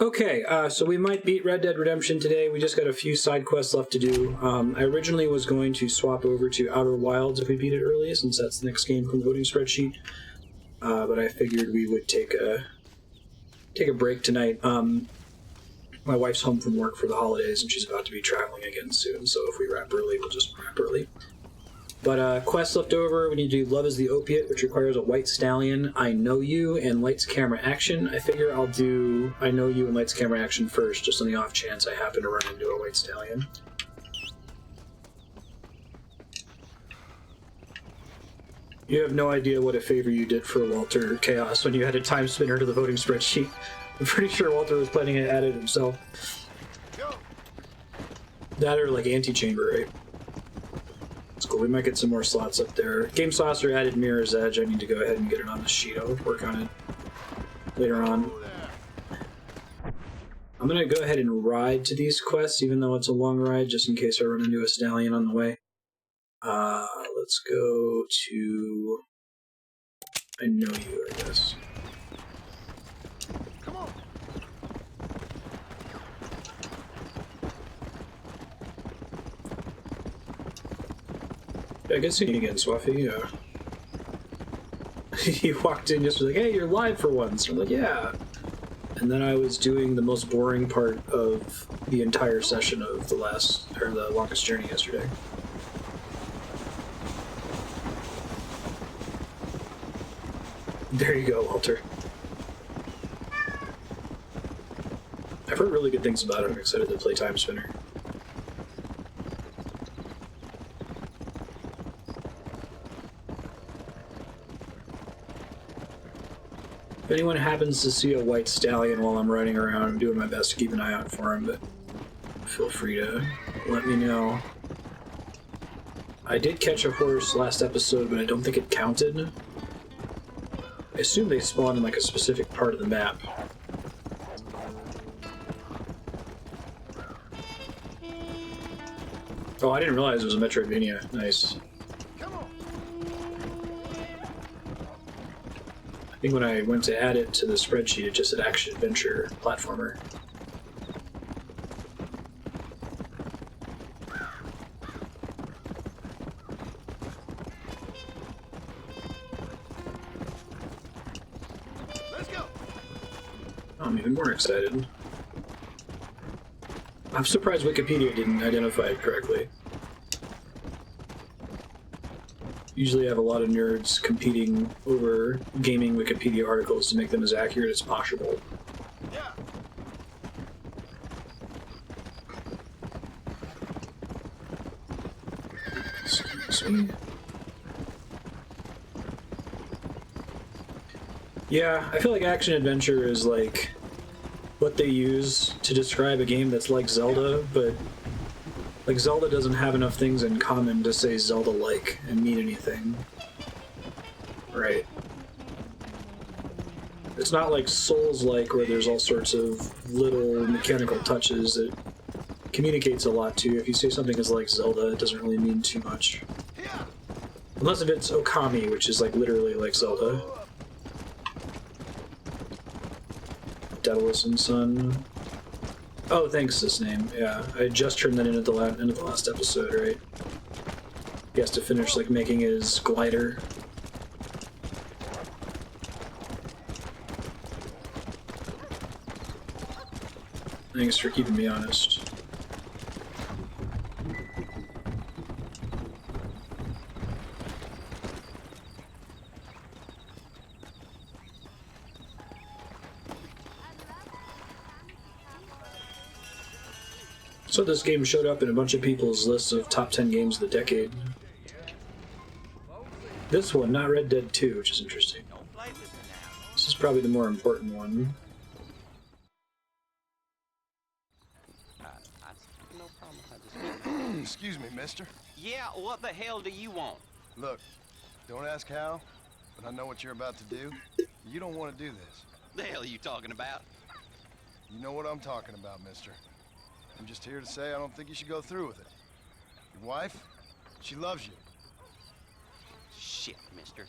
Okay, so we might beat Red Dead Redemption today. We just got a few side quests left to do. I originally was going to swap over to Outer Wilds if we beat it early, since that's the next game from the voting spreadsheet. But I figured we would take a break tonight. My wife's home from work for the holidays, and she's about to be traveling again soon, so if we wrap early, we'll just wrap early. But quests left over, we need to do Love is the Opiate, which requires a white stallion, I Know You, and lights, camera, action. I figure I'll do I Know You and lights, camera, action first, just on the off chance I happen to run into a white stallion. You have no idea what a favor you did for Walter Chaos when you had a time spinner to the voting spreadsheet. I'm pretty sure Walter was planning to add it himself. That or like Antechamber, right? That's cool. We might get some more slots up there. Game Saucer added Mirror's Edge. I need to go ahead and get it on the sheet. I'll work on it later on. I'm going to go ahead and ride to these quests, even though it's a long ride, just in case I run into a stallion on the way. Let's go to I Know You, I guess. Come on. I guess you again, Swaffy. He walked in just like, hey, you're live for once. I'm like, yeah. And then I was doing the most boring part of the entire session of the longest journey yesterday. There you go, Walter. I've heard really good things about it. I'm excited to play Time Spinner. If anyone happens to see a white stallion while I'm riding around, I'm doing my best to keep an eye out for him, but feel free to let me know. I did catch a horse last episode, but I don't think it counted. I assume they spawn in like a specific part of the map. Oh, I didn't realize it was a Metroidvania. Nice. I think when I went to add it to the spreadsheet, it just said action adventure platformer. I'm even more excited. I'm surprised Wikipedia didn't identify it correctly. Usually I have a lot of nerds competing over gaming Wikipedia articles to make them as accurate as possible. Yeah. Excuse me. Yeah, I feel like action adventure is like what they use to describe a game that's like Zelda, but like Zelda doesn't have enough things in common to say Zelda-like and mean anything. Right. It's not like Souls-like where there's all sorts of little mechanical touches that communicates a lot to you. If you say something is like Zelda, it doesn't really mean too much. Unless if it's Okami, which is like literally like Zelda. Daedalus and Son. Oh, thanks, this name. Yeah, I just turned that in at the end of the last episode, right? He has to finish, like, making his glider. Thanks for keeping me honest. So this game showed up in a bunch of people's lists of top 10 games of the decade. This one, not Red Dead 2, which is interesting. This is probably the more important one. Excuse me, mister. Yeah, what the hell do you want? Look, don't ask how, but I know what you're about to do. You don't want to do this. The hell are you talking about? You know what I'm talking about, mister. I'm just here to say I don't think you should go through with it. Your wife, she loves you. Shit, mister.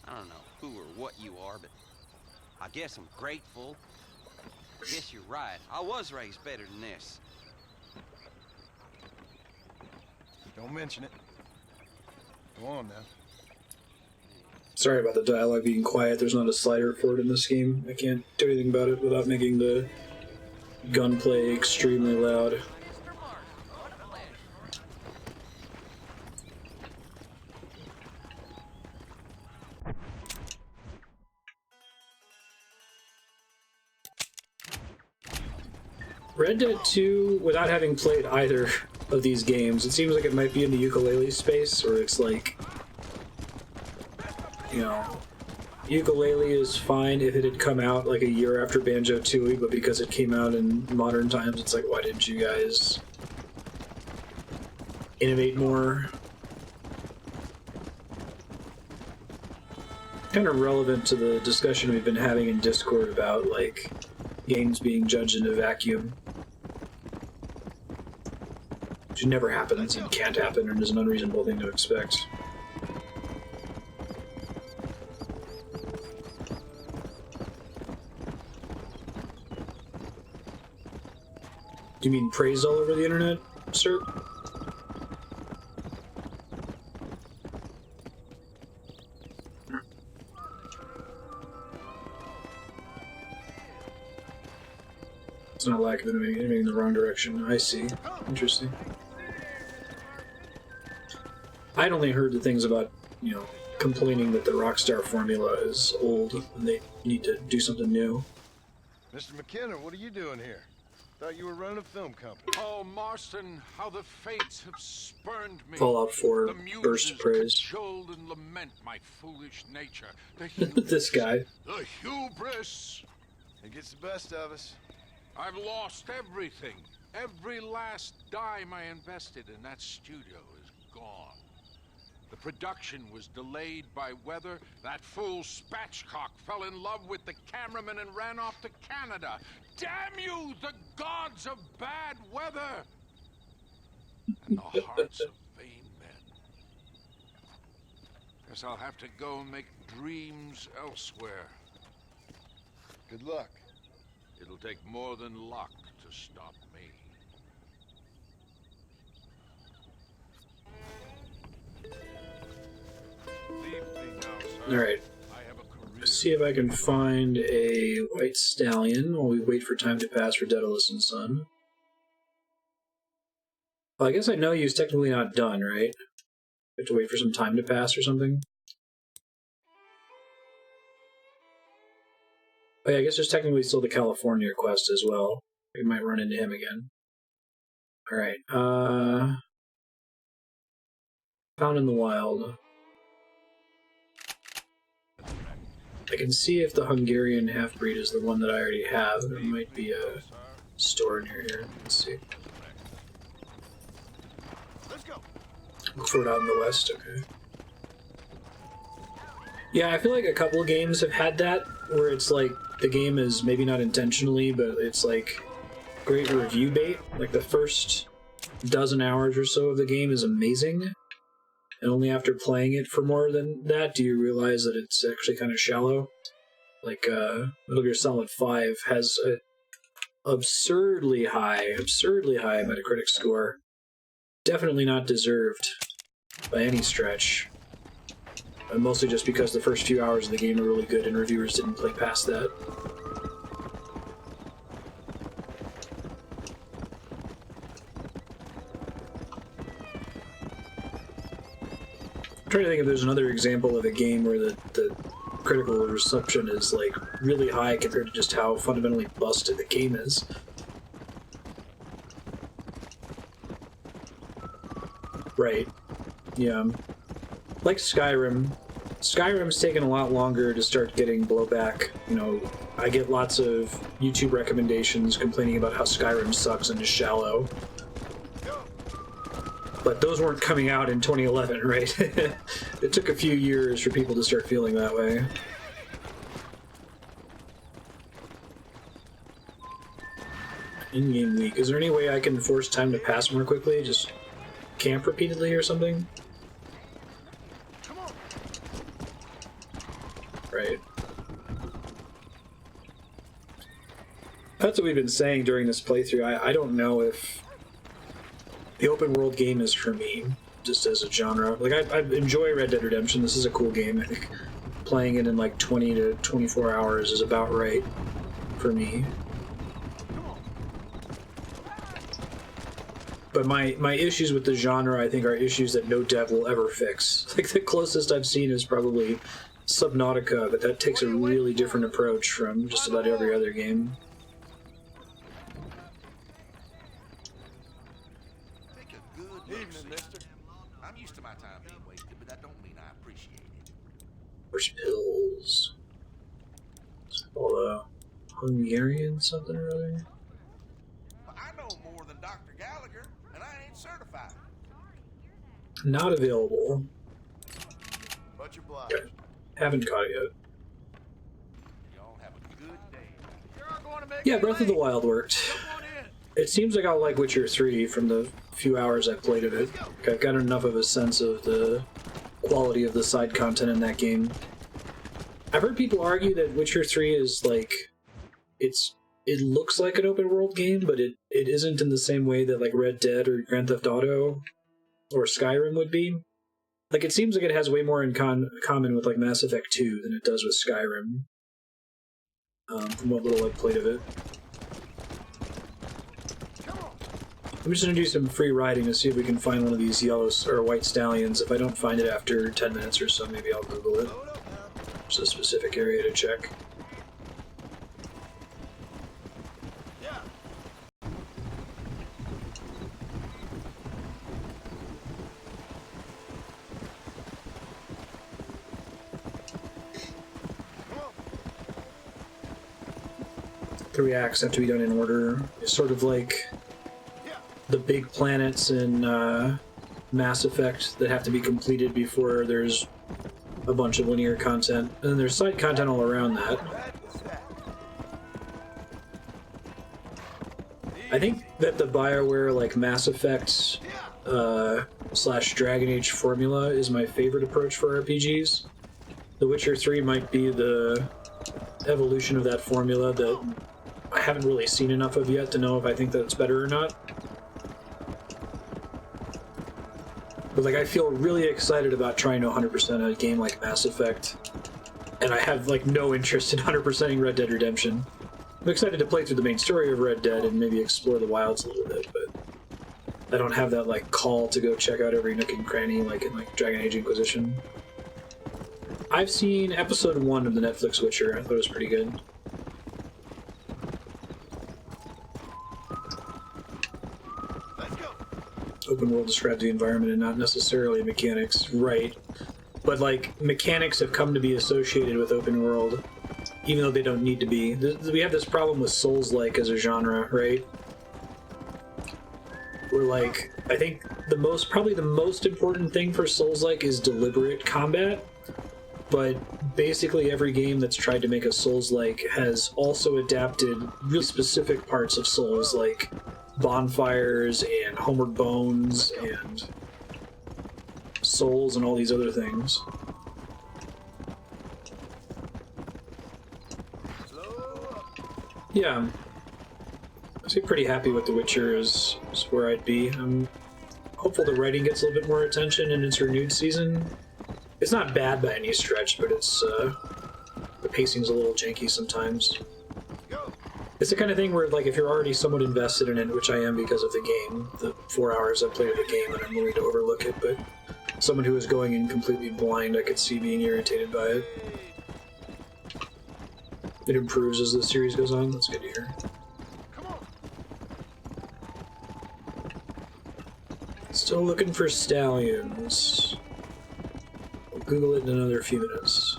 I don't know who or what you are, but I guess I'm grateful. I guess you're right. I was raised better than this. Don't mention it. Go on now. Sorry about the dialogue being quiet. There's not a slider for it in this game. I can't do anything about it without making the gunplay extremely loud. Red Dead 2, without having played either of these games, it seems like it might be in the ukulele space, or it's like, you know, ukulele is fine if it had come out like a year after Banjo-Tooie, but because it came out in modern times, it's like, why didn't you guys innovate more? Kind of relevant to the discussion we've been having in Discord about, like, games being judged in a vacuum. Which never happens and can't happen and is an unreasonable thing to expect. Do you mean praise all over the internet, sir? It's not lack of innovating in the wrong direction. I see. Interesting. I'd only heard the things about, you know, complaining that the Rockstar formula is old and they need to do something new. Mr. McKenna, what are you doing here? Thought you were running a film company. Oh, Marston, how the fates have spurned me. Fallout 4 the burst muses praise. cajoled and lament my foolish nature. The This guy. The hubris. It gets the best of us. I've lost everything. Every last dime I invested in that studio is gone. The production was delayed by weather. That fool Spatchcock fell in love with the cameraman and ran off to Canada. Damn you, the gods of bad weather! And the hearts of vain men. Guess I'll have to go and make dreams elsewhere. Good luck. It'll take more than luck to stop me. Alright. Let's see if I can find a white stallion while we wait for time to pass for Daedalus and Son. Well, I guess I know he's technically not done, right? We have to wait for some time to pass or something. Oh yeah, I guess there's technically still the California quest as well. We might run into him again. Alright, Found in the Wild. I can see if the Hungarian half-breed is the one that I already have. There might be a store near here. Let's see. Let's go. Look for it out in the west, okay. Yeah, I feel like a couple of games have had that, where it's like, the game is maybe not intentionally, but it's like great review bait. Like the first dozen hours or so of the game is amazing, and only after playing it for more than that do you realize that it's actually kind of shallow. Like, Metal Gear Solid 5 has an absurdly high Metacritic score. Definitely not deserved by any stretch. Mostly just because the first few hours of the game are really good and reviewers didn't play past that. I'm trying to think if there's another example of a game where the critical reception is like really high compared to just how fundamentally busted the game is. Right. Yeah. Like Skyrim. Skyrim's taken a lot longer to start getting blowback. You know, I get lots of YouTube recommendations complaining about how Skyrim sucks and is shallow. But those weren't coming out in 2011, right? It took a few years for people to start feeling that way. In-game week. Is there any way I can force time to pass more quickly? Just camp repeatedly or something? Right. That's what we've been saying during this playthrough. I don't know if the open world game is for me, just as a genre. Like, I enjoy Red Dead Redemption. This is a cool game. I think playing it in like 20 to 24 hours is about right for me. But my issues with the genre, I think, are issues that no dev will ever fix. Like, the closest I've seen is probably Subnautica, but that takes a really different approach from just about every other game. Take a good evening, mister. I'm used to my time being wasted, but that don't mean I appreciate it. Where's pills? All Hungarian something or other? But I know more than Dr. Gallagher, and I ain't certified. Not available. But you're blind. Okay. Haven't caught it yet. Y'all have a good day. Yeah, Breath of the Wild worked. It seems like I'll like Witcher 3 from the few hours I've played of it. I've got enough of a sense of the quality of the side content in that game. I've heard people argue that Witcher 3 is like... It looks like an open world game, but it isn't in the same way that like Red Dead or Grand Theft Auto or Skyrim would be. Like, it seems like it has way more in common with like Mass Effect 2 than it does with Skyrim. From what little I've played of it. I'm just gonna do some free riding to see if we can find one of these yellow or white stallions. If I don't find it after 10 minutes or so, maybe I'll Google it. There's a specific area to check. Three acts have to be done in order. It's sort of like the big planets in Mass Effect that have to be completed before there's a bunch of linear content. And then there's side content all around that. I think that the BioWare like Mass Effect / Dragon Age formula is my favorite approach for RPGs. The Witcher 3 might be the evolution of that formula that I haven't really seen enough of yet to know if I think that it's better or not. But like, I feel really excited about trying to 100% a game like Mass Effect, and I have like no interest in 100%ing Red Dead Redemption. I'm excited to play through the main story of Red Dead and maybe explore the wilds a little bit, but I don't have that like call to go check out every nook and cranny like in like Dragon Age Inquisition. I've seen episode 1 of the Netflix Witcher. I thought it was pretty good. Open world describes the environment and not necessarily mechanics, right? But like, mechanics have come to be associated with open world, even though they don't need to be. We have this problem with Souls-like as a genre, right? Where like, I think probably the most important thing for Souls-like is deliberate combat, but basically every game that's tried to make a Souls-like has also adapted really specific parts of Souls, like bonfires and homeward bones and souls and all these other things. Yeah, I'm actually pretty happy with The Witcher is where I'd be. I'm hopeful the writing gets a little bit more attention in its renewed season. It's not bad by any stretch, but it's the pacing's a little janky sometimes. It's the kind of thing where, like, if you're already somewhat invested in it, which I am because of the game, the 4 hours I played of the game, and I'm willing to overlook it, but someone who is going in completely blind, I could see being irritated by it. It improves as the series goes on. That's good to hear. Still looking for stallions. We'll Google it in another few minutes.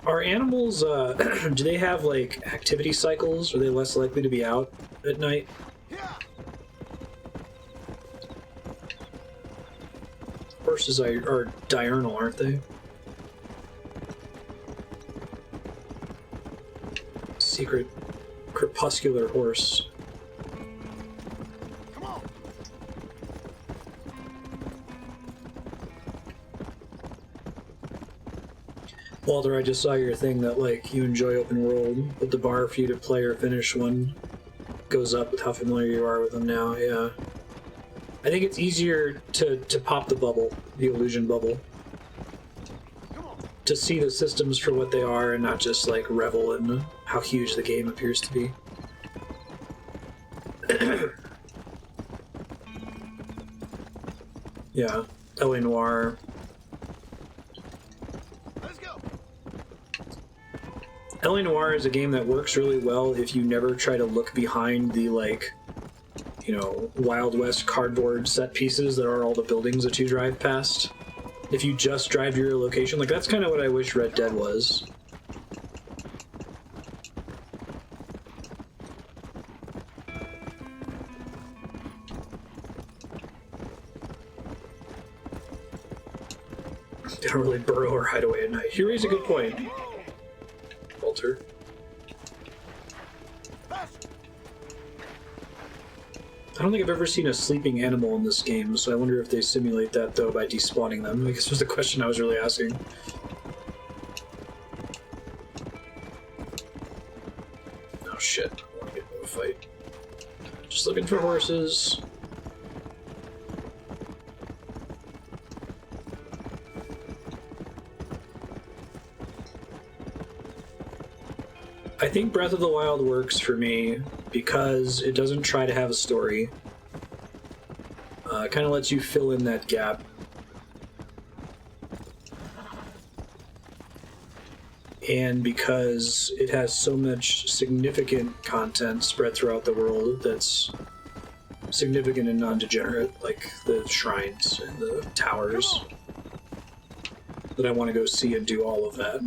Are animals, do they have, like, activity cycles? Are they less likely to be out at night? Horses are diurnal, aren't they? Secret crepuscular horse. Walter, I just saw your thing that, like, you enjoy open world, but the bar for you to play or finish one goes up with how familiar you are with them now, yeah. I think it's easier to pop the bubble, the illusion bubble. To see the systems for what they are and not just, like, revel in how huge the game appears to be. Yeah, L.A. Noire. L.A. Noire is a game that works really well if you never try to look behind the, like, you know, Wild West cardboard set pieces that are all the buildings that you drive past. If you just drive to your location, like, that's kind of what I wish Red Dead was. They don't really burrow or hide away at night. You raise a good point, Walter. I don't think I've ever seen a sleeping animal in this game, so I wonder if they simulate that, though, by despawning them. I guess was the question I was really asking. Oh shit, I want to get into a fight. Just looking for horses. I think Breath of the Wild works for me because it doesn't try to have a story. It kind of lets you fill in that gap. And because it has so much significant content spread throughout the world that's significant and non-degenerate, like the shrines and the towers, that I want to go see and do all of that.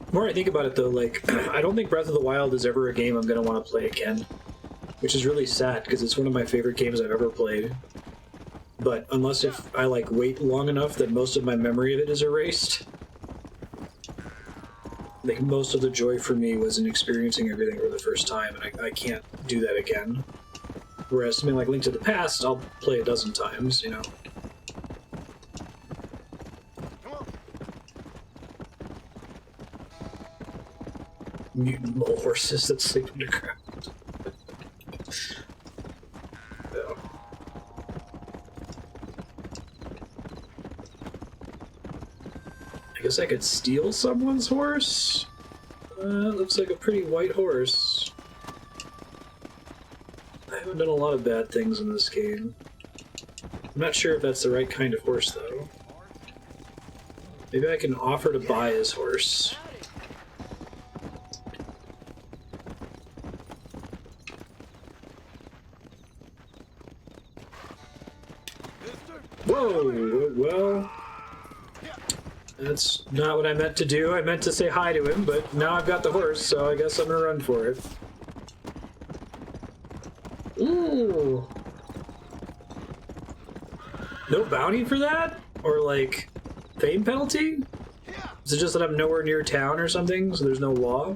The more I think about it, though, like, I don't think Breath of the Wild is ever a game I'm going to want to play again. Which is really sad, because it's one of my favorite games I've ever played. But unless if I, like, wait long enough that most of my memory of it is erased, like, most of the joy for me was in experiencing everything for the first time, and I can't do that again. Whereas something like Link to the Past, I'll play a dozen times, you know? Mutant mole horses that sleep underground. Yeah. I guess I could steal someone's horse? Looks like a pretty white horse. I haven't done a lot of bad things in this game. I'm not sure if that's the right kind of horse, though. Maybe I can offer to buy his horse. Whoa, well, that's not what I meant to do. I meant to say hi to him, but now I've got the horse, so I guess I'm gonna run for it. Ooh. No bounty for that? Or, like, fame penalty? Is it just that I'm nowhere near town or something, so there's no law?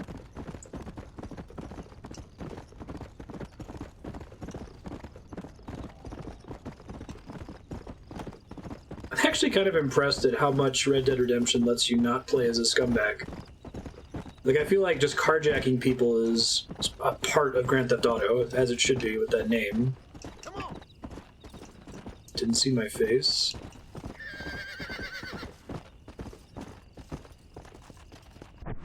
I'm actually kind of impressed at how much Red Dead Redemption lets you not play as a scumbag. Like, I feel like just carjacking people is a part of Grand Theft Auto, as it should be with that name. Didn't see my face. Alright.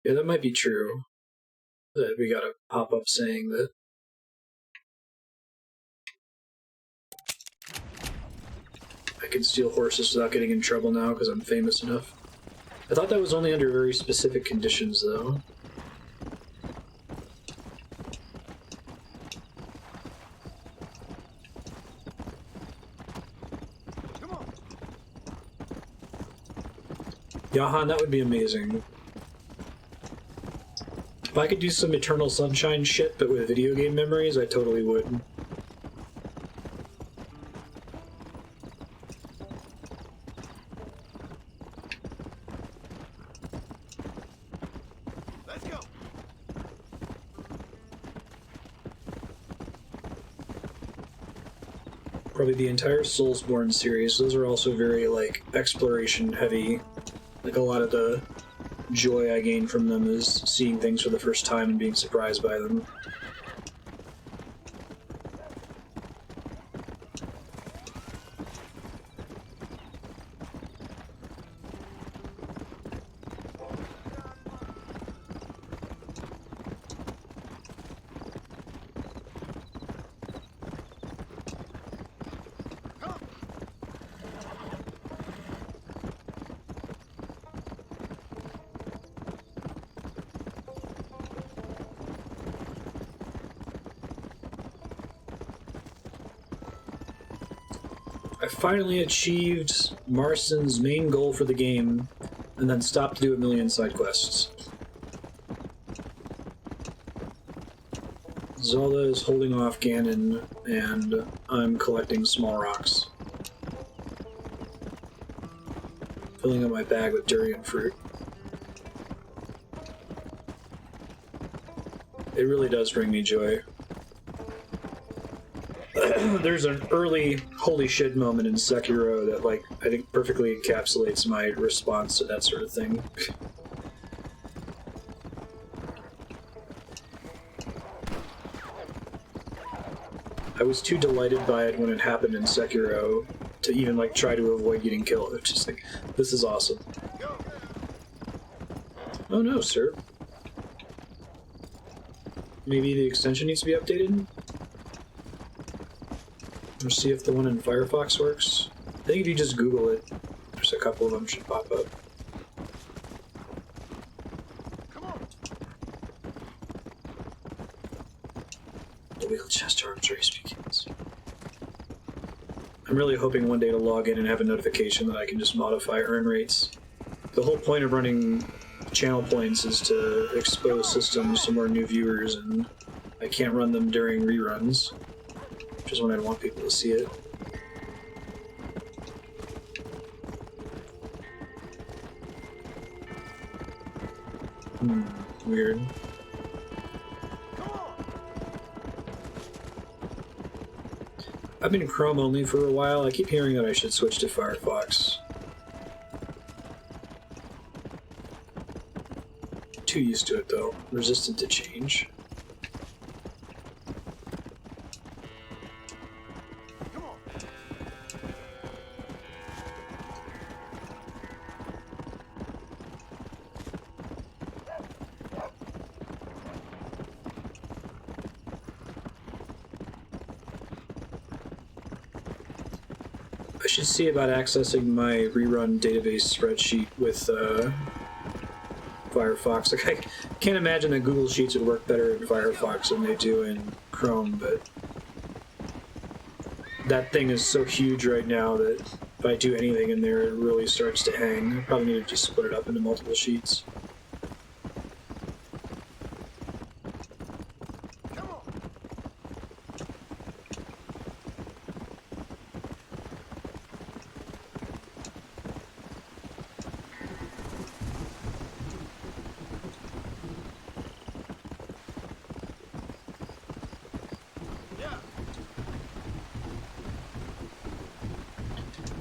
Yeah, that might be true. That we got a pop-up saying that I can steal horses without getting in trouble now because I'm famous enough. I thought that was only under very specific conditions, though. Jahan, that would be amazing. If I could do some Eternal Sunshine shit, but with video game memories, I totally would. probably the entire Soulsborne series. Those are also very, like, exploration heavy. Like, a lot of the joy I gain from them is seeing things for the first time and being surprised by them. I finally achieved Marston's main goal for the game, and then stopped to do a million side quests. Zelda is holding off Ganon, and I'm collecting small rocks. Filling up my bag with durian fruit. It really does bring me joy. There's an early holy shit moment in Sekiro that, like, I think perfectly encapsulates my response to that sort of thing. I was too delighted by it when it happened in Sekiro to even, like, try to avoid getting killed. It's just like, this is awesome. Oh no, sir. Maybe the extension needs to be updated? Or see if the one in Firefox works. I think if you just Google it, there's a couple of them should pop up. Come on. The wheel chest arms race begins. I'm really hoping one day to log in and have a notification that I can just modify earn rates. The whole point of running channel points is to expose systems to more new viewers, and I can't run them during reruns. Which is when I want people to see it. Weird. I've been Chrome only for a while. I keep hearing that I should switch to Firefox. Too used to it though. Resistant to change. I should see about accessing my rerun database spreadsheet with Firefox. Like, I can't imagine that Google Sheets would work better in Firefox than they do in Chrome, but that thing is so huge right now that if I do anything in there, it really starts to hang. I probably need to just split it up into multiple sheets.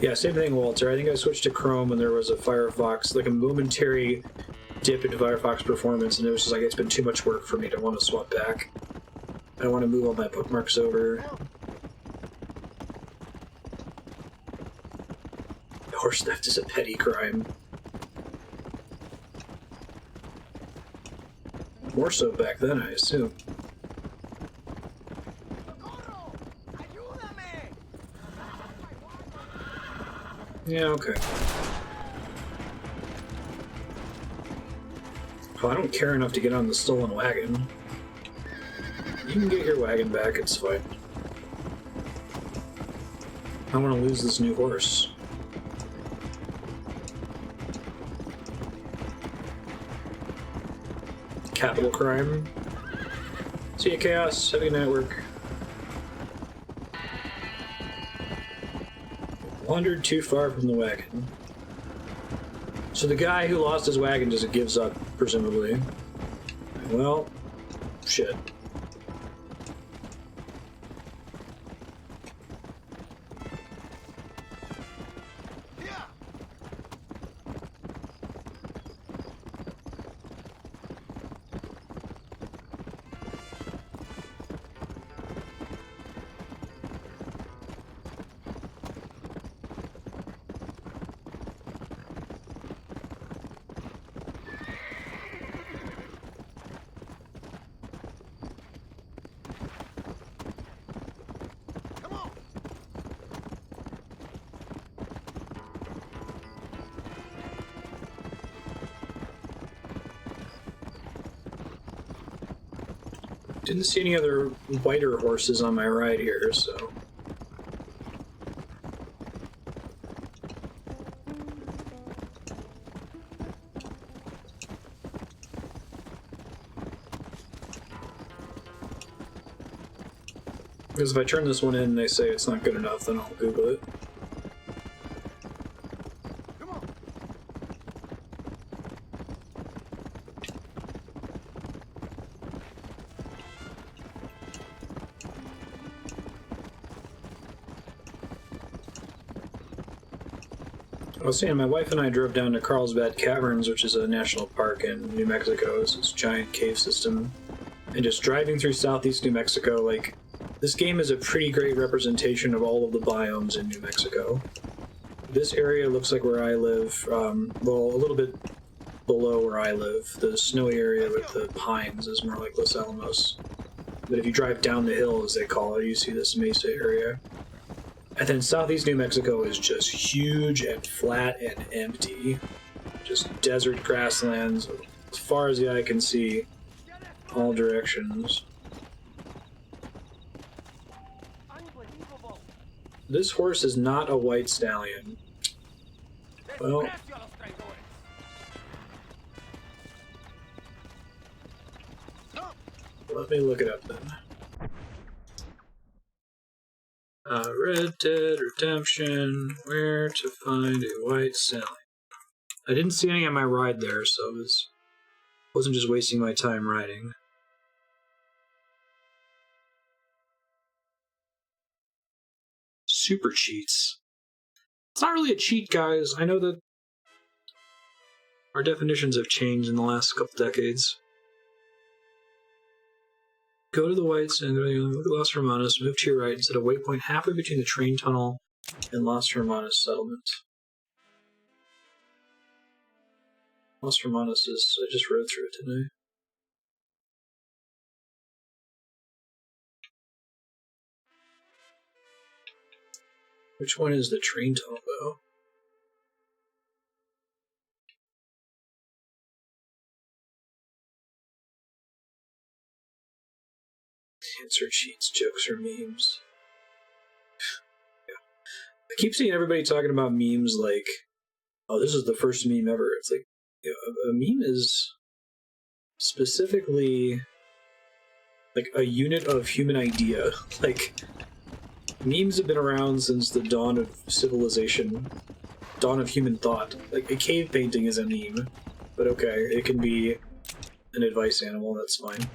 Yeah, same thing, Walter. I think I switched to Chrome when there was a Firefox, like a momentary dip in Firefox performance, and it was just like, it's been too much work for me to want to swap back. I want to move all my bookmarks over. Horse theft is a petty crime. More so back then, I assume. Yeah, okay. Well, I don't care enough to get on the stolen wagon. You can get your wagon back, it's fine. I want to lose this new horse. Capital crime. See ya, Chaos. Have a good night at work. Wandered too far from the wagon. So the guy who lost his wagon just gives up, presumably. Well, shit. Didn't see any other whiter horses on my ride here, so... Because if I turn this one in and they say it's not good enough, then I'll Google it. Come on. I was saying, my wife and I drove down to Carlsbad Caverns, which is a national park in New Mexico. It's this giant cave system. And just driving through southeast New Mexico, like, this game is a pretty great representation of all of the biomes in New Mexico. This area looks like where I live, well, a little bit below where I live. The snowy area with the pines is more like Los Alamos. But if you drive down the hill, as they call it, you see this mesa area. And then southeast New Mexico is just huge and flat and empty. Just desert grasslands as far as the eye can see, all directions. This horse is not a white stallion. Well, let me look it up then. Red Dead Redemption, where to find a white stallion. I didn't see any on my ride there, so it wasn't just wasting my time riding. Super cheats. It's not really a cheat, guys. I know that our definitions have changed in the last couple decades. Go to the whites and look at Las Hermanas, move to your right and set a waypoint halfway between the train tunnel and Las Hermanas settlement. Las Hermanas is... I just rode through it, didn't I? Which one is the train tunnel, though? Answer sheets, jokes, or memes. Yeah. I keep seeing everybody talking about memes like, oh, this is the first meme ever. It's like, you know, a meme is specifically like a unit of human idea. Like, memes have been around since the dawn of civilization, dawn of human thought. Like, a cave painting is a meme, but okay, it can be an advice animal, that's fine.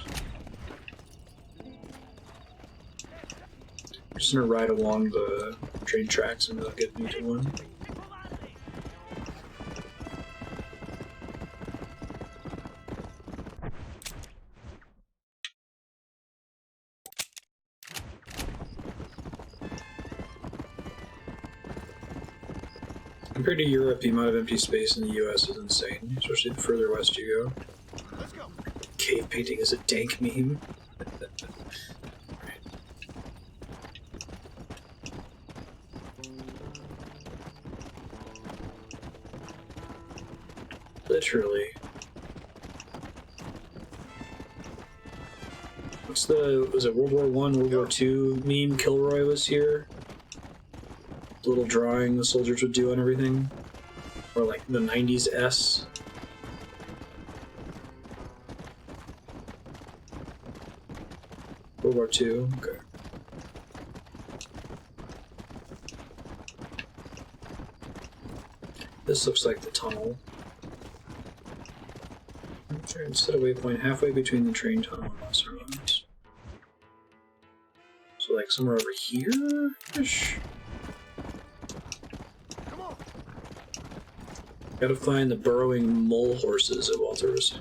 I'm just gonna ride along the train tracks and get into one. Compared to Europe, the amount of empty space in the US is insane, especially the further west you go. Let's go. Cave painting is a dank meme. Literally. What's the... was it World War I, World War II meme? Kilroy was here? The little drawing the soldiers would do on everything? Or like the 90s S? World War II? Okay. This looks like the tunnel. Set a waypoint halfway between the train tunnel and Las Hermanas. So like somewhere over here-ish? Come on. Gotta find the burrowing mole horses at Walters.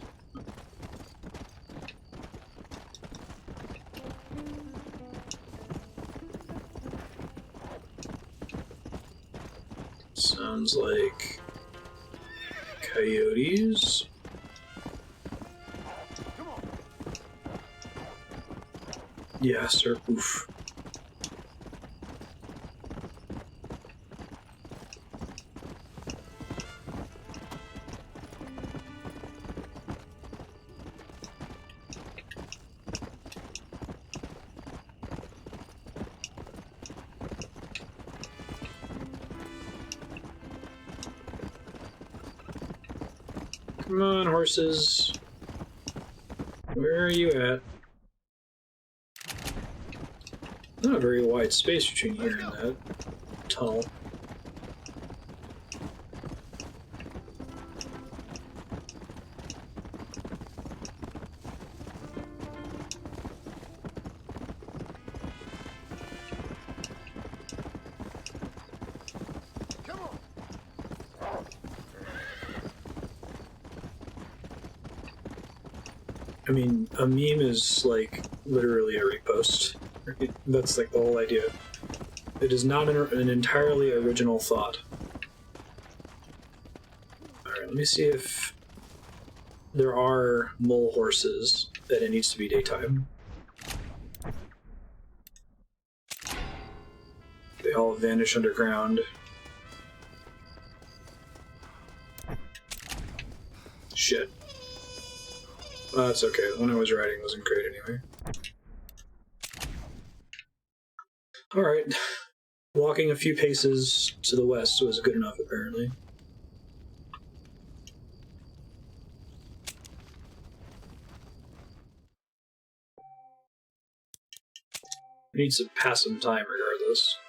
Sounds like coyotes. Yeah, sir. Oof. Come on, horses. Where are you at? Not a very wide space between here and that tunnel. I mean, a meme is, like, literally a repost. That's, like, the whole idea. It is not an entirely original thought. Alright, let me see if there are mole horses that it needs to be daytime. They all vanish underground. Shit. That's okay. The one I was riding wasn't great anyway. Alright. Walking a few paces to the west was good enough, apparently. We need to pass some time regardless.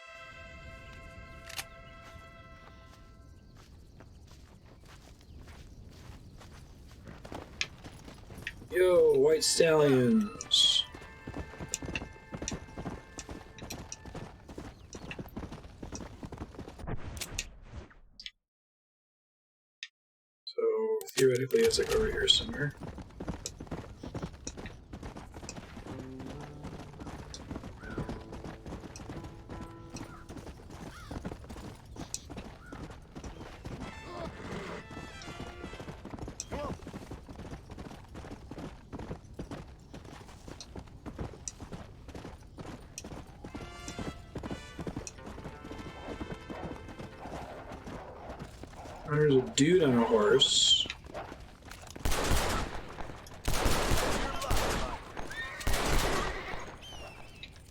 Yo, white stallions. So theoretically it's like over here somewhere. There's a dude on a horse.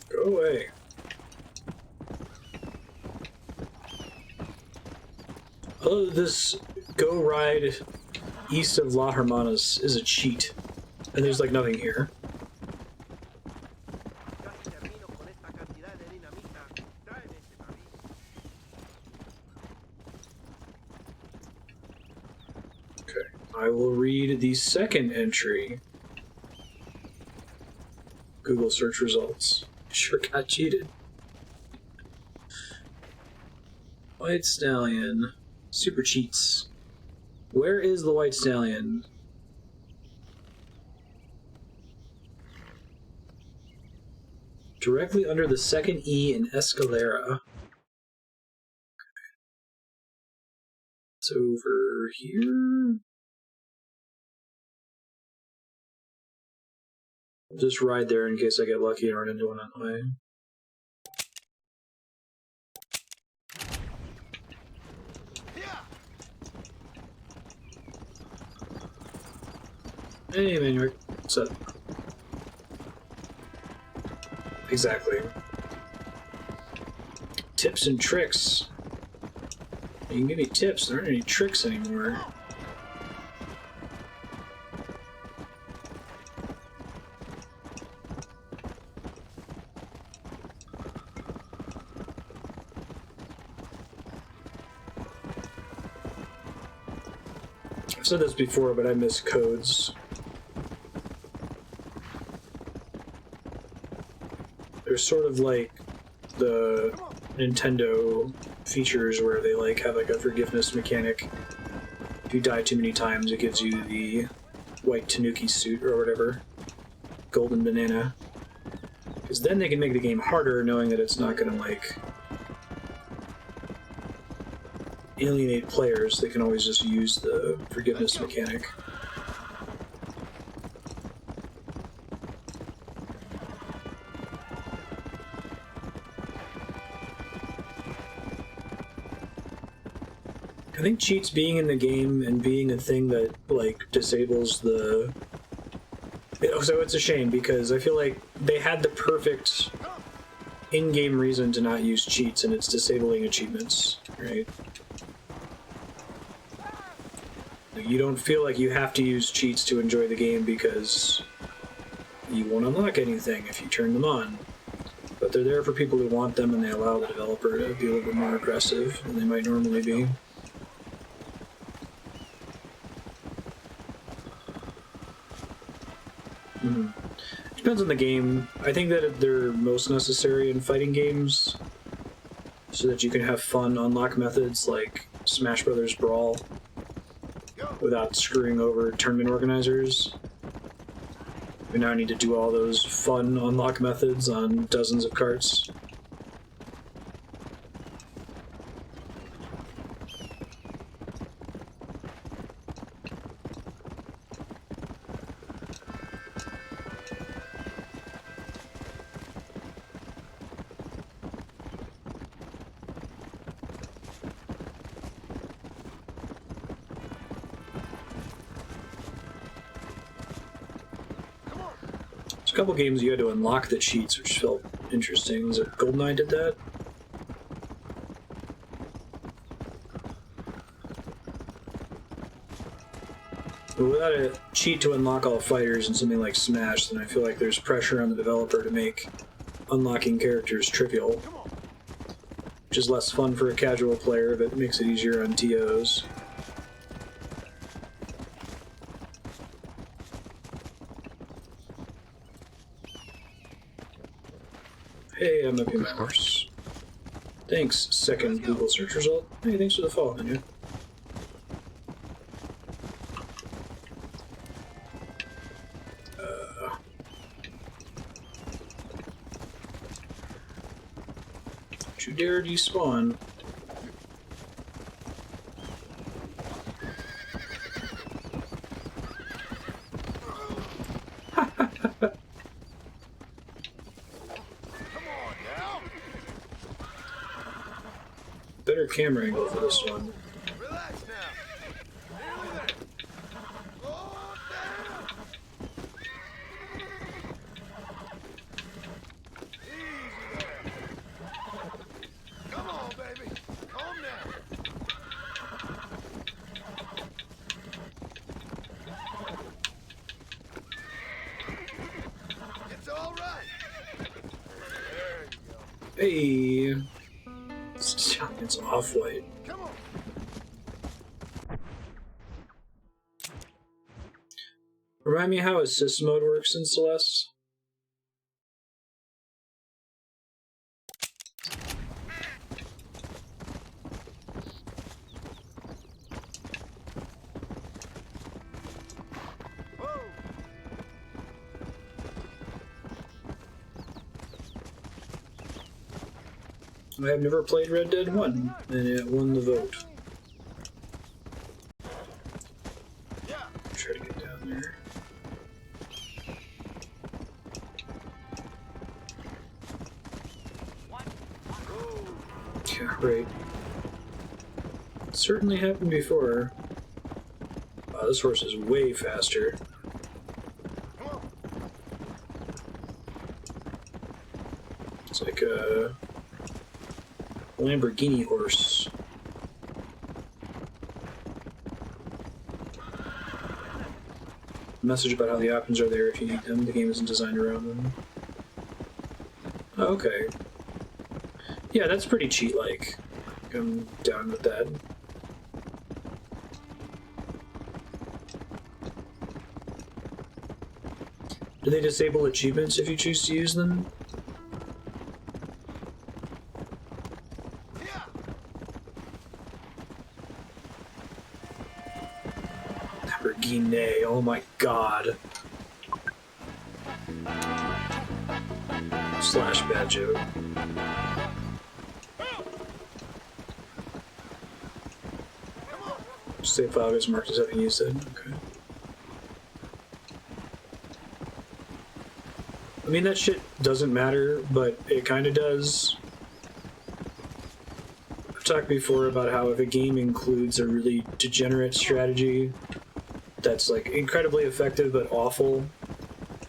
Go away. Oh, this go ride east of La Hermanas is a cheat. And there's like nothing here. I will read the second entry. Google search results. Sure got cheated. White Stallion. Super cheats. Where is the White Stallion? Directly under the second E in Escalera. It's over here. Just ride there in case I get lucky and run into one on the way. Hey, Manuel. What's up? Exactly. Tips and tricks. You can give me tips, there aren't any tricks anymore. I've said this before, but I miss codes. They're sort of like the Nintendo features where they like have like a forgiveness mechanic. If you die too many times, it gives you the white Tanuki suit or whatever. Golden banana. Because then they can make the game harder knowing that it's not gonna like alienate players. They can always just use the forgiveness mechanic. I think cheats being in the game and being a thing that like disables the... So it's a shame because I feel like they had the perfect in-game reason to not use cheats and it's disabling achievements, right? You don't feel like you have to use cheats to enjoy the game because you won't unlock anything if you turn them on. But they're there for people who want them, and they allow the developer to be a little bit more aggressive than they might normally be. Depends on the game. I think that they're most necessary in fighting games so that you can have fun unlock methods like Smash Brothers Brawl without screwing over tournament organizers. We now need to do all those fun unlock methods on dozens of carts. A couple games you had to unlock the cheats, which felt interesting. Was it GoldenEye did that? But without a cheat to unlock all fighters in something like Smash, then I feel like there's pressure on the developer to make unlocking characters trivial. Which is less fun for a casual player, but makes it easier on TOs. Hey, I'm up in my horse. Thanks, second Google search result. Hey, thanks for the follow, man. Don't you dare despawn. Better camera angle for this one. Relax now. Nearly there. Slow down. Easy there. Come on, baby. Calm down. It's all right. There you go. Hey. It's off-white. Come on. Remind me how assist mode works in Celeste? I have never played Red Dead 1, and it won the vote. Try to get down there. Yeah, right. Certainly happened before. Wow, this horse is way faster. It's like a Lamborghini horse. A message about how the options are there if you need them. The game isn't designed around them. Oh, okay. Yeah, that's pretty cheat-like. I'm down with that. Do they disable achievements if you choose to use them? Lamborghini, oh my god. Slash bad joke. Save file gets marked as having used it. Okay. I mean, that shit doesn't matter, but it kind of does. I've talked before about how if a game includes a really degenerate strategy that's like incredibly effective but awful,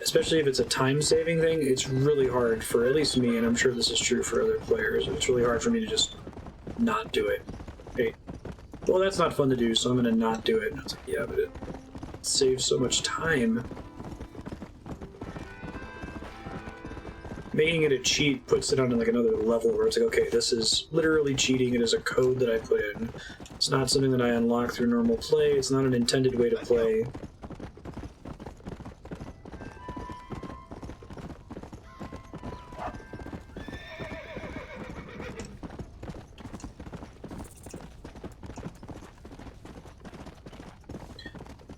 especially if it's a time-saving thing, it's really hard for at least me, and I'm sure this is true for other players, it's really hard for me to just not do it. Hey. well, that's not fun to do, so I'm gonna not do it. And I was like, yeah, but it saves so much time. Making it a cheat puts it on like another level where it's like, okay, this is literally cheating. It is a code that I put in. It's not something that I unlock through normal play. It's not an intended way to play.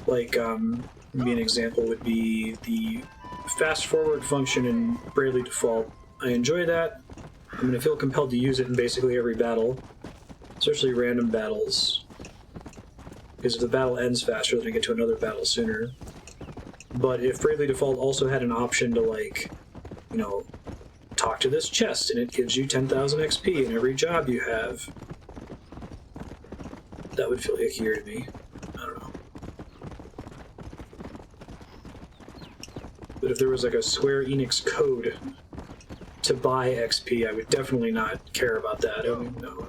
Like, maybe an example would be the fast forward function in Bravely Default. I enjoy that. I'm going to feel compelled to use it in basically every battle, especially random battles, because if the battle ends faster, then I get to another battle sooner. But if Bravely Default also had an option to, like, you know, talk to this chest and it gives you 10,000 XP in every job you have, that would feel ickier to me. I don't know. But if there was like a Square Enix code to buy XP, I would definitely not care about that. I mean, no.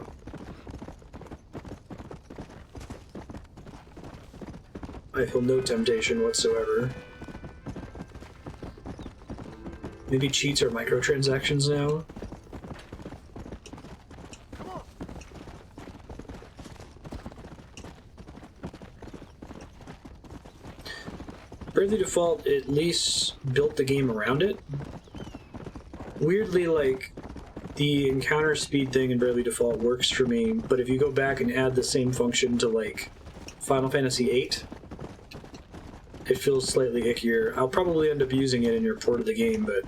I feel no temptation whatsoever. Maybe cheats are microtransactions now? Bravely Default at least built the game around it. Weirdly, like, the encounter speed thing in Bravely Default works for me, but if you go back and add the same function to, like, Final Fantasy VIII, it feels slightly ickier. I'll probably end up using it in your port of the game, but...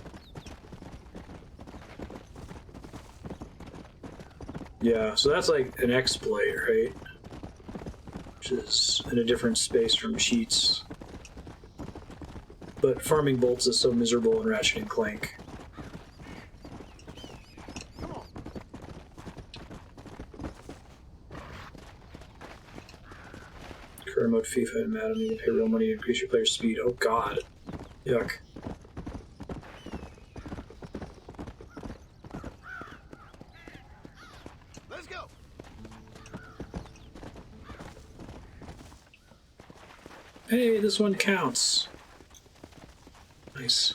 yeah, so that's like an exploit, right? Which is in a different space from cheats. But farming bolts is so miserable in Ratchet and Clank. Career mode FIFA and Madden, you can pay real money to increase your player's speed. Oh god. Yuck. Let's go. Hey, this one counts. Nice.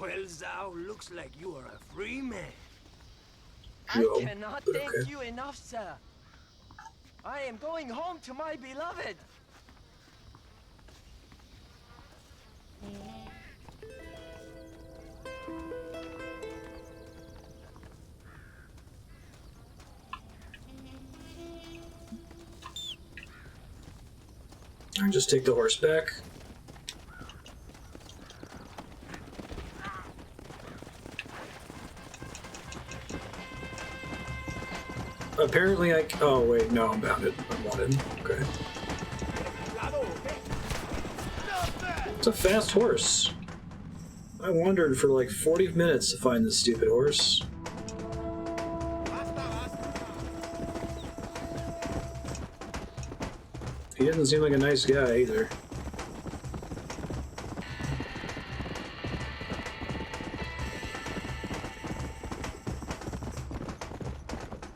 Well, thou looks like you are a free man. Yo, I cannot but thank okay. you enough, sir. I am going home to my beloved. I'll just take the horse back. Apparently I... oh wait, no, I'm bounded. I'm wanted. Okay. It's a fast horse. I wandered for like 40 minutes to find this stupid horse. He doesn't seem like a nice guy either.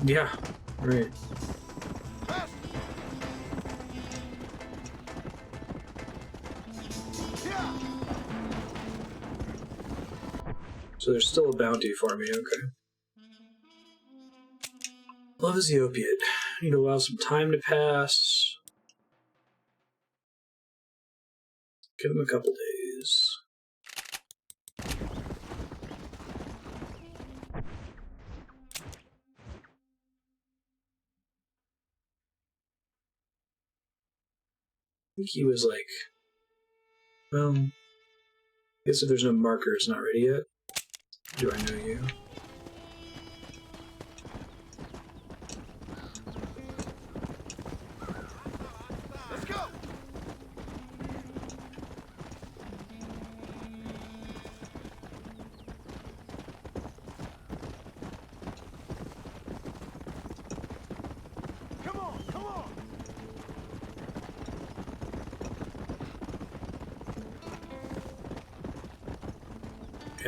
Yeah, right. So there's still a bounty for me, okay. Love is the opiate. Need to allow some time to pass. Give him a couple days. I think he was like, well, I guess if there's no marker, it's not ready yet. Do I know you? Let's go. Come on, come on.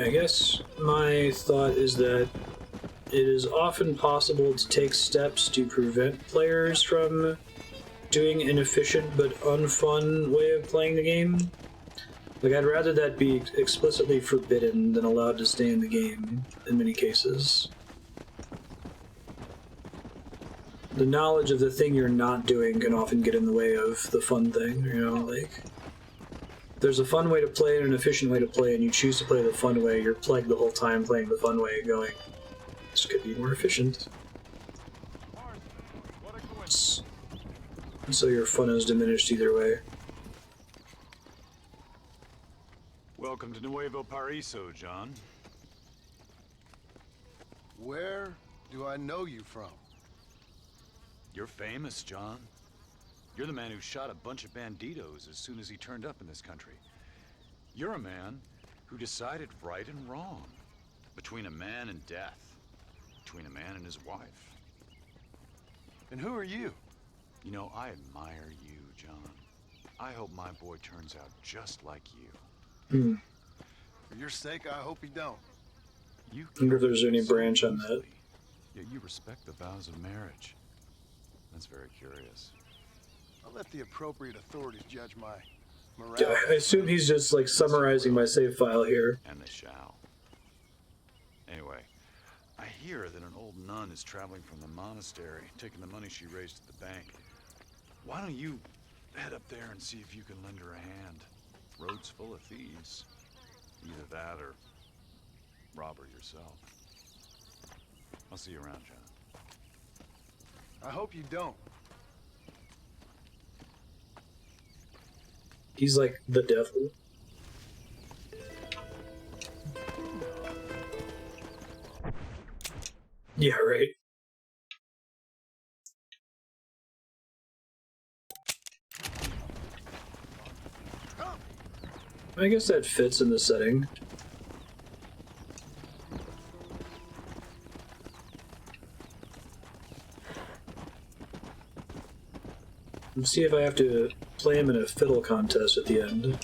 I guess my thought is that it is often possible to take steps to prevent players from doing an efficient but unfun way of playing the game. Like, I'd rather that be explicitly forbidden than allowed to stay in the game, in many cases. The knowledge of the thing you're not doing can often get in the way of the fun thing, you know, like... There's a fun way to play and an efficient way to play, and you choose to play the fun way, you're plagued the whole time playing the fun way, going, this could be more efficient. And so your fun is diminished either way. Welcome to Nuevo Paraiso, John. Where do I know you from? You're famous, John. You're the man who shot a bunch of banditos as soon as he turned up in this country. You're a man who decided right and wrong, between a man and death, between a man and his wife. And who are you? You know, I admire you, John. I hope my boy turns out just like you. For your sake, I hope you don't. You I wonder if there's any branch on that. easily, yet you respect the vows of marriage. That's very curious. I'll let the appropriate authorities judge my morale. Yeah, I assume he's just, like, summarizing my save file here. And they shall. Anyway, I hear that an old nun is traveling from the monastery, taking the money she raised at the bank. Why don't you head up there and see if you can lend her a hand? Road's full of thieves. Either that or rob her yourself. I'll see you around, John. I hope you don't. He's like the devil. Yeah, right. I guess that fits in the setting. Let's see if I have to play him in a fiddle contest at the end.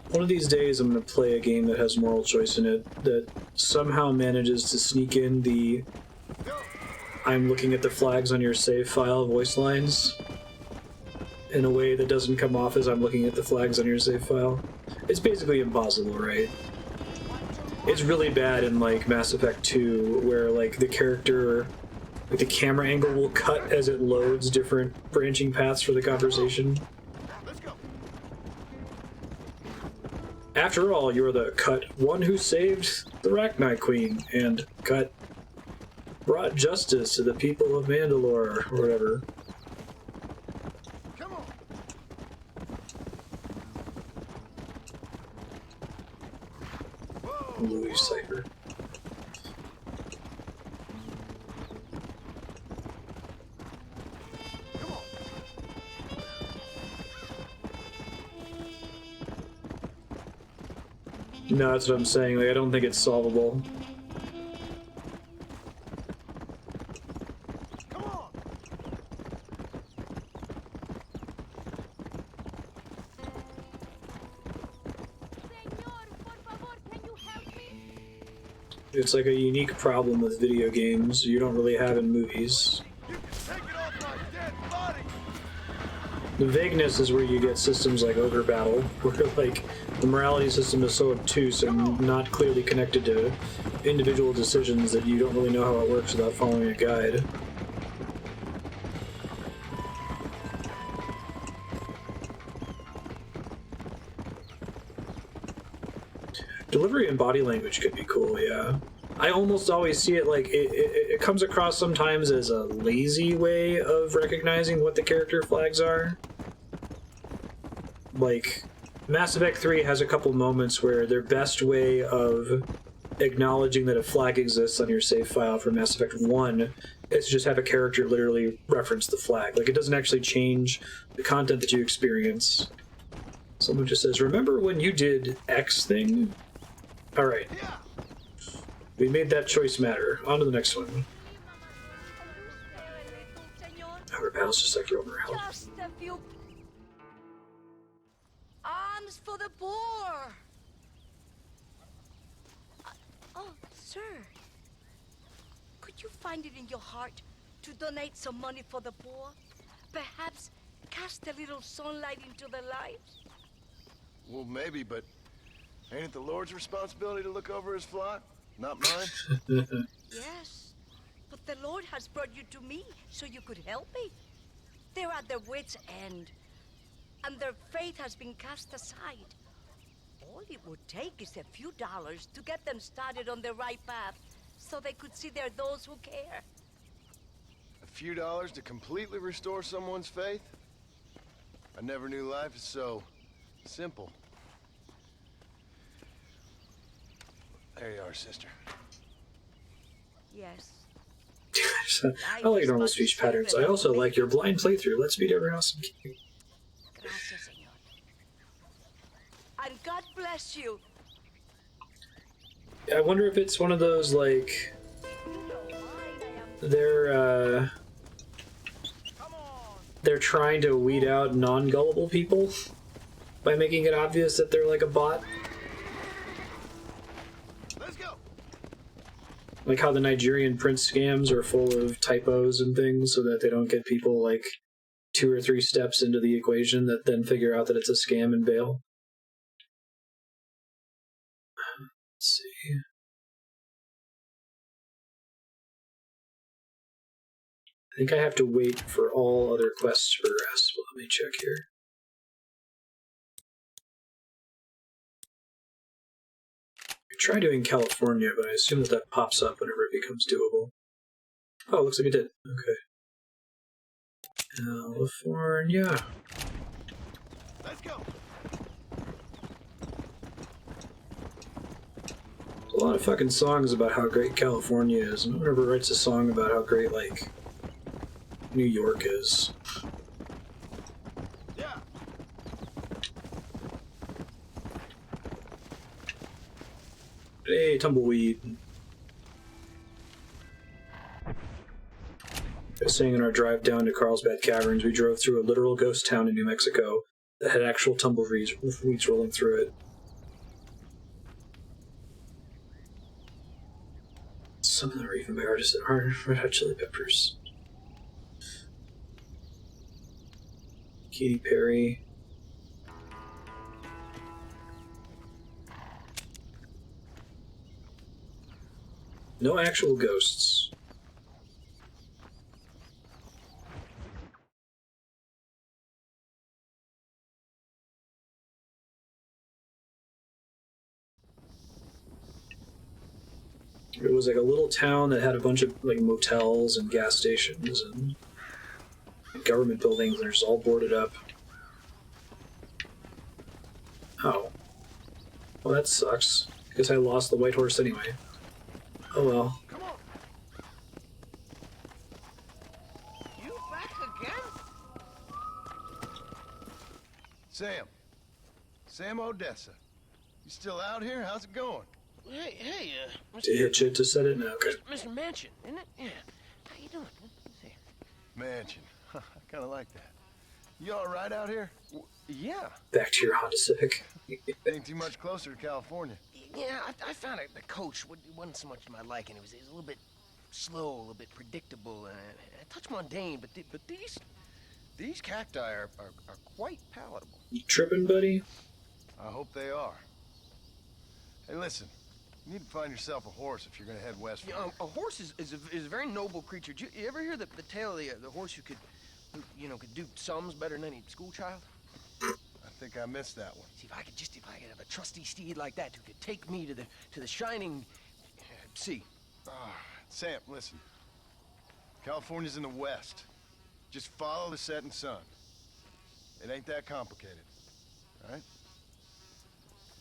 One of these days I'm going to play a game that has moral choice in it, that somehow manages to sneak in the I'm looking at the flags on your save file voice lines in a way that doesn't come off as I'm looking at the flags on your save file. It's basically impossible, right? It's really bad in, like, Mass Effect 2, where, like, the character, like, the camera angle will cut as it loads different branching paths for the conversation. Let's go. After all, you're the cut one who saved the Rachni Queen, and cut brought justice to the people of Mandalore, or whatever. Come on. Louis Cypher. Come on. No, that's what I'm saying. Like, I don't think it's solvable. Come on. It's like a unique problem with video games you don't really have in movies. You can take it off my dead body. The vagueness is where you get systems like Ogre Battle, where, like, the morality system is so obtuse and not clearly connected to individual decisions that you don't really know how it works without following a guide. Delivery and body language could be cool, yeah. I almost always see it like it comes across sometimes as a lazy way of recognizing what the character flags are. Like, Mass Effect 3 has a couple moments where their best way of acknowledging that a flag exists on your save file for Mass Effect 1 is to just have a character literally reference the flag. Like, it doesn't actually change the content that you experience. Someone just says, remember when you did X thing? Alright. We made that choice matter. On to the next one. Our battle's just like your own house. Just a few. Arms for the poor! Oh, sir. Could you find it in your heart to donate some money for the poor? Perhaps cast a little sunlight into their lives? Well, maybe, but ain't it the Lord's responsibility to look over his flock? Not mine? Yes, but the Lord has brought you to me so you could help me. They're at their wits' end, and their faith has been cast aside. All it would take is a few dollars to get them started on the right path, so they could see they're those who care. A few dollars to completely restore someone's faith? I never knew life is so simple. There you are, sister. Yes. I like normal speech patterns. I also like your blind playthrough. Let's beat every awesome game. Gracias, señor. And God bless you. I wonder if it's one of those, like, they're trying to weed out non-gullible people by making it obvious that they're like a bot. Let's go. Like how the Nigerian prince scams are full of typos and things so that they don't get people like 2 or 3 steps into the equation that then figure out that it's a scam and bail. Let's see. I think I have to wait for all other quests to progress, but let me check here. I try doing California, but I assume that that pops up whenever it becomes doable. Oh, it looks like it did. Okay. California. Let's go. There's a lot of fucking songs about how great California is. No one ever writes a song about how great, like, New York is. Yeah. Hey, tumbleweed. Saying in our drive down to Carlsbad Caverns, we drove through a literal ghost town in New Mexico that had actual tumbleweeds rolling through it. Some of them are even by artists that aren't Red Hot Chili Peppers. Katy Perry. No actual ghosts. It was like a little town that had a bunch of like motels and gas stations and government buildings that are just all boarded up. Oh. Well, that sucks. I guess I lost the white horse anyway. Oh well. Come on. You back again? Sam Odessa. You still out here? How's it going? Hey, Mr. Did you hit shit to set it? No, okay. Mr. Mansion, isn't it? Yeah. How you doing? Hey. Mansion. I kind of like that. You all right out here? Yeah. Back to your Honda Civic. Ain't too much closer to California. Yeah, I found the coach wasn't so much to my liking. It was a little bit slow, a little bit predictable, and a touch mundane. But these cacti are quite palatable. You tripping, buddy? I hope they are. Hey, listen. You need to find yourself a horse if you're gonna head west. You know, a horse is a very noble creature. Did you ever hear the tale of the horse who could do sums better than any school child? I think I missed that one. See, if I could have a trusty steed like that who could take me to the shining sea. Sam, listen. California's in the west. Just follow the setting sun. It ain't that complicated. All right?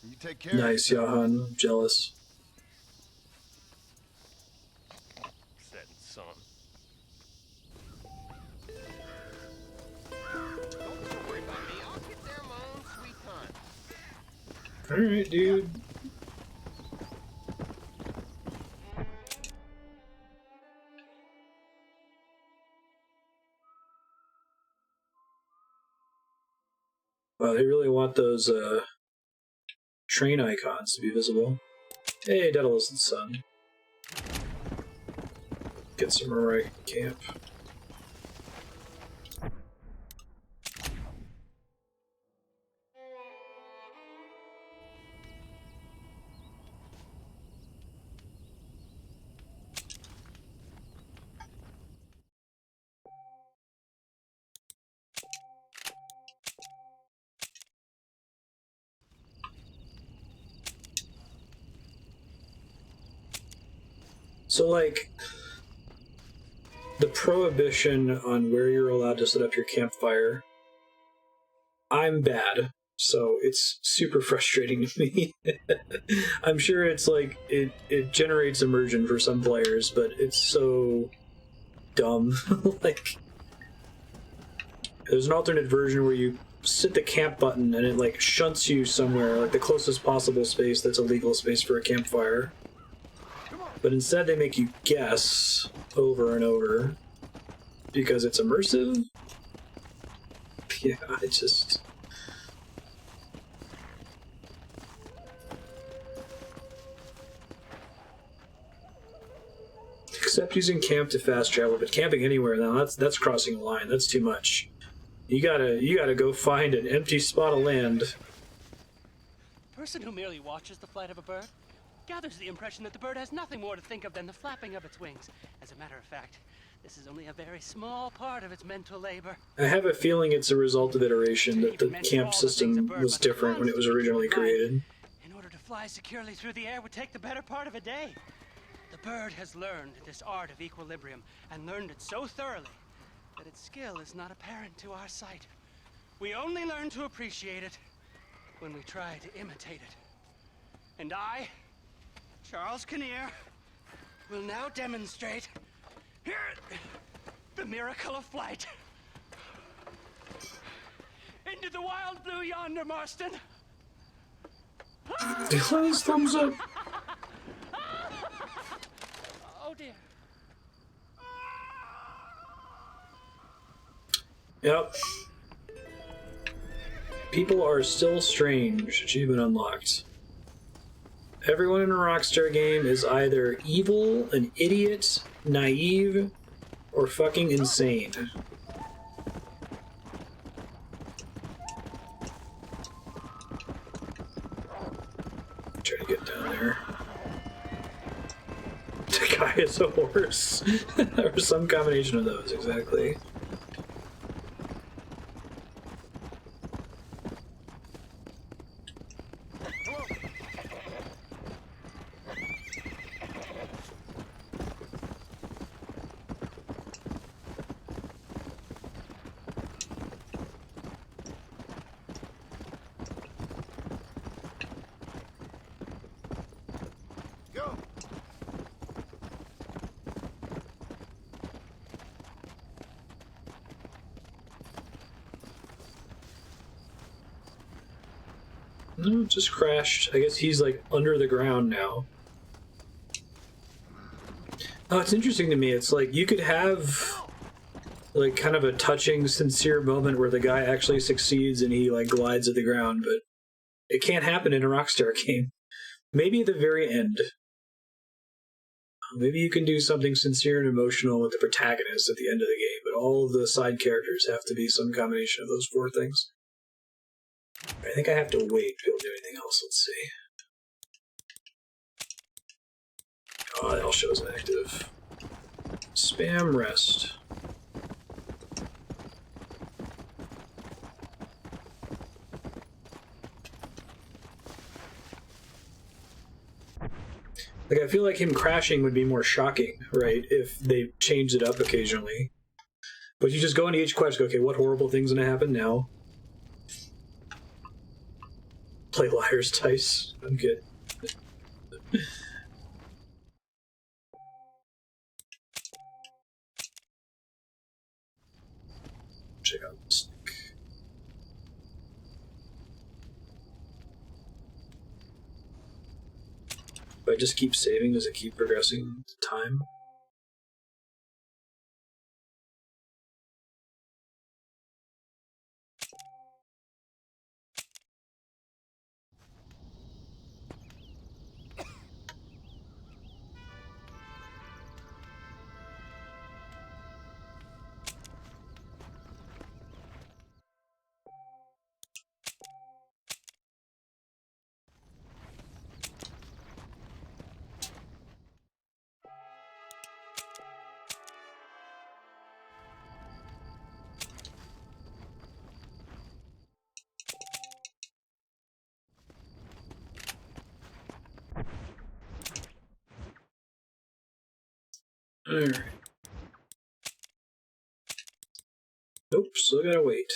You take care Nice, of yourself. Johan. I'm jealous. Setting sun. Don't worry about me. I'll get there in my own sweet time. Alright, dude. Wow, they really want those train icons to be visible. Hey, Daedalus and Son. Get some right camp. So, like, the prohibition on where you're allowed to set up your campfire, I'm bad, so it's super frustrating to me. I'm sure it's like, it generates immersion for some players, but it's so dumb. Like, there's an alternate version where you hit the camp button and it, like, shunts you somewhere, like the closest possible space that's a legal space for a campfire. But instead they make you guess over and over because it's immersive? Yeah, I just... Except using camp to fast travel, but camping anywhere now, that's crossing a line. That's too much. You gotta go find an empty spot of land. The person who merely watches the flight of a bird gathers the impression that the bird has nothing more to think of than the flapping of its wings. As a matter of fact, this is only a very small part of its mental labor. I have a feeling it's a result of iteration, that the camp system was different when it was originally created. In order to fly securely through the air would take the better part of a day. The bird has learned this art of equilibrium, and learned it so thoroughly that its skill is not apparent to our sight. We only learn to appreciate it when we try to imitate it. And I, Charles Kinnear, will now demonstrate the miracle of flight. Into the wild blue yonder, Marston. His thumbs up. Oh dear. Yep. People are still strange. Achievement unlocked. Everyone in a Rockstar game is either evil, an idiot, naive, or fucking insane. Try to get down there. The guy is a horse. Or some combination of those, exactly. No, it just crashed. I guess he's like under the ground now. Oh, it's interesting to me. It's like you could have like kind of a touching, sincere moment where the guy actually succeeds and he like glides at the ground, but it can't happen in a Rockstar game. Maybe at the very end. Maybe you can do something sincere and emotional with the protagonist at the end of the game, but all of the side characters have to be some combination of those four things. I think I have to wait to be able to do anything else. Let's see. Oh, it all shows inactive. Spam rest. Like, I feel like him crashing would be more shocking, right, if they changed it up occasionally. But you just go into each quest, go, okay, what horrible thing's gonna happen now? Play liar's dice. I'm good. Check out this snake. If I just keep saving, does it keep progressing time? Alright. Nope, still gotta wait.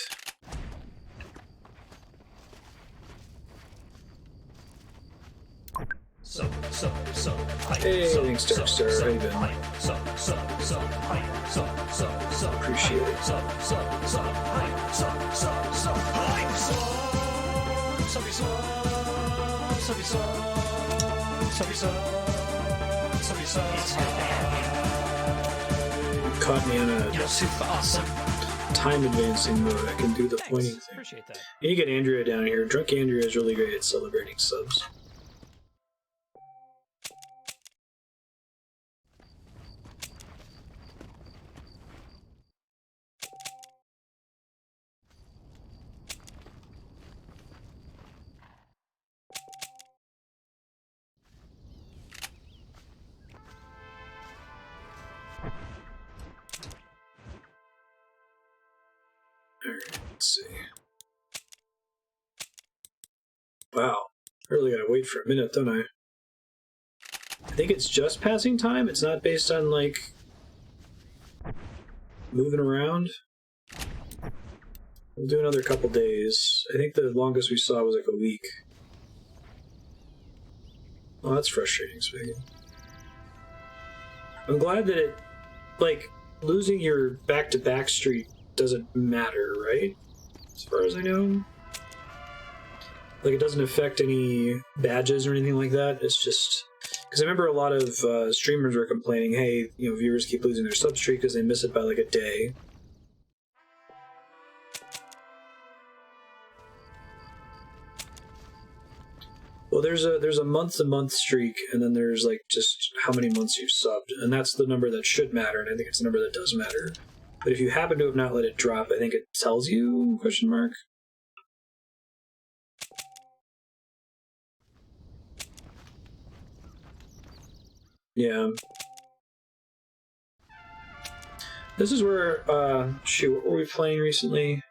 Hey, thanks, Darkstar. How you been? Appreciate it. Caught me on a super awesome. time advancing mode. I can do the pointing thing. Appreciate that. And you get Andrea down here. Drunk Andrea is really great at celebrating subs. Alright, let's see. Wow. I really gotta wait for a minute, don't I? I think it's just passing time. It's not based on, like, moving around. We'll do another couple days. I think the longest we saw was like a week. Oh, that's frustrating, Swiggy. I'm glad that it, like, losing your back-to-back streak doesn't matter, right? As far as I know. Like, it doesn't affect any badges or anything like that. It's just... Because I remember a lot of streamers were complaining, hey, you know, viewers keep losing their sub streak because they miss it by, like, a day. Well, there's a month-to-month streak, and then there's, like, just how many months you've subbed. And that's the number that should matter, and I think it's the number that does matter. But if you happen to have not let it drop, I think it tells you, question mark? Yeah. This is where, shoot, what were we playing recently?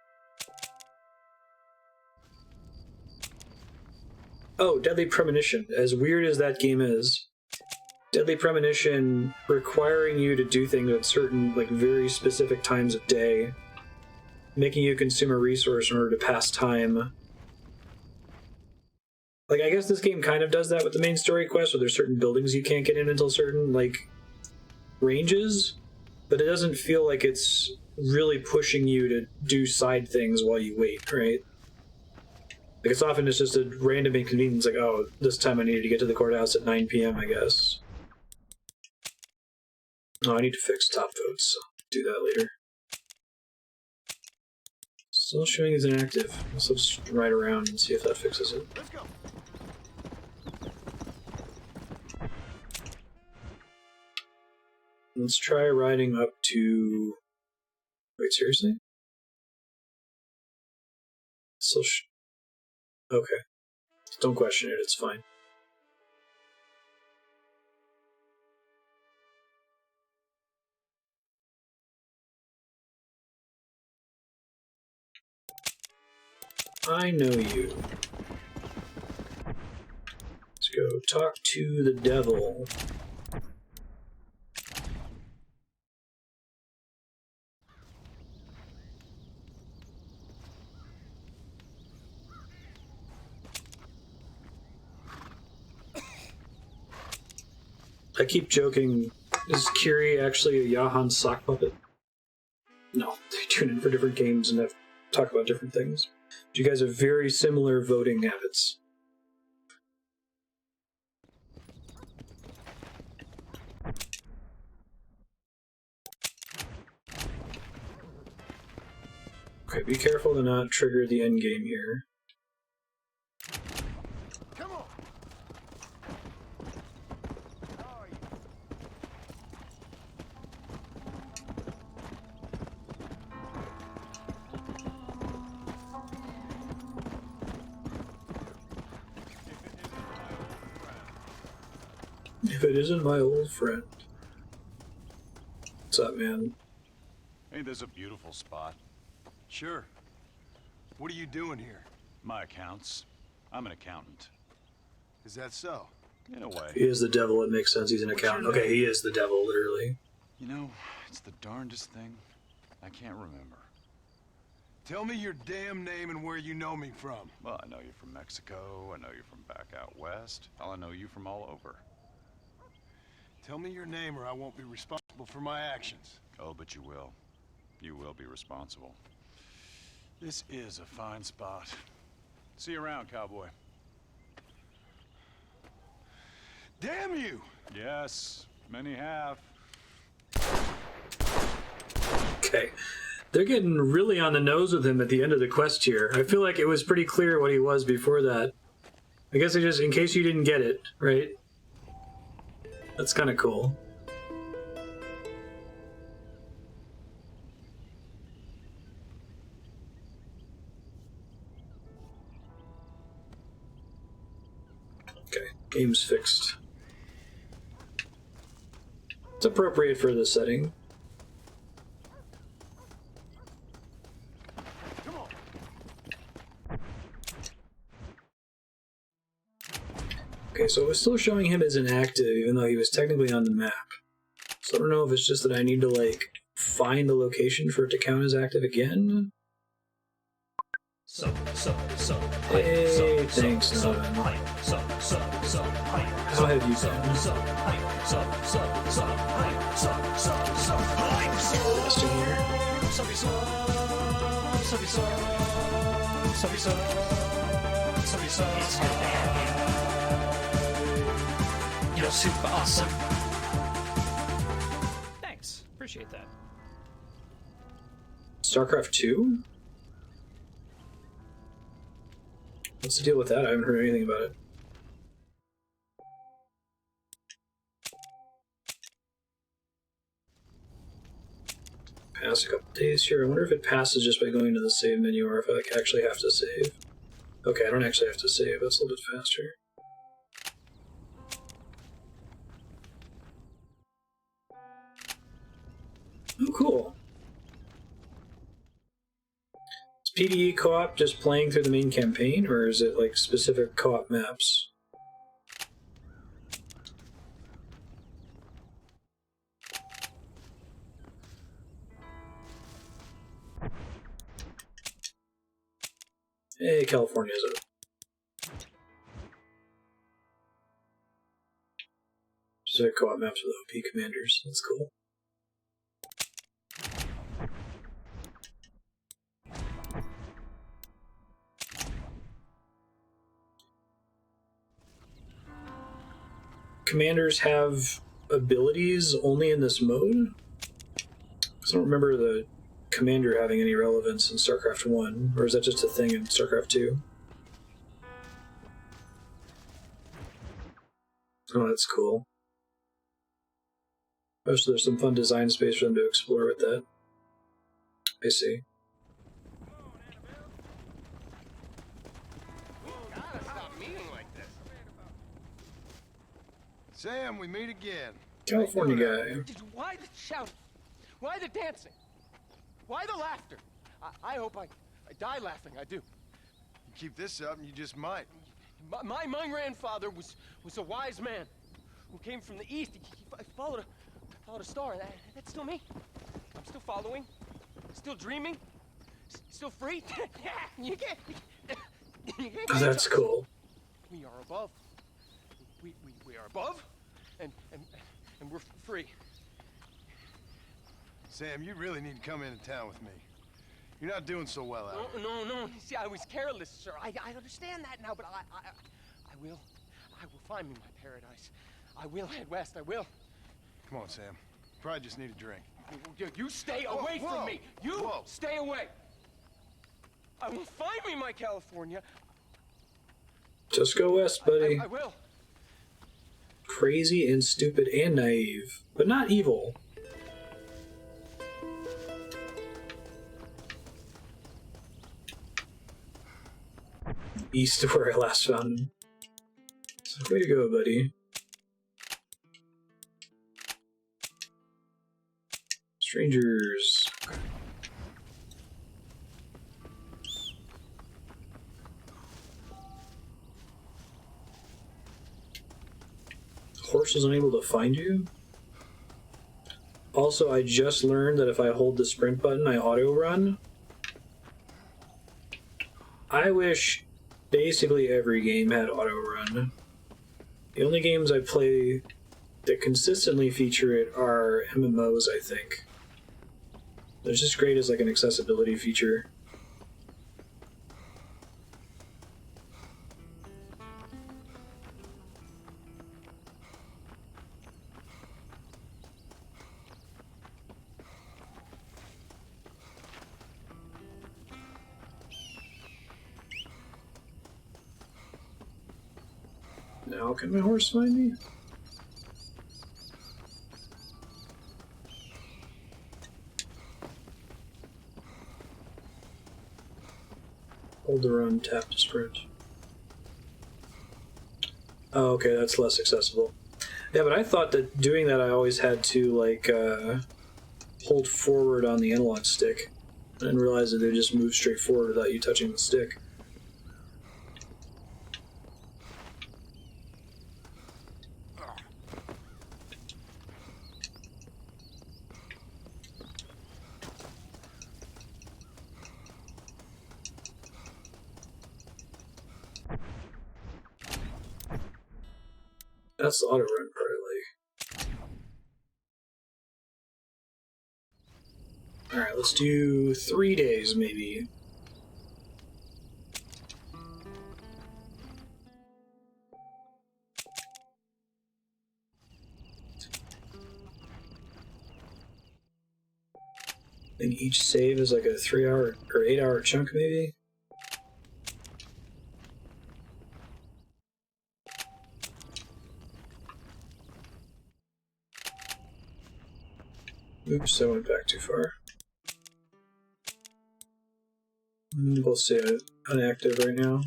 Oh, Deadly Premonition. As weird as that game is, Deadly Premonition requiring you to do things at certain, like, very specific times of day, making you consume a resource in order to pass time. Like, I guess this game kind of does that with the main story quest, where there's certain buildings you can't get in until certain, like, ranges, but it doesn't feel like it's really pushing you to do side things while you wait, right? Like, it's often just a random inconvenience, like, oh, this time I needed to get to the courthouse at 9 p.m., I guess. Oh, I need to fix top votes, so I'll do that later. Still showing as inactive. Let's just ride around and see if that fixes it. Let's go. Let's try riding up to... Wait, seriously? Still okay. Don't question it, it's fine. I know you. Let's go talk to the devil. I keep joking, is Kiri actually a Jahan sock puppet? No, they tune in for different games and talk about different things. But you guys have very similar voting habits. Okay, be careful to not trigger the endgame here. Come on. How are you? If it isn't my old friend. What's up, man? Ain't this a beautiful spot? Sure. What are you doing here? My accounts. I'm an accountant. Is that so? In a way. He is the devil, it makes sense, he's an What's accountant. your Okay, name? he is the devil, literally. You know, it's the darndest thing. I can't remember. Tell me your damn name and where you know me from. Well, I know you from Mexico. I know you from back out west. Hell, I know you from all over. Tell me your name or I won't be responsible for my actions. Oh, but you will. You will be responsible. This is a fine spot. See you around, cowboy. Damn you! Yes, many have. Okay. They're getting really on the nose with him at the end of the quest here. I feel like it was pretty clear what he was before that. I guess I just, in case you didn't get it, right? That's kind of cool. Okay, game's fixed. It's appropriate for this setting. Okay, so it was still showing him as inactive, even though he was technically on the map. So I don't know if it's just that I need to, like, find the location for it to count as active again? Hey, thanks, Nolan. How have you been? Marston here. You're super awesome. Thanks. Appreciate that. StarCraft 2? What's the deal with that? I haven't heard anything about it. Pass a couple days here. I wonder if it passes just by going to the save menu or if I like, actually have to save. Okay, I don't actually have to save. That's a little bit faster. Oh, cool. Is PvE co-op just playing through the main campaign, or is it like specific co-op maps? Hey, California's up. Specific co-op maps with OP commanders. That's cool. Commanders have abilities only in this mode? I don't remember the commander having any relevance in StarCraft 1, or is that just a thing in StarCraft 2? Oh, that's cool. Oh, so there's some fun design space for them to explore with that. I see. Gotta stop meeting like this. Sam, we meet again. California guy. Why the shouting? Why the dancing? Why the laughter? I hope I die laughing. I do. You keep this up and you just might. My grandfather was a wise man who came from the east. He followed a star. That's still me. I'm still following. Still dreaming. Still free. You can't. Oh, that's cool. We are above. We are above, and we're free. Sam, you really need to come into town with me. You're not doing so well out here. No. See, I was careless, sir. I understand that now, but I will find me my paradise. I will head west. I will. Come on, Sam. Probably just need a drink. You stay away from me. You stay away. I will find me my California. Just go west, buddy. I will. Crazy and stupid and naive, but not evil. East of where I last found him. So way to go, buddy. Strangers. Horse was unable to find you? Also, I just learned that if I hold the sprint button, I auto-run. I wish basically every game had auto-run. The only games I play that consistently feature it are MMOs, I think. It's just great as like an accessibility feature. Now can my horse find me? Hold the run, tap to sprint. Oh, okay, that's less accessible. Yeah, but I thought that doing that I always had to, like, hold forward on the analog stick. I didn't realize that they just move straight forward without you touching the stick. That's the auto run part I like. Alright, let's do 3 days maybe. I think each save is like a 3-hour or 8-hour chunk maybe. Oops, I went back too far. We'll stay inactive right now.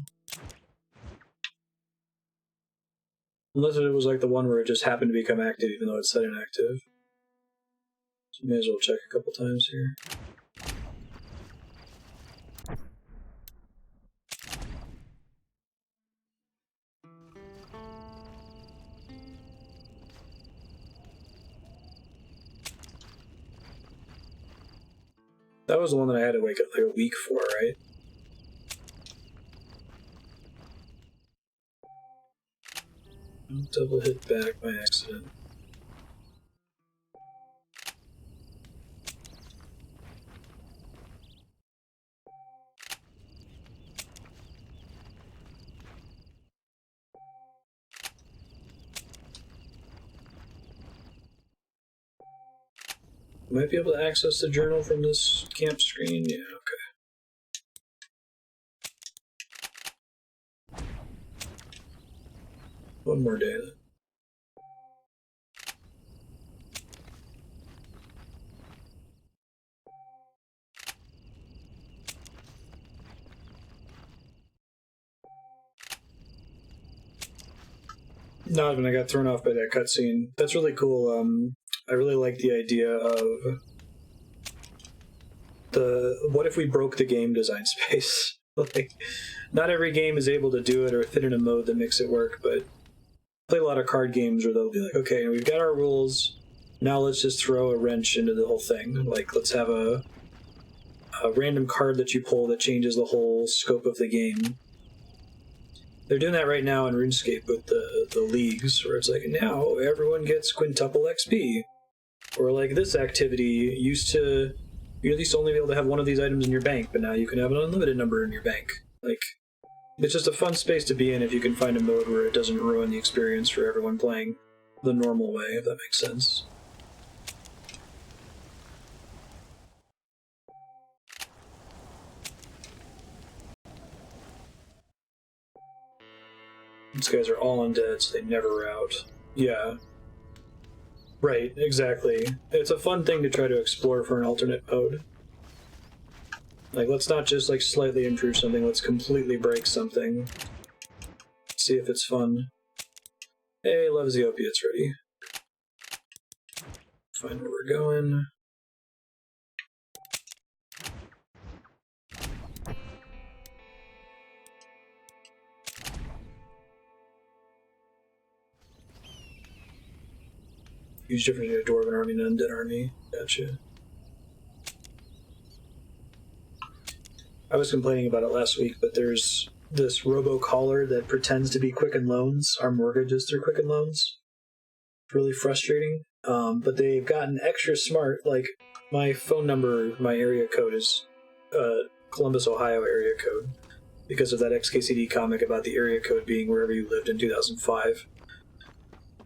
Unless it was like the one where it just happened to become active even though it's set inactive. So may as well check a couple times here. That was the one that I had to wake up like a week for, right? Double hit back by accident. Might be able to access the journal from this camp screen. Yeah, okay. One more day then. No, when I got thrown off by that cutscene. That's really cool. I really like the idea of what if we broke the game design space? Like, not every game is able to do it or fit in a mode that makes it work, but I play a lot of card games where they'll be like, okay, we've got our rules, now let's just throw a wrench into the whole thing. Like, let's have a random card that you pull that changes the whole scope of the game. They're doing that right now in RuneScape with the leagues, where it's like, now everyone gets quintuple XP. Or like this activity used to, you at least only be able to have one of these items in your bank, but now you can have an unlimited number in your bank. Like, it's just a fun space to be in if you can find a mode where it doesn't ruin the experience for everyone playing the normal way, if that makes sense. These guys are all undead, so they never rout. Yeah. Right, exactly. It's a fun thing to try to explore for an alternate mode. Like, let's not just, like, slightly improve something, let's completely break something. See if it's fun. Hey, loves the opiates ready. Find where we're going. Huge difference between a dwarven army and an undead army. Gotcha. I was complaining about it last week, but there's this robo-caller that pretends to be Quicken Loans. Our mortgages through Quicken Loans. It's really frustrating. But they've gotten extra smart. Like, my phone number, my area code is Columbus, Ohio area code, because of that XKCD comic about the area code being wherever you lived in 2005.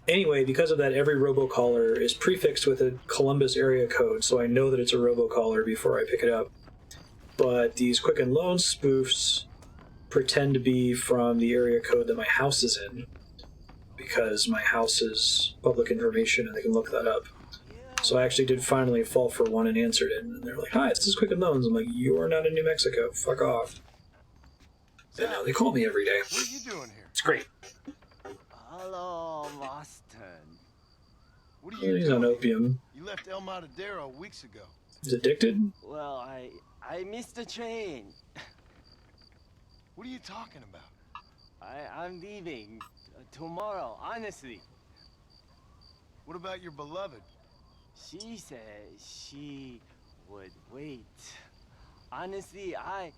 Anyway, because of that, every robocaller is prefixed with a Columbus area code, so I know that it's a robocaller before I pick it up. But these Quicken Loans spoofs pretend to be from the area code that my house is in, because my house is public information and they can look that up. So I actually did finally fall for one and answered it, and they're like, "Hi, it's this Quicken Loans." I'm like, "You are not in New Mexico. Fuck off." And now they call me every day. What are you doing here? It's great. Hello, Marston. What are you He's doing? on opium. You left El Matadero weeks ago. He's addicted? Well, I missed the train. What are you talking about? I'm leaving tomorrow, honestly. What about your beloved? She said she would wait. Honestly, I'm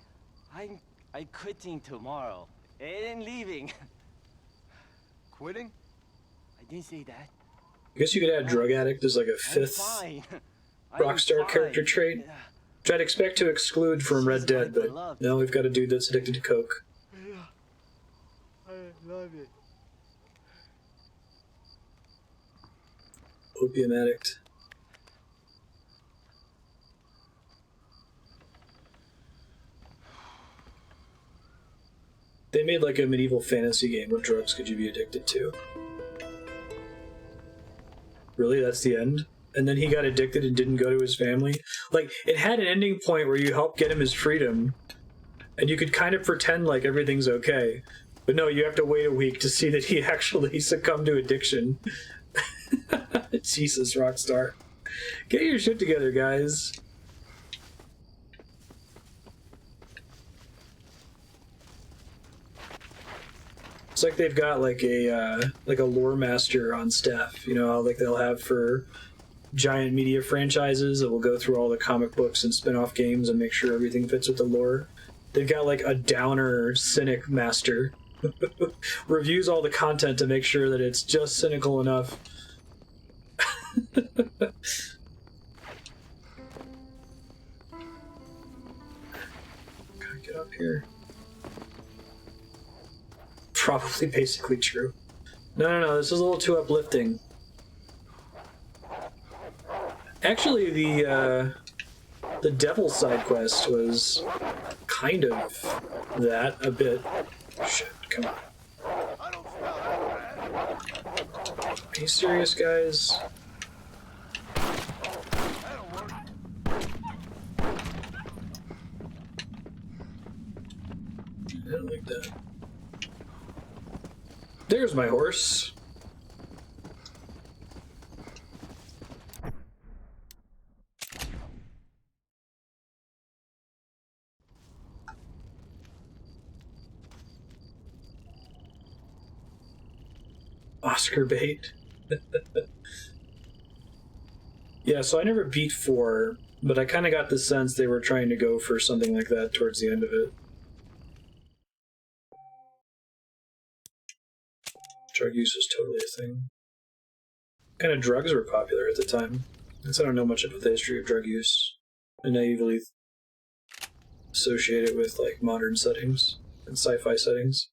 quitting tomorrow and leaving. Quitting? I didn't say that. I guess you could add drug addict as like a fifth Rockstar character trait. Which I'd expect to exclude from Red Dead, but now we've got a dude that's addicted to coke. Yeah, I love it. Opium addict. They made like a medieval fantasy game. What drugs could you be addicted to? Really? That's the end? And then he got addicted and didn't go to his family? Like, it had an ending point where you helped get him his freedom, and you could kind of pretend like everything's okay. But no, you have to wait a week to see that he actually succumbed to addiction. Jesus, Rockstar. Get your shit together, guys. It's like they've got like a lore master on staff, you know, how like they'll have for giant media franchises that will go through all the comic books and spin-off games and make sure everything fits with the lore. They've got like a downer cynic master. Reviews all the content to make sure that it's just cynical enough. Gotta get up here. Probably basically true. No, this is a little too uplifting. Actually, the devil side quest was kind of that a bit. Shit, come on. Are you serious, guys? I don't like that. There's my horse. Oscar bait. Yeah, so I never beat 4, but I kind of got the sense they were trying to go for something like that towards the end of it. Drug use was totally a thing. What kind of drugs were popular at the time? Because I don't know much about the history of drug use. I naively associate it with like modern settings and sci-fi settings.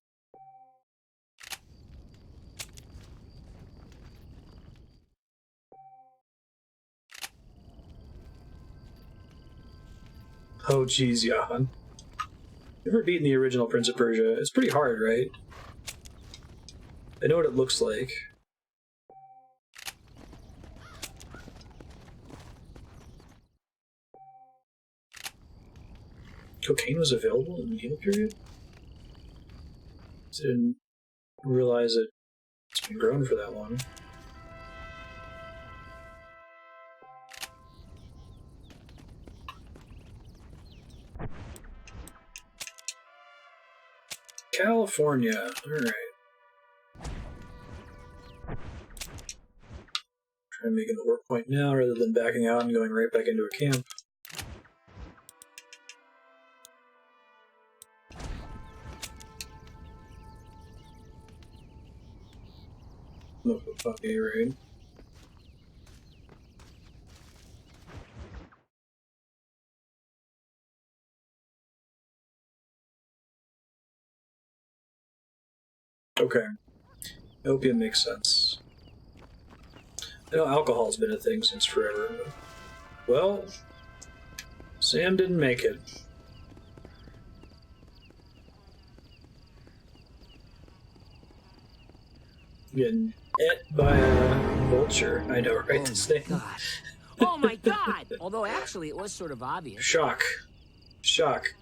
Oh geez, Johan. You ever beaten the original Prince of Persia? It's pretty hard, right? I know what it looks like. Cocaine was available in the medieval period? I didn't realize it's been grown for that long. California, alright. Trying to and making the work point now rather than backing out and going right back into a camp. No, okay, right. Okay. Opium makes sense. I know alcohol's been a thing since forever. But... Well, Sam didn't make it. Getting et by a vulture. I know, right? This thing. God. Oh my God! Although actually it was sort of obvious. Shock. Shock.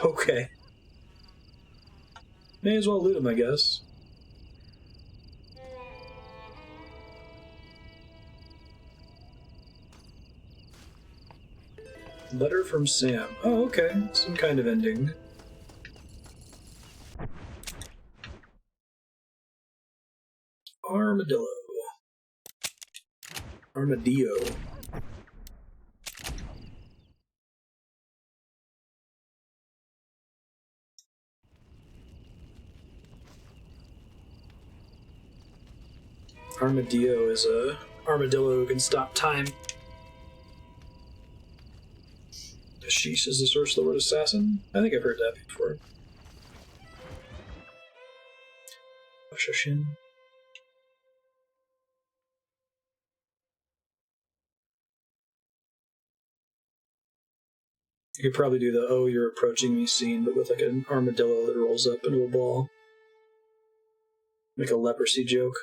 Okay. May as well loot him, I guess. Letter from Sam. Oh, okay. Some kind of ending. Armadillo. Armadillo. Armadillo is a armadillo who can stop time. Ashish is the source of the word assassin? I think I've heard that before. Shashin. You could probably do the "oh, you're approaching me" scene, but with like an armadillo that rolls up into a ball. Make a leprosy joke.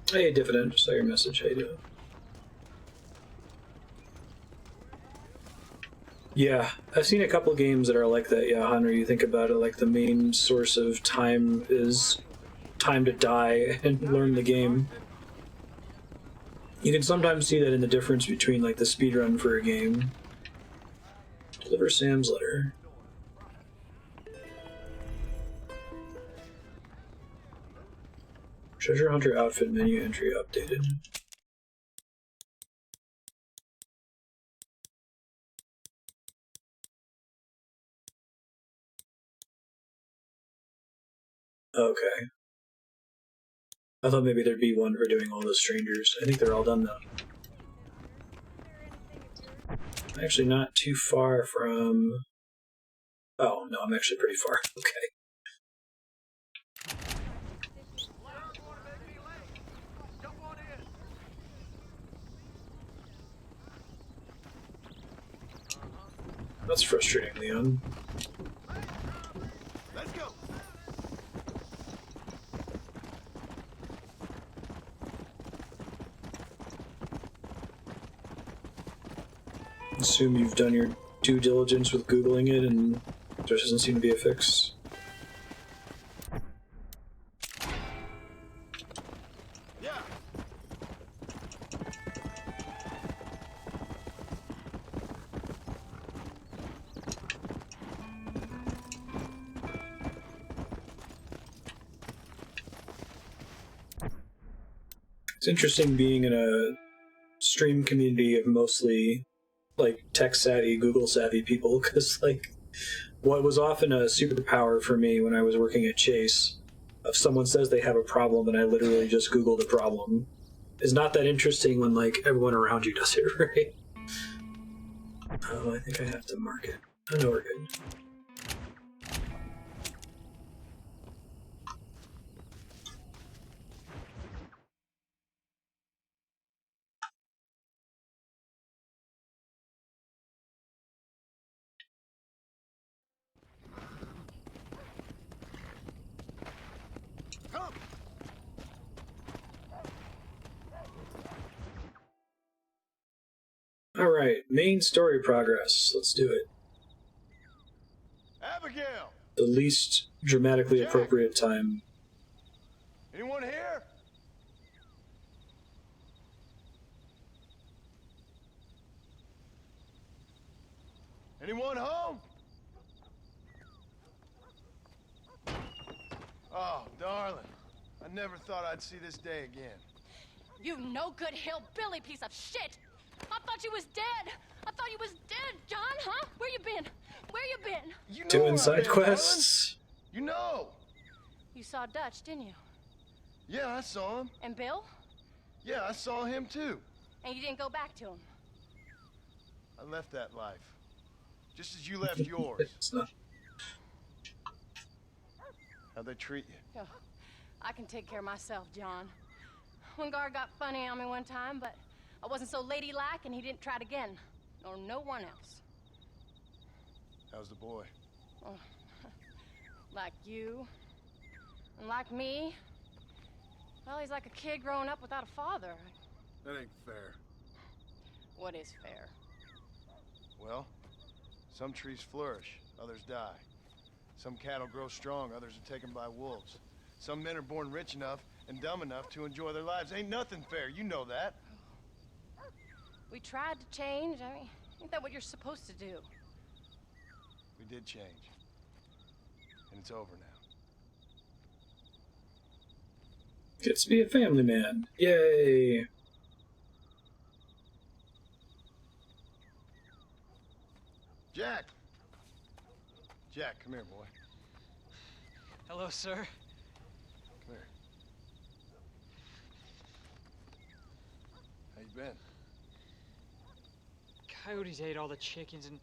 Hey, Diffident, just saw your message. How you doing? Yeah, I've seen a couple games that are like that. Yeah, Hunter, you think about it, like the main source of time is time to die and learn the game. You can sometimes see that in the difference between like the speedrun for a game. Deliver Sam's letter. Treasure Hunter outfit menu entry updated. Okay. I thought maybe there'd be one for doing all the strangers. I think they're all done though. Actually not too far from... Oh, no, I'm actually pretty far. Okay. That's frustrating, Leon. Let's go. Assume you've done your due diligence with Googling it and there doesn't seem to be a fix. Yeah. It's interesting being in a stream community of mostly like tech savvy, Google savvy people, because like what was often a superpower for me when I was working at Chase, if someone says they have a problem and I literally just Google the problem, is not that interesting when like everyone around you does it, right? Oh, I think I have to mark it. I know we're good. Come. Alright, main story progress. Let's do it. Abigail, the least dramatically appropriate time. Anyone here? Anyone home? Oh, darling. I never thought I'd see this day again. You no good hillbilly piece of shit! I thought you was dead! I thought you was dead, John, huh? Where you been? Where you been? You know Doing where I've side been, quests. darling. You know. You saw Dutch, didn't you? Yeah, I saw him. And Bill? Yeah, I saw him too. And you didn't go back to him? I left that life. Just as you left yours. It's not. How'd they treat you? Oh, I can take care of myself, John. One guard got funny on me one time, but I wasn't so ladylike and he didn't try it again. Nor no one else. How's the boy? Oh, like you. And like me. Well, he's like a kid growing up without a father. That ain't fair. What is fair? Well, some trees flourish, others die. Some cattle grow strong, others are taken by wolves. Some men are born rich enough and dumb enough to enjoy their lives. Ain't nothing fair, you know that. We tried to change. I mean, ain't that what you're supposed to do? We did change. And it's over now. Gets to be a family man. Yay! Jack! Jack, come here, boy. Hello, sir. Come here. How you been? Coyotes ate all the chickens and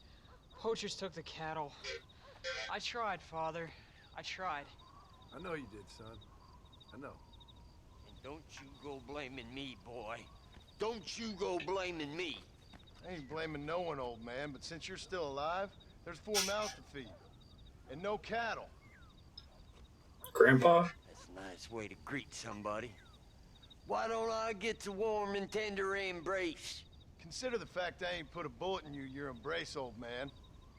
poachers took the cattle. I tried, Father. I tried. I know you did, son. I know. And don't you go blaming me, boy. Don't you go blaming me. I ain't blaming no one, old man, but since you're still alive, there's 4 mouths to feed. And no cattle. Grandpa? That's a nice way to greet somebody. Why don't I get the warm and tender embrace? Consider the fact I ain't put a bullet in your embrace, old man.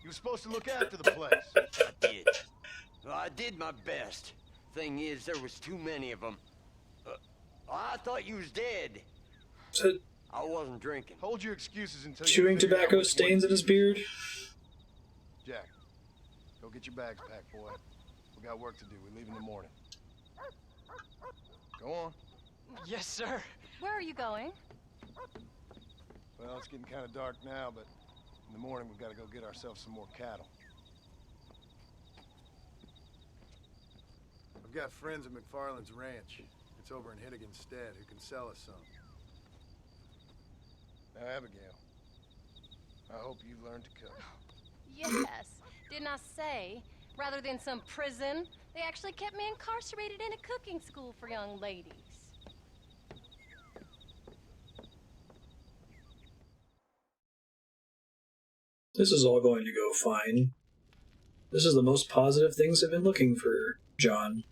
You were supposed to look after the place. I did. Well, I did my best. Thing is, there was too many of them. I thought you was dead. So, I wasn't drinking. Hold your excuses until chewing you figure out tobacco which stains one- in his beard? Jack, go get your bags packed, boy. We got work to do. We leave in the morning. Go on. Yes, sir. Where are you going? Well, it's getting kind of dark now, but in the morning we've got to go get ourselves some more cattle. I've got friends at McFarland's ranch. It's over in Hittiganstead who can sell us some. Now, Abigail, I hope you learned to cook. Yes. Didn't I say, rather than some prison, they actually kept me incarcerated in a cooking school for young ladies. This is all going to go fine. This is the most positive things have been looking for John.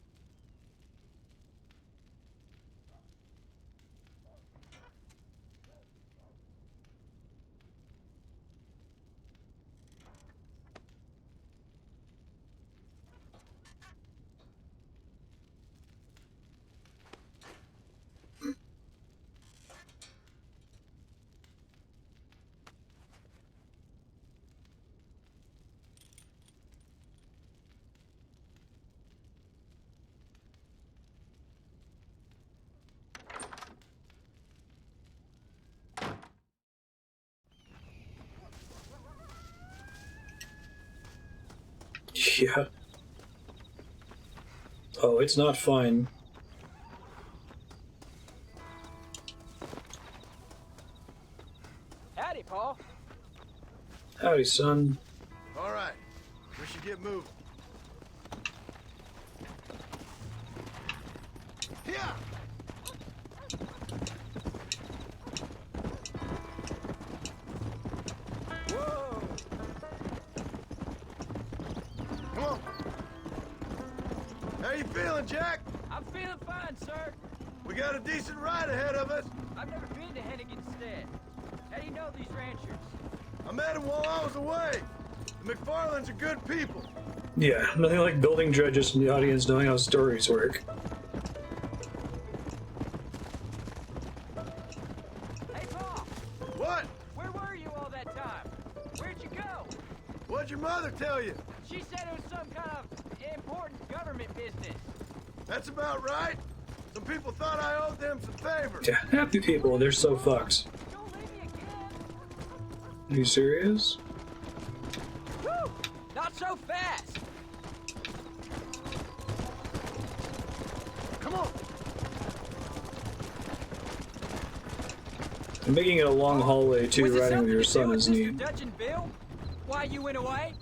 Yeah. Oh, it's not fine. Howdy, Paul. Howdy, son. All right, we should get moving. Yeah. Whoa! Come on. How you feeling, Jack? I'm feeling fine, sir. We got a decent ride ahead of us. I've never been to Henniganstead. How do you know these ranchers? I met him while I was away. The McFarlanes are good people. Yeah, nothing like building dredges from the audience knowing how stories work. Hey, Paul! What? Where were you all that time? Where'd you go? What'd your mother tell you? She said it was some kind of important government business. That's about right. Some people thought I owed them some favors. Yeah, happy people, they're so fucked. Don't leave me again. Are you serious? Woo! Not so fast. Come on. And making it a long hallway too, Was it riding with your something son to is do with neat. Mr. Dutch and Bill? Why you went away?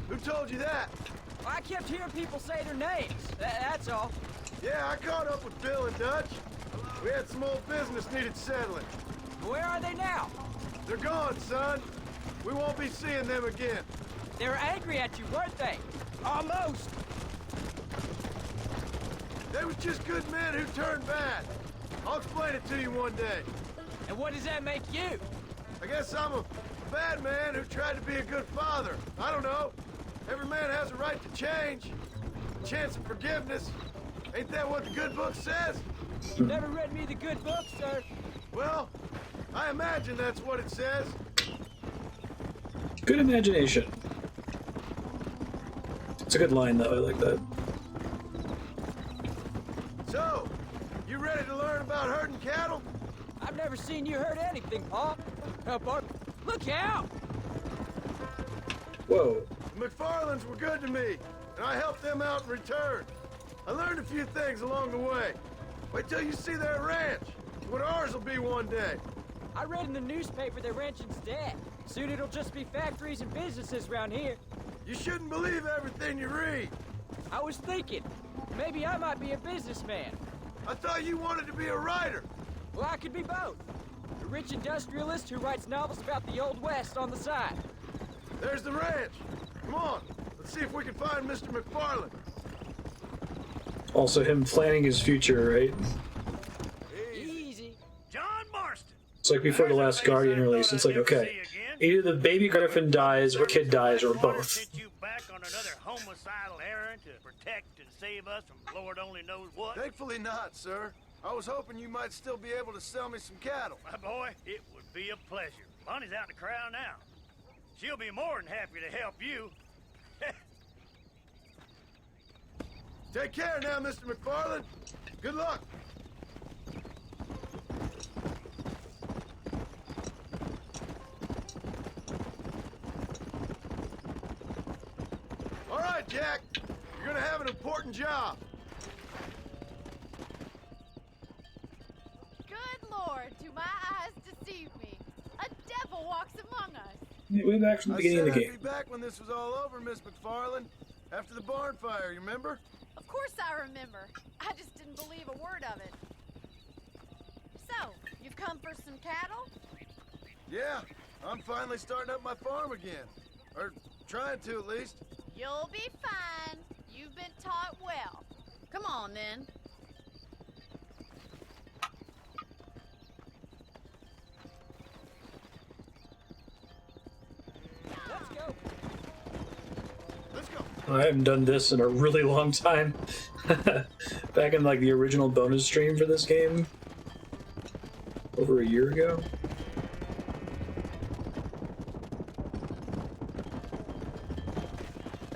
Who told you that? I kept hearing people say their names. That's all. Yeah, I caught up with Bill and Dutch. We had some old business needed settling. Where are they now? They're gone, son. We won't be seeing them again. They were angry at you, weren't they? Almost. They was just good men who turned bad. I'll explain it to you one day. And what does that make you? I guess I'm a bad man who tried to be a good father. I don't know. Every man has a right to change. A chance of forgiveness. Ain't that what the good book says? You've never read me the good book, sir. Well, I imagine that's what it says. Good imagination. It's a good line though, I like that. So, you ready to learn about herding cattle? I've never seen you hurt anything, Paul. Bart, look out! Whoa. The McFarlanes were good to me, and I helped them out in return. I learned a few things along the way. Wait till you see their ranch. What ours will be one day. I read in the newspaper their ranching's dead. Soon it'll just be factories and businesses around here. You shouldn't believe everything you read. I was thinking, maybe I might be a businessman. I thought you wanted to be a writer. Well, I could be both. A rich industrialist who writes novels about the Old West on the side. There's the ranch. Come on, let's see if we can find Mr. McFarlane. Also him planning his future, right? Easy. John Marston. It's like before the last Guardian release, it's like, okay, either the baby griffin dies or kid dies or both. Sent you back on another homicidal errand to protect and save us from Lord only knows what? Thankfully not, sir. I was hoping you might still be able to sell me some cattle. My boy, it would be a pleasure. Bonnie's out in the crowd now. She'll be more than happy to help you. Take care now, Mr. McFarlane. Good luck. All right, Jack. You're gonna have an important job. Good Lord, do my eyes deceive me? A devil walks among us. Way back from the beginning of the game. I'd be back when this was all over, Miss McFarlane. After the barn fire, you remember? Of course I remember. I just didn't believe a word of it. So, you've come for some cattle? Yeah, I'm finally starting up my farm again. Or trying to, at least. You'll be fine. You've been taught well. Come on, then. Let's go. Let's go. I haven't done this in a really long time. Back in like the original bonus stream for this game. Over a year ago.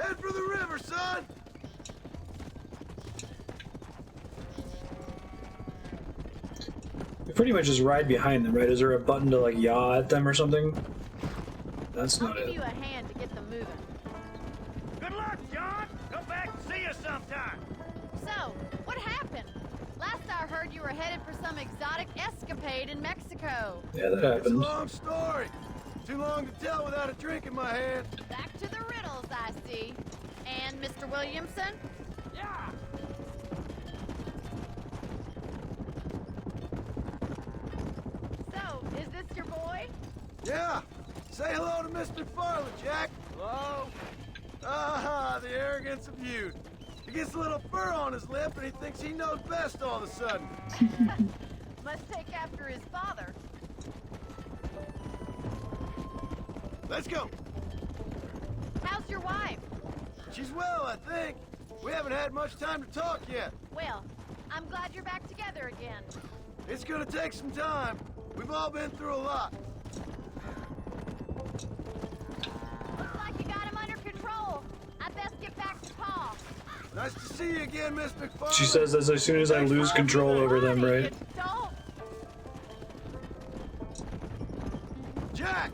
Head for the river, son! You pretty much just ride behind them, right? Is there a button to like yaw at them or something? That's I'll not give it. you a hand to get them moving. Good luck, John. Come back and see us sometime. So, what happened? Last I heard you were headed for some exotic escapade in Mexico. Yeah, that It's a happened. long story. Too long to tell without a drink in my hand. Back to the riddles, I see. And Mr. Williamson? Yeah. So, is this your boy? Yeah. Say hello to Miss McFarlane, Jack. Hello. Ah, the arrogance of youth. He gets a little fur on his lip and he thinks he knows best all of a sudden. Must take after his father. Let's go. How's your wife? She's well, I think. We haven't had much time to talk yet. Well, I'm glad you're back together again. It's gonna take some time. We've all been through a lot. Looks like you got him under control. I best get back to Pa. Nice to see you again, Miss McFarland. She says as soon as I lose control over them, right? Don't. Jack,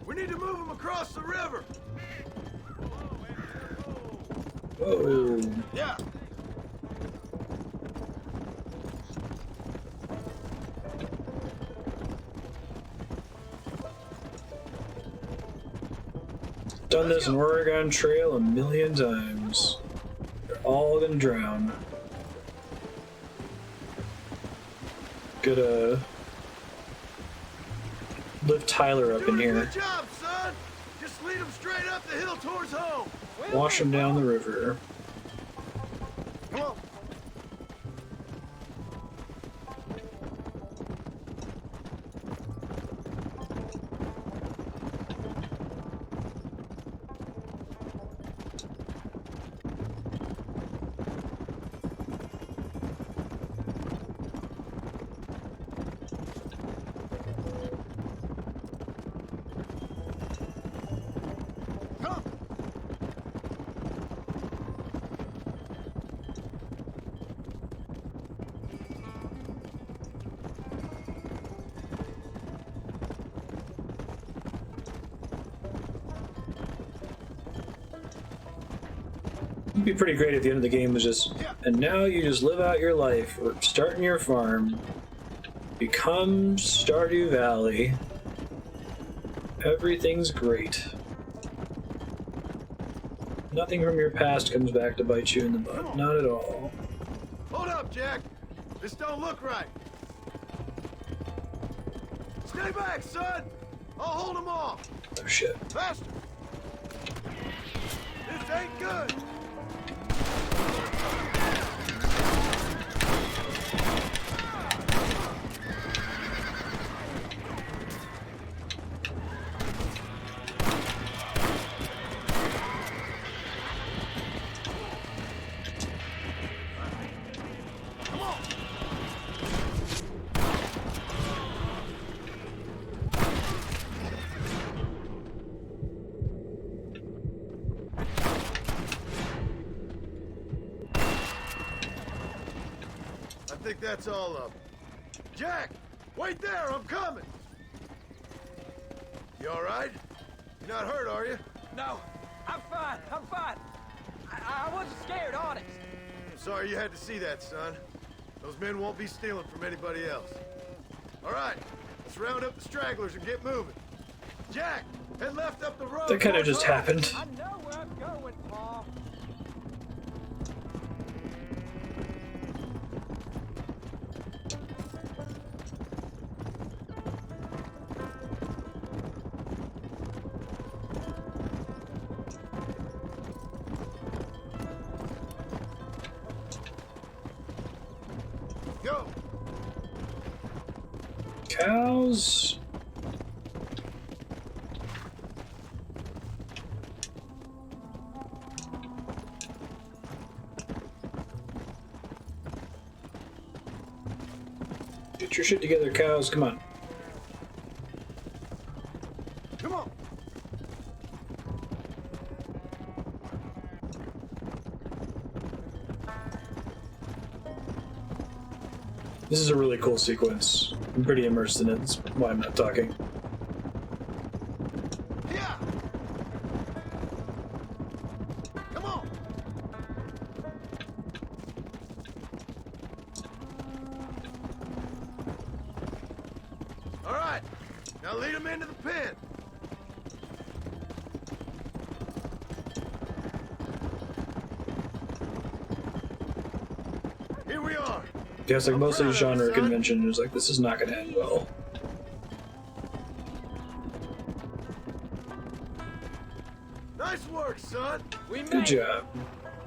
we need to move him across the river. Whoa. Yeah. Done this in Oregon Trail 1,000,000 times. They're all gonna drown. Gotta lift Tyler up in here. Good job, son. Just lead him straight up the hill towards home. Wash him down the river. Come on. It'd be pretty great if the end of the game was just, and now you just live out your life, or starting your farm, become Stardew Valley. Everything's great. Nothing from your past comes back to bite you in the butt. Not at all. Hold up, Jack. This don't look right. Stay back, son. I'll hold him off. Oh shit. Faster. This ain't good. I think that's all of them. Jack, wait there, I'm coming. You all right? You're not hurt, are you? No, I'm fine. I'm fine. I wasn't scared, honest. Sorry you had to see that, son. Those men won't be stealing from anybody else. All right, let's round up the stragglers and get moving. Jack, head left up the road. That kind of just happened. I know where I'm going, Pa. Go. Cows. Get your shit together, cows. Come on. Come on. This is a really cool sequence. I'm pretty immersed in it. That's why I'm not talking. Yeah. Come on. All right. Now lead them into the pen. Here we are. Yeah, it's like most of the genre convention is like, this is not gonna end well. Nice work, son. Good job.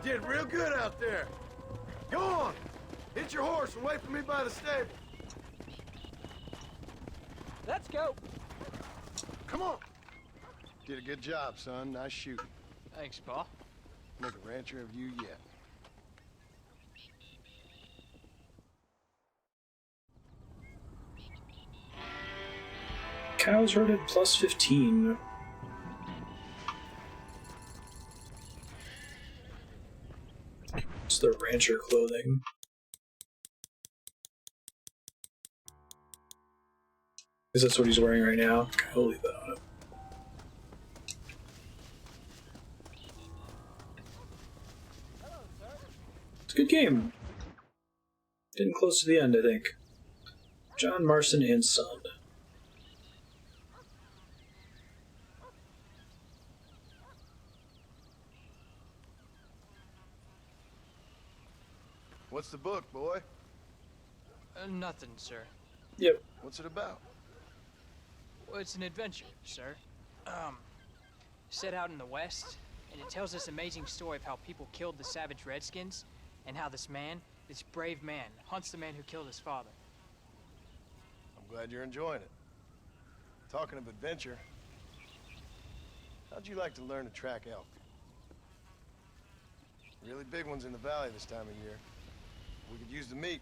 Did real good out there. Go on. Hit your horse and wait for me by the stable. Let's go. Come on. Did a good job, son. Nice shooting. Thanks, Pa. Make a rancher of you yet. Cows herded plus 15. It's the rancher clothing. Because that's what he's wearing right now. Okay, I'll leave that on it. It's a good game. Getting close to the end, I think. John Marston and Son. What's the book, boy? Nothing, sir. Yep. What's it about? Well, it's an adventure, sir. Set out in the West, and it tells this amazing story of how people killed the savage Redskins, and how this man, this brave man, hunts the man who killed his father. I'm glad you're enjoying it. Talking of adventure, how'd you like to learn to track elk? Really big ones in the valley this time of year. We could use the meat.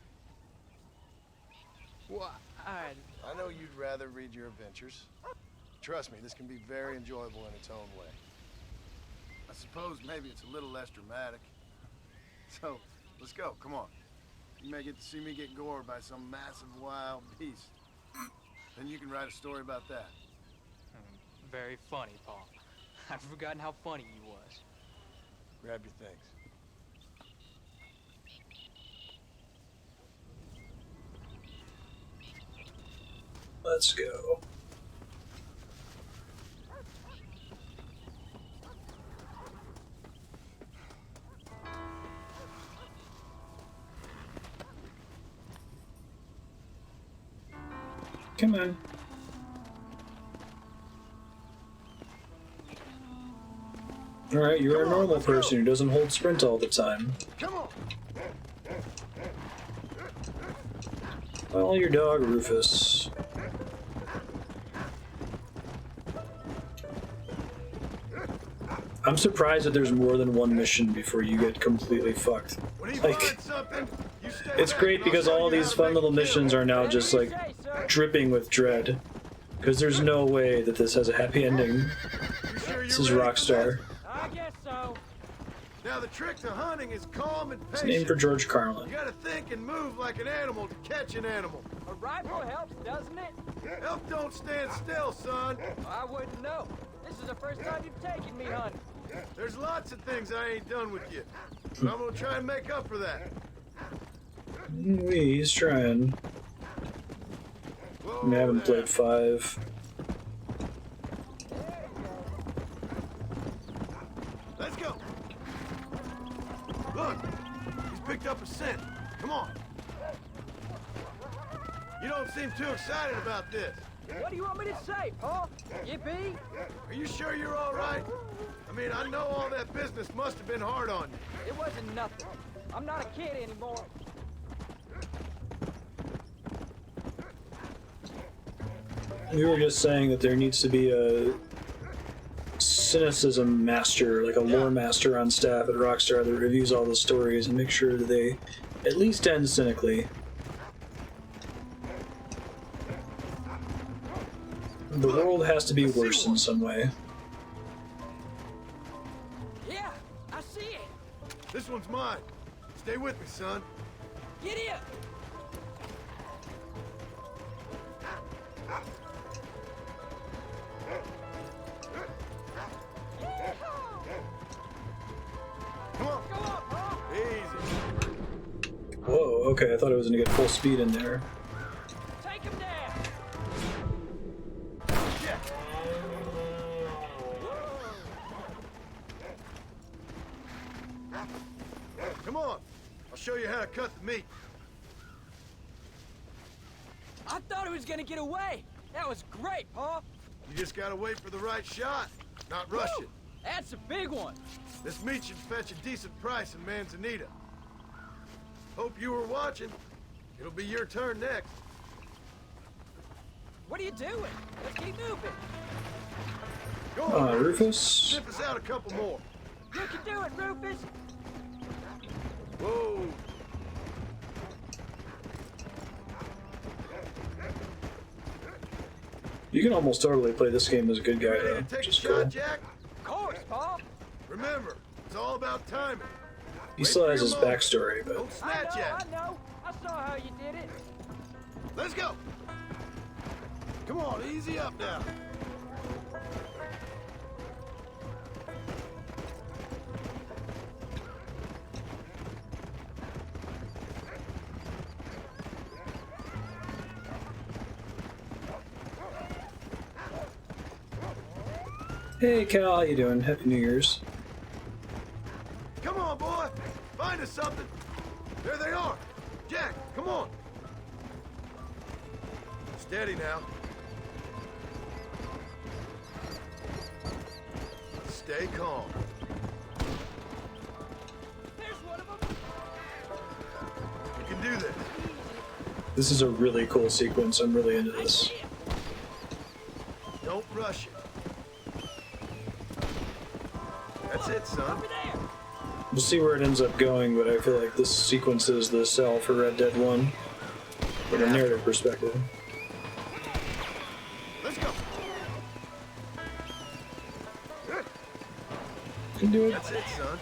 Well, I know you'd rather read your adventures. Trust me, this can be very enjoyable in its own way. I suppose maybe it's a little less dramatic. So, let's go, come on. You may get to see me get gored by some massive wild beast. Then you can write a story about that. Very funny, Paul. I've forgotten how funny you was. Grab your things. Let's go. Come on. Alright, you're a normal person who doesn't hold sprint all the time. Come on. Follow your dog, Rufus. I'm surprised that there's more than one mission before you get completely fucked. Like, it's great because all these fun little missions are now just like dripping with dread. Because there's no way that this has a happy ending. This is Rockstar. I guess so. Now the trick to hunting is calm and patient. It's named for George Carlin. You gotta think and move like an animal to catch an animal. A rifle helps, doesn't it? Elk don't stand still, son. I wouldn't know. This is the first time you've taken me hunting. There's lots of things I ain't done with you. But I'm gonna try and make up for that. He's trying. I haven't played 5. Let's go. Look, he's picked up a scent. Come on. You don't seem too excited about this. What do you want me to say, Paul? Yippee? Are you sure you're all right? I mean, I know all that business must have been hard on you. It wasn't nothing. I'm not a kid anymore. We were just saying that there needs to be a cynicism master, like a lore master on staff at Rockstar that reviews all the stories and makes sure that they at least end cynically. The world has to be worse in some way. Yeah, I see it. This one's mine. Stay with me, son. Get in. Come on. Go up, Paul. Easy. Whoa, okay, I thought I was gonna get full speed in there. Take him down. Yeah. Come on. I'll show you how to cut the meat. I thought he was gonna get away. That was great, Paul. You just gotta wait for the right shot, not rush it. That's a big one. This meat should fetch a decent price in Manzanita. Hope you were watching. It'll be your turn next. What are you doing? Let's keep moving. Go on, Rufus. Sniff us out a couple more. You can do it, Rufus! Whoa! You can almost totally play this game as a good guy, Ready though. to take a Which is shot, cool. Jack? Of course, Pa! Remember, it's all about timing. He still has his backstory, but Don't snatch at it. I know! I saw how you did it! Let's go! Come on, easy up now. hey, Cal, how you doing? Happy New Year's. Come on, boy. Find us something. There they are. Jack, come on. Steady now. Stay calm. There's one of them! You can do this. This is a really cool sequence. I'm really into this. Don't rush it. That's it, son. We'll see where it ends up going, but I feel like this sequence is the sell for Red Dead 1 from a narrative perspective. Let's go. Can do it. That's it, son.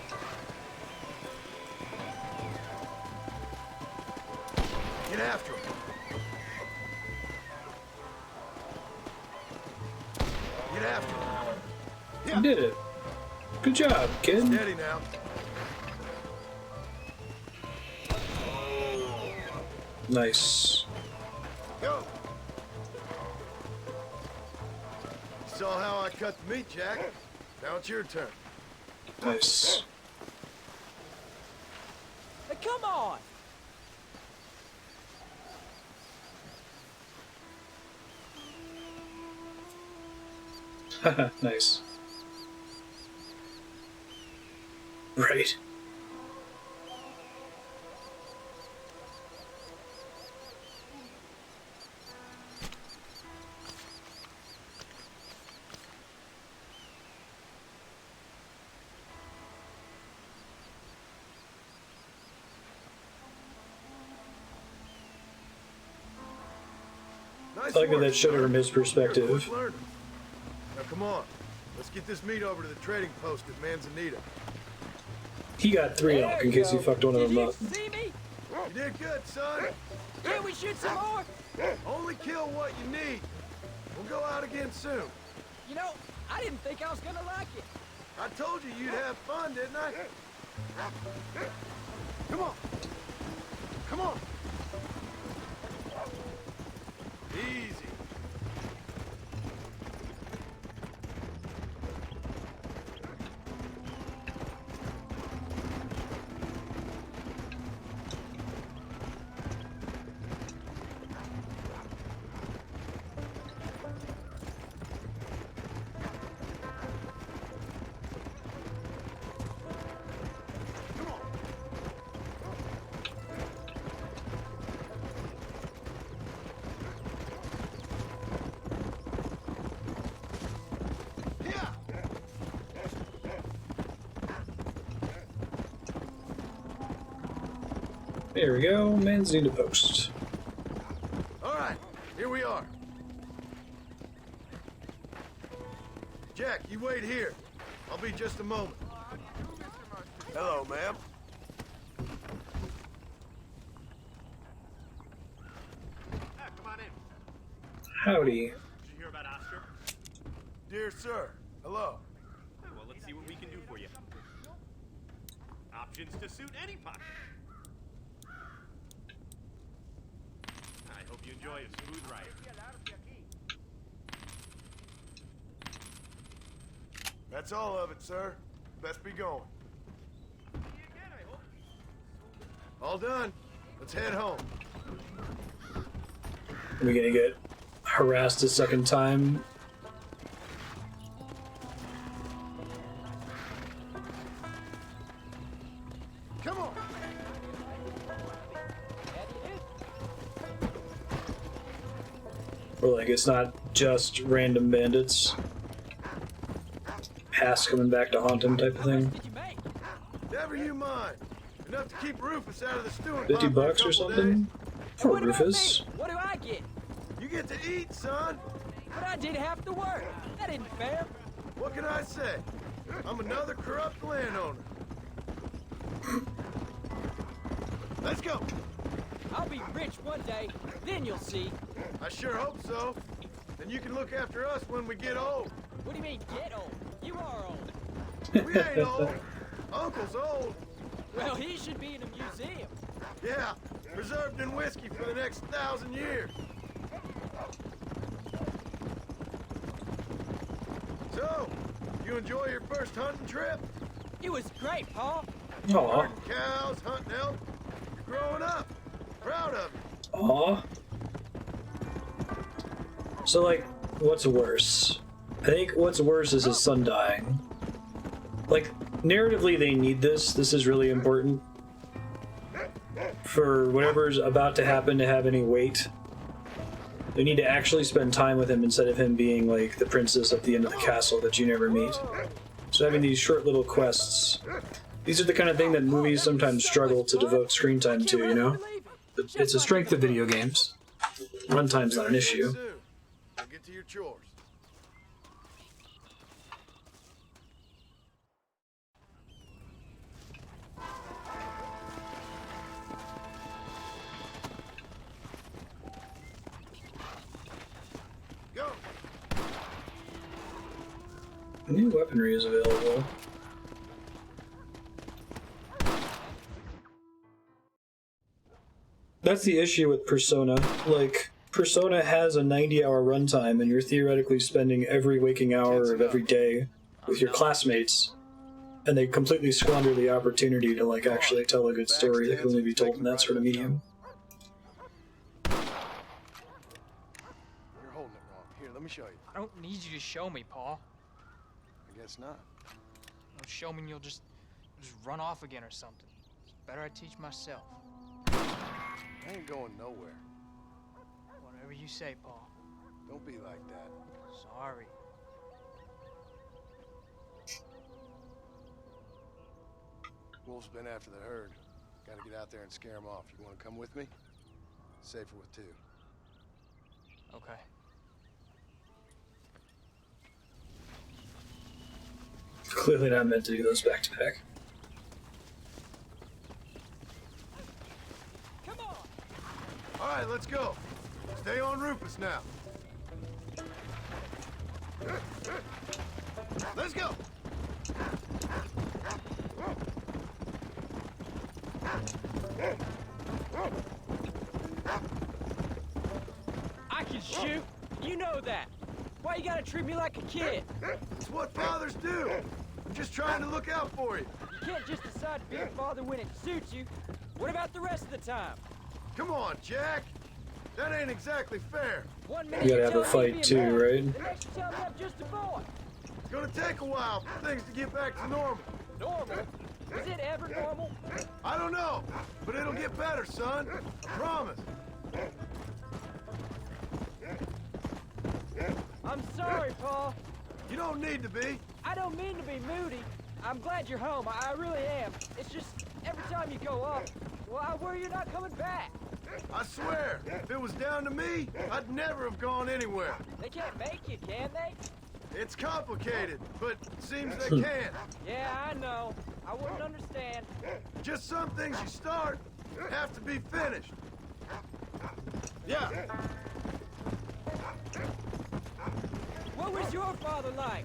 Get after him. Get after him. You did it. Good job, kid. Steady now. Nice. Go. You saw how I cut the meat, Jack. Now it's your turn. Nice. Hey, come on! Nice. Right. Nice I like that work, that showed it son. from his perspective. You're a quick learner. Now come on. Let's get this meat over to the trading post at Manzanita. He got 3 elk in case he fucked one of them up. See me? You did good, son. Can we shoot some more? Only kill what you need. We'll go out again soon. You know, I didn't think I was gonna like it. I told you you'd have fun, didn't I? Come on. Come on. Easy. There we go, Manzanita Post. All right, here we are. Jack, you wait here. I'll be just a moment. Hello, ma'am. Come on in. Howdy. Did you hear about Oscar? Dear sir, hello. Well, let's see what we can do for you. Options to suit any pocket. I hope you enjoy a smooth ride. That's all of it, sir. Best be going. All done. Let's head home. Are we gonna get harassed a second time? Come on. Or like it's not just random bandits. Past coming back to haunt him type of thing. Did you make? Never you mind. Enough to keep Rufus out of the stewing pot for a $50 or couple something? days. Poor What about Rufus. me? What do I get? You get to eat, son. But I did half the work. That isn't fair. What can I say? I'm another corrupt landowner. Let's go. I'll be rich one day, then you'll see. I sure hope so. Then you can look after us when we get old. What do you mean, get old? You are old. We ain't old. Uncle's old. Well, he should be in a museum. Yeah, preserved in whiskey for the next 1,000 years. So, you enjoy your first hunting trip? It was great, Paul. Aw. Herding cows, hunting elk. You're growing up. Proud of you. Aw. So, like, what's worse? I think what's worse is his son dying. Like, narratively, they need this. This is really important. For whatever's about to happen to have any weight. They need to actually spend time with him instead of him being, like, the princess at the end of the castle that you never meet. So having these short little quests. These are the kind of thing that movies sometimes struggle to devote screen time to, you know? It's a strength of video games. Runtime's not an issue. Now get to your chores. Go. New weaponry is available. That's the issue with Persona. Like, Persona has a 90-hour runtime, and you're theoretically spending every waking hour of every day with your classmates, and they completely squander the opportunity to, like, actually tell a good story that can only be told in that sort of medium. You're holding it wrong. Here, let me show you. I don't need you to show me, Paul. I guess not. Don't show me and you'll just run off again or something. It's better I teach myself. I ain't going nowhere. Whatever you say, Paul. Don't be like that. Sorry. Wolf's been after the herd. Gotta get out there and scare him off. You wanna come with me? Safer with two. Okay. Clearly not meant to do those back to back. All right, let's go. Stay on Rufus now. Let's go. I can shoot. You know that. Why you gotta treat me like a kid? It's what fathers do. I'm just trying to look out for you. You can't just decide to be a father when it suits you. What about the rest of the time? Come on, Jack. That ain't exactly fair. 1 minute You gotta you're have a telling me fight to be a too, man, right? the next you tell me I'm just a boy. It's gonna take a while for things to get back to normal. Normal? Is it ever normal? I don't know, but it'll get better, son. I promise. I'm sorry, Paul. You don't need to be. I don't mean to be moody. I'm glad you're home. I really am. It's just every time you go off, well, I worry you're not coming back. I swear, if it was down to me, I'd never have gone anywhere. They can't make you, can they? It's complicated, but it seems they can. Yeah, I know. I wouldn't understand. Just some things you start have to be finished. Yeah. What was your father like?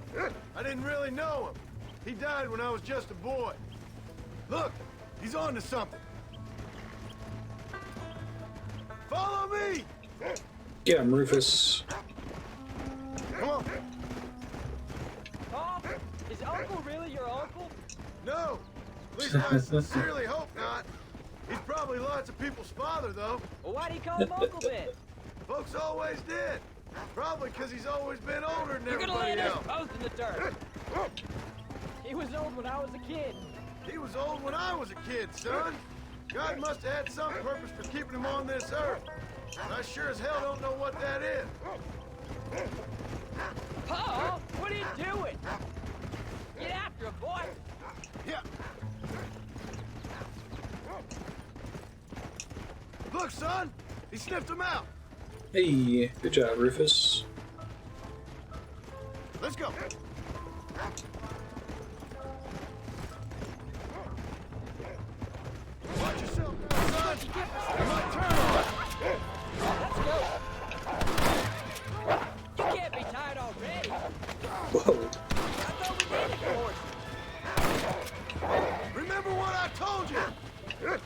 I didn't really know him. He died when I was just a boy. Look, he's on to something. Follow me! Get him, Rufus. Come on. Paul, is Uncle really your uncle? No, at least I sincerely hope not. He's probably lots of people's father, though. Well, why do you call him Uncle then? Folks always did. Probably because he's always been older than You're gonna everybody land us else. both in the dirt. He was old when I was a kid. He was old when I was a kid, son. God must have had some purpose for keeping him on this earth. And I sure as hell don't know what that is. Paul, what are you doing? Get after him, boy. Yeah. He sniffed him out. Hey, good job, Rufus. Let's go. Watch yourself, son. You might turn on. Let's go. You can't be tired already. Whoa. I thought we needed horses. Remember what I told you.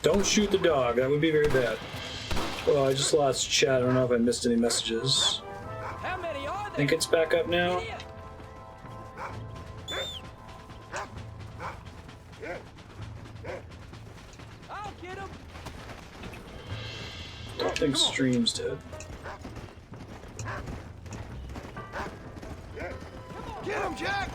Don't shoot the dog. That would be very bad. Well, I just lost chat. I don't know if I missed any messages. How many are there? Think it's back up now? I'll get him. Don't think stream's dead. Get him, Jack.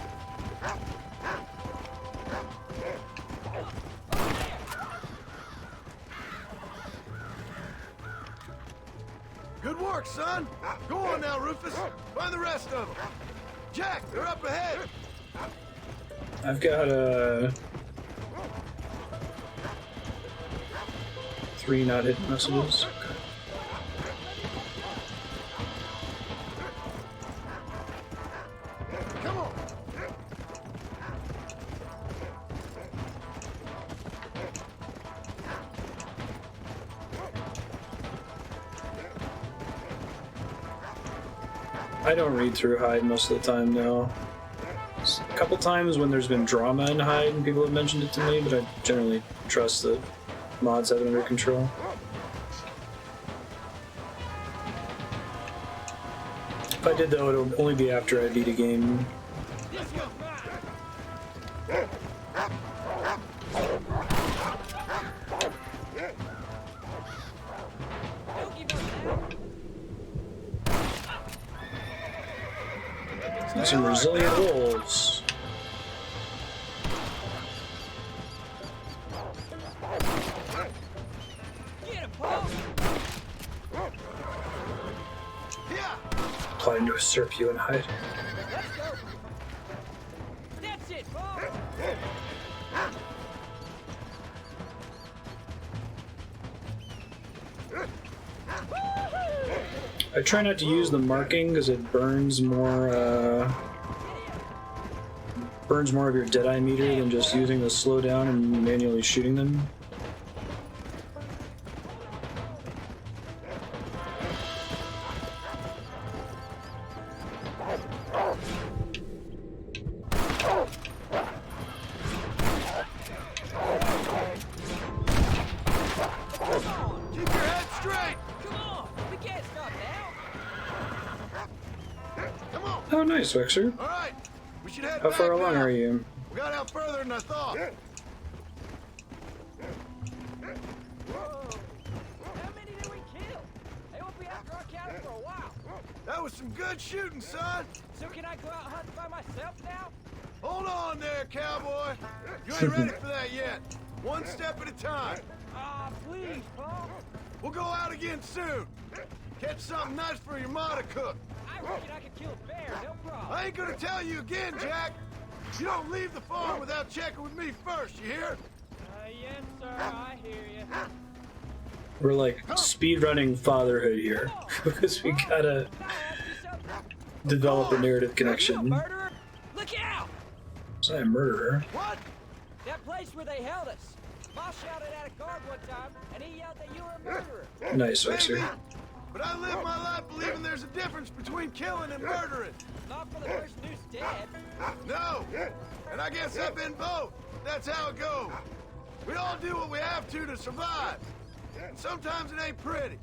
Good work, son. Go on now, Rufus. Find the rest of them. Jack, they're up ahead. I've got 3 not hidden messages. Come on. I don't read through Hyde most of the time now. A couple times when there's been drama in Hyde and people have mentioned it to me, but I generally trust that mods have it under control. If I did though, it would only be after I beat a game. Some resilient wolves. Plotting to usurp you and Hyde. That's it, Paul. I try not to use the marking because it burns more of your Deadeye meter than just using the slowdown and manually shooting them. Keep your head straight. Come on, we can't stop now. Come on. Oh, nice, Wexer. All right. We should head How back far along now. are you? We got out further than I thought. How many did we kill? They won't be after our cattle for a while. That was some good shooting, son. So can I go out hunting by myself now? Hold on there, cowboy. You ain't ready for that yet. One step at a time. Ah, please, Paul. We'll go out again soon. Catch something nice for your ma to cook. I reckon I could kill a bear, no problem. I ain't gonna tell you again, Jack. You don't leave the farm without checking with me first, you hear? Yes, sir, I hear you. We're like speedrunning fatherhood here because we gotta develop a narrative connection. Murderer? Look out! Was I a murderer? What? That place where they held us. Ma shouted at a guard one time, and he yelled that you were a murderer. Nice, Wexer. Maybe, but I live my life believing there's a difference between killing and murdering. Not for the person who's dead. No, and I guess I've been both. That's how it goes. We all do what we have to survive. And sometimes it ain't pretty.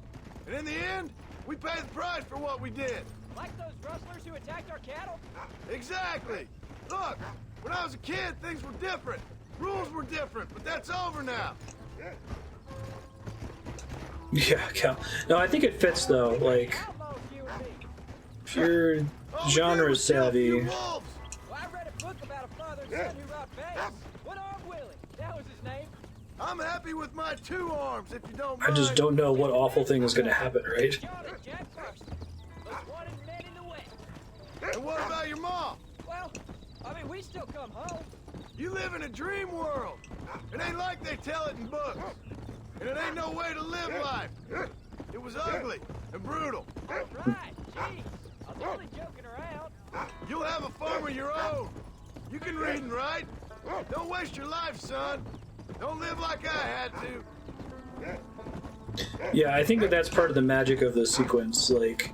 And in the end, we pay the price for what we did. Like those rustlers who attacked our cattle? Exactly. Look, when I was a kid, things were different. Rules were different, but that's over now. Yeah, Cal. No, I think it fits though. Like, if you're genre savvy, Well, I read a book about a father and son who robbed banks. What arm Willie? That was his name. I'm happy with my 2 arms, if you don't I mind. just don't know what awful thing is going to happen, right? John and Jack Marston. Most wanted men in the West. And what about your mom? Well, I mean, we still come home. You live in a dream world. It ain't like they tell it in books. And it ain't no way to live life. It was ugly and brutal. All right, jeez. I was only joking around. You'll have a farm of your own. You can read and write. Don't waste your life, son. Don't live like I had to. Yeah, I think that that's part of the magic of the sequence. Like,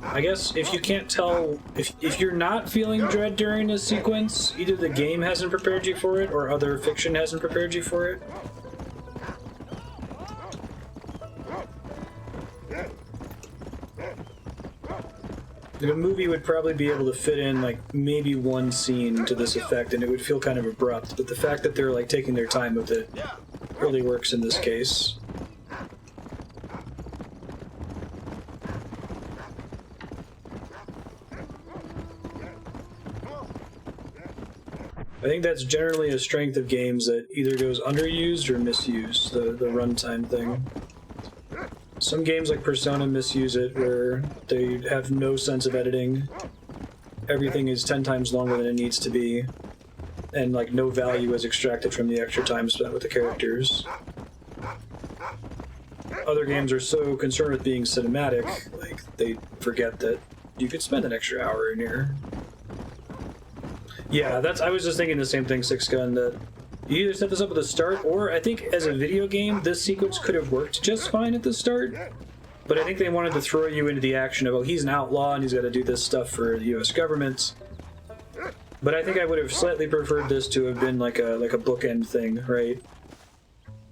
I guess if you can't tell, if you're not feeling dread during a sequence, either the game hasn't prepared you for it or other fiction hasn't prepared you for it. The movie would probably be able to fit in like maybe one scene to this effect and it would feel kind of abrupt, but the fact that they're like taking their time with it really works in this case. I think that's generally a strength of games that either goes underused or misused, the runtime thing. Some games like Persona misuse it, where they have no sense of editing. Everything is 10 times longer than it needs to be, and like no value is extracted from the extra time spent with the characters. Other games are so concerned with being cinematic, like they forget that you could spend an extra hour in here. Yeah, I was just thinking the same thing, Six Gun, that you either set this up at the start, or I think as a video game, this sequence could have worked just fine at the start, but I think they wanted to throw you into the action of, oh, he's an outlaw and he's got to do this stuff for the US government. But I think I would have slightly preferred this to have been like a bookend thing, right?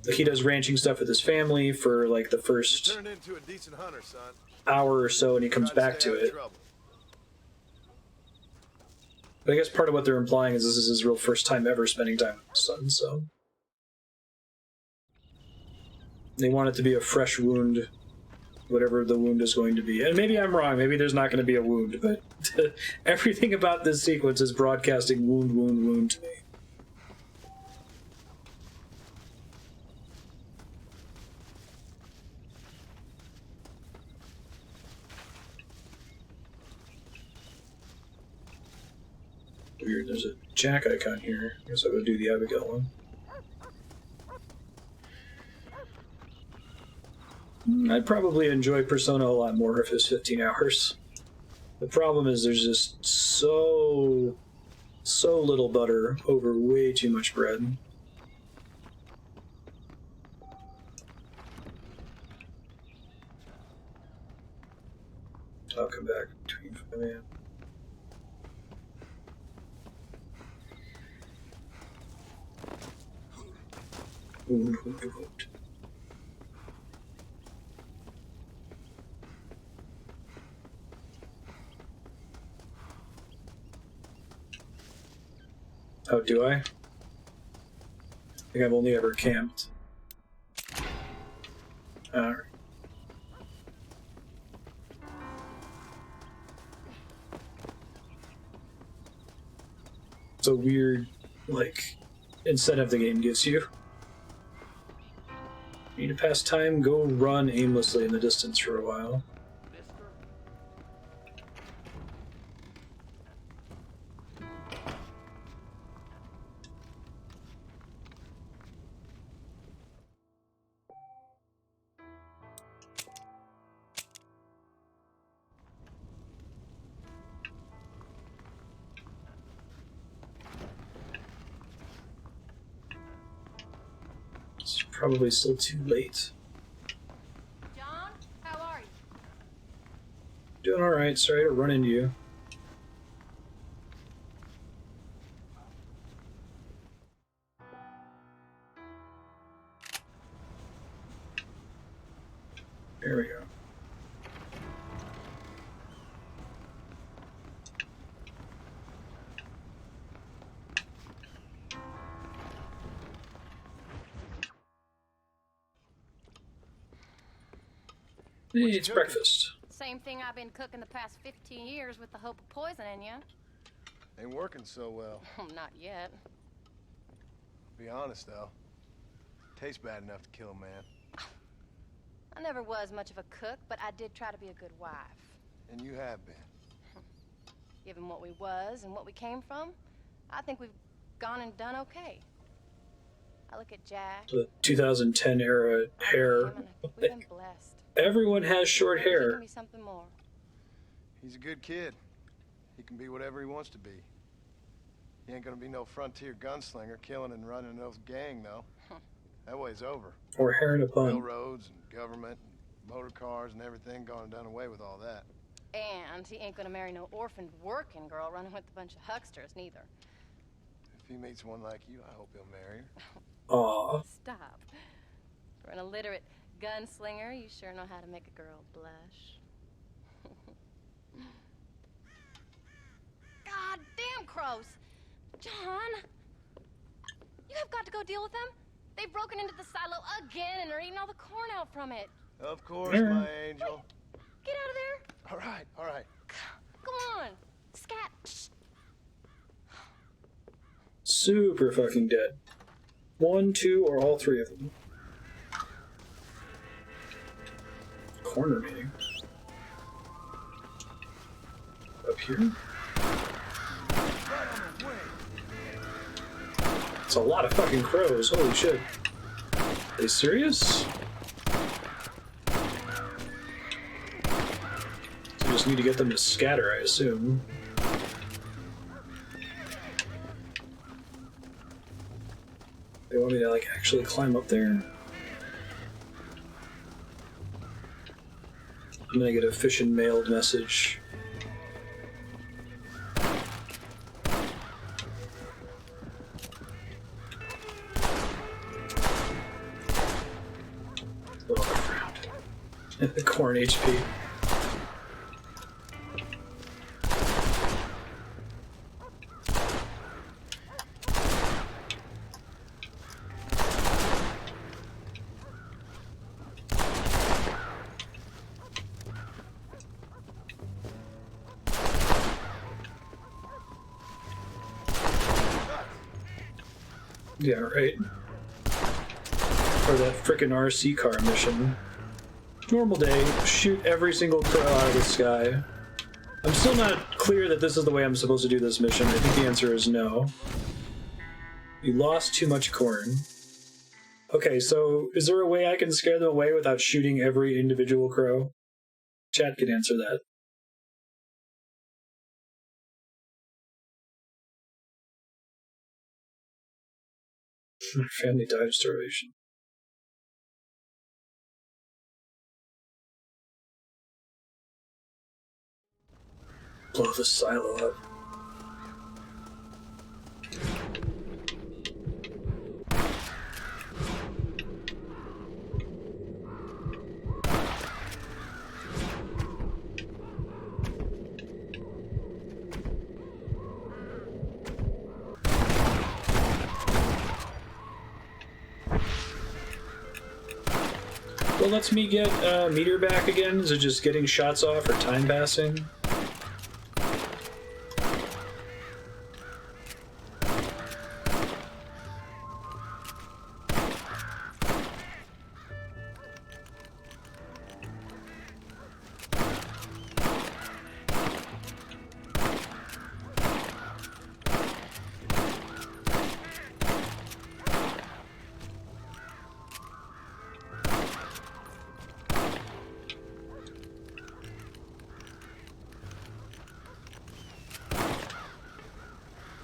Like he does ranching stuff with his family for like the first hour or so and he comes back to it. But I guess part of what they're implying is this is his real first time ever spending time with his son, so... They want it to be a fresh wound, whatever the wound is going to be. And maybe I'm wrong, maybe there's not going to be a wound, but everything about this sequence is broadcasting wound, wound, wound to me. Weird, there's a Jack icon here. I guess I would do the Abigail one. I'd probably enjoy Persona a lot more if it was 15 hours. The problem is there's just so little butter over way too much bread. I'll come back between 5 a.m. Oh, do I? I think I've only ever camped. Alright. It's a weird, like, incentive the game gives you. Need to pass time? Go run aimlessly in the distance for a while. It's probably still too late. John, how are you? Doing alright, sorry to run into you. There we go. Hey, it's breakfast. Same thing I've been cooking the past 15 years with the hope of poisoning you. Ain't working so well. Not yet. Be honest, though. Tastes bad enough to kill a man. I never was much of a cook, but I did try to be a good wife. And you have been. Given what we was and what we came from, I think we've gone and done okay. I look at Jack. The 2010 era hair. We've been blessed. Everyone has short Give hair. me something more. He's a good kid. He can be whatever he wants to be. He ain't gonna be no frontier gunslinger killing and running those gang, though. That way's over. Or hair in a bun. Railroads and government and motor cars and everything gone done away with all that. And he ain't gonna marry no orphaned working girl running with a bunch of hucksters, neither. If he meets one like you, I hope he'll marry her. Aw. Stop. For an illiterate gunslinger, you sure know how to make a girl blush. God damn crows! John! You have got to go deal with them. They've broken into the silo again and are eating all the corn out from it. Of course, my angel. Get out of there! All right, all right. Come on! Scat! Super fucking dead. 1, 2, or all 3 of them. Corner meeting. Up here? It's a lot of fucking crows, holy shit. Are they serious? So we just need to get them to scatter, I assume. They want me to, like, actually climb up there? I'm gonna get a fish and mailed message. The corn HP. Yeah, right. Or that frickin' RC car mission. Normal day, shoot every single crow out of the sky. I'm still not clear that this is the way I'm supposed to do this mission. I think the answer is no. You lost too much corn. Okay, so is there a way I can scare them away without shooting every individual crow? Chat can answer that. Family died of starvation. Blow the silo up. What lets me get meter back again? Is it just getting shots off or time passing?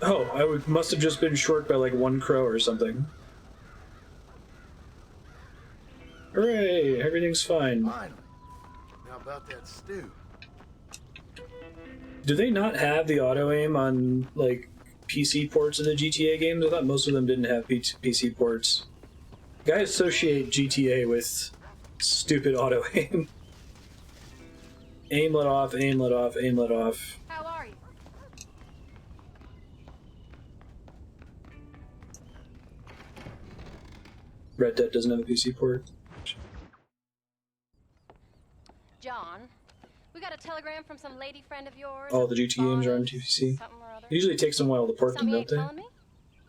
Oh, must have just been short by like 1 crow or something. Hooray! Everything's fine. Finally. Now about that stew. Do they not have the auto-aim on, like, PC ports of the GTA games? I thought most of them didn't have PC ports. I associate GTA with stupid auto-aim. Aim, let off, aim, let off, aim, let off. How are you? Red Dead doesn't have a PC port. John, we got a telegram from some lady friend of yours. All the GTA games are on TPC. It usually takes them a while to port them, don't they?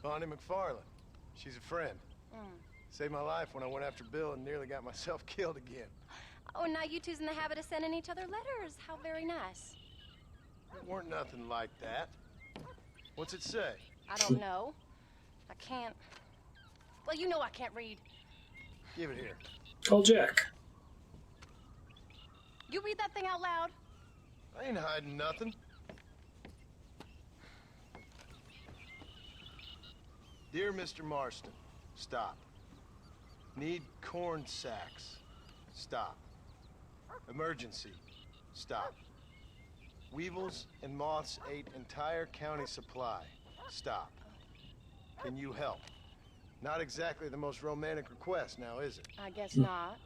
Bonnie McFarlane. She's a friend. Saved my life when I went after Bill and nearly got myself killed again. Oh, and now you two's in the habit of sending each other letters. How very nice. It weren't nothing like that. What's it say? I don't know. I can't. Well, you know I can't read. Give it here. Call Jack. You read that thing out loud? I ain't hiding nothing. Dear Mr. Marston, stop. Need corn sacks. Stop. Emergency. Stop. Weevils and moths ate entire county supply. Stop. Can you help? Not exactly the most romantic request now, is it? I guess not.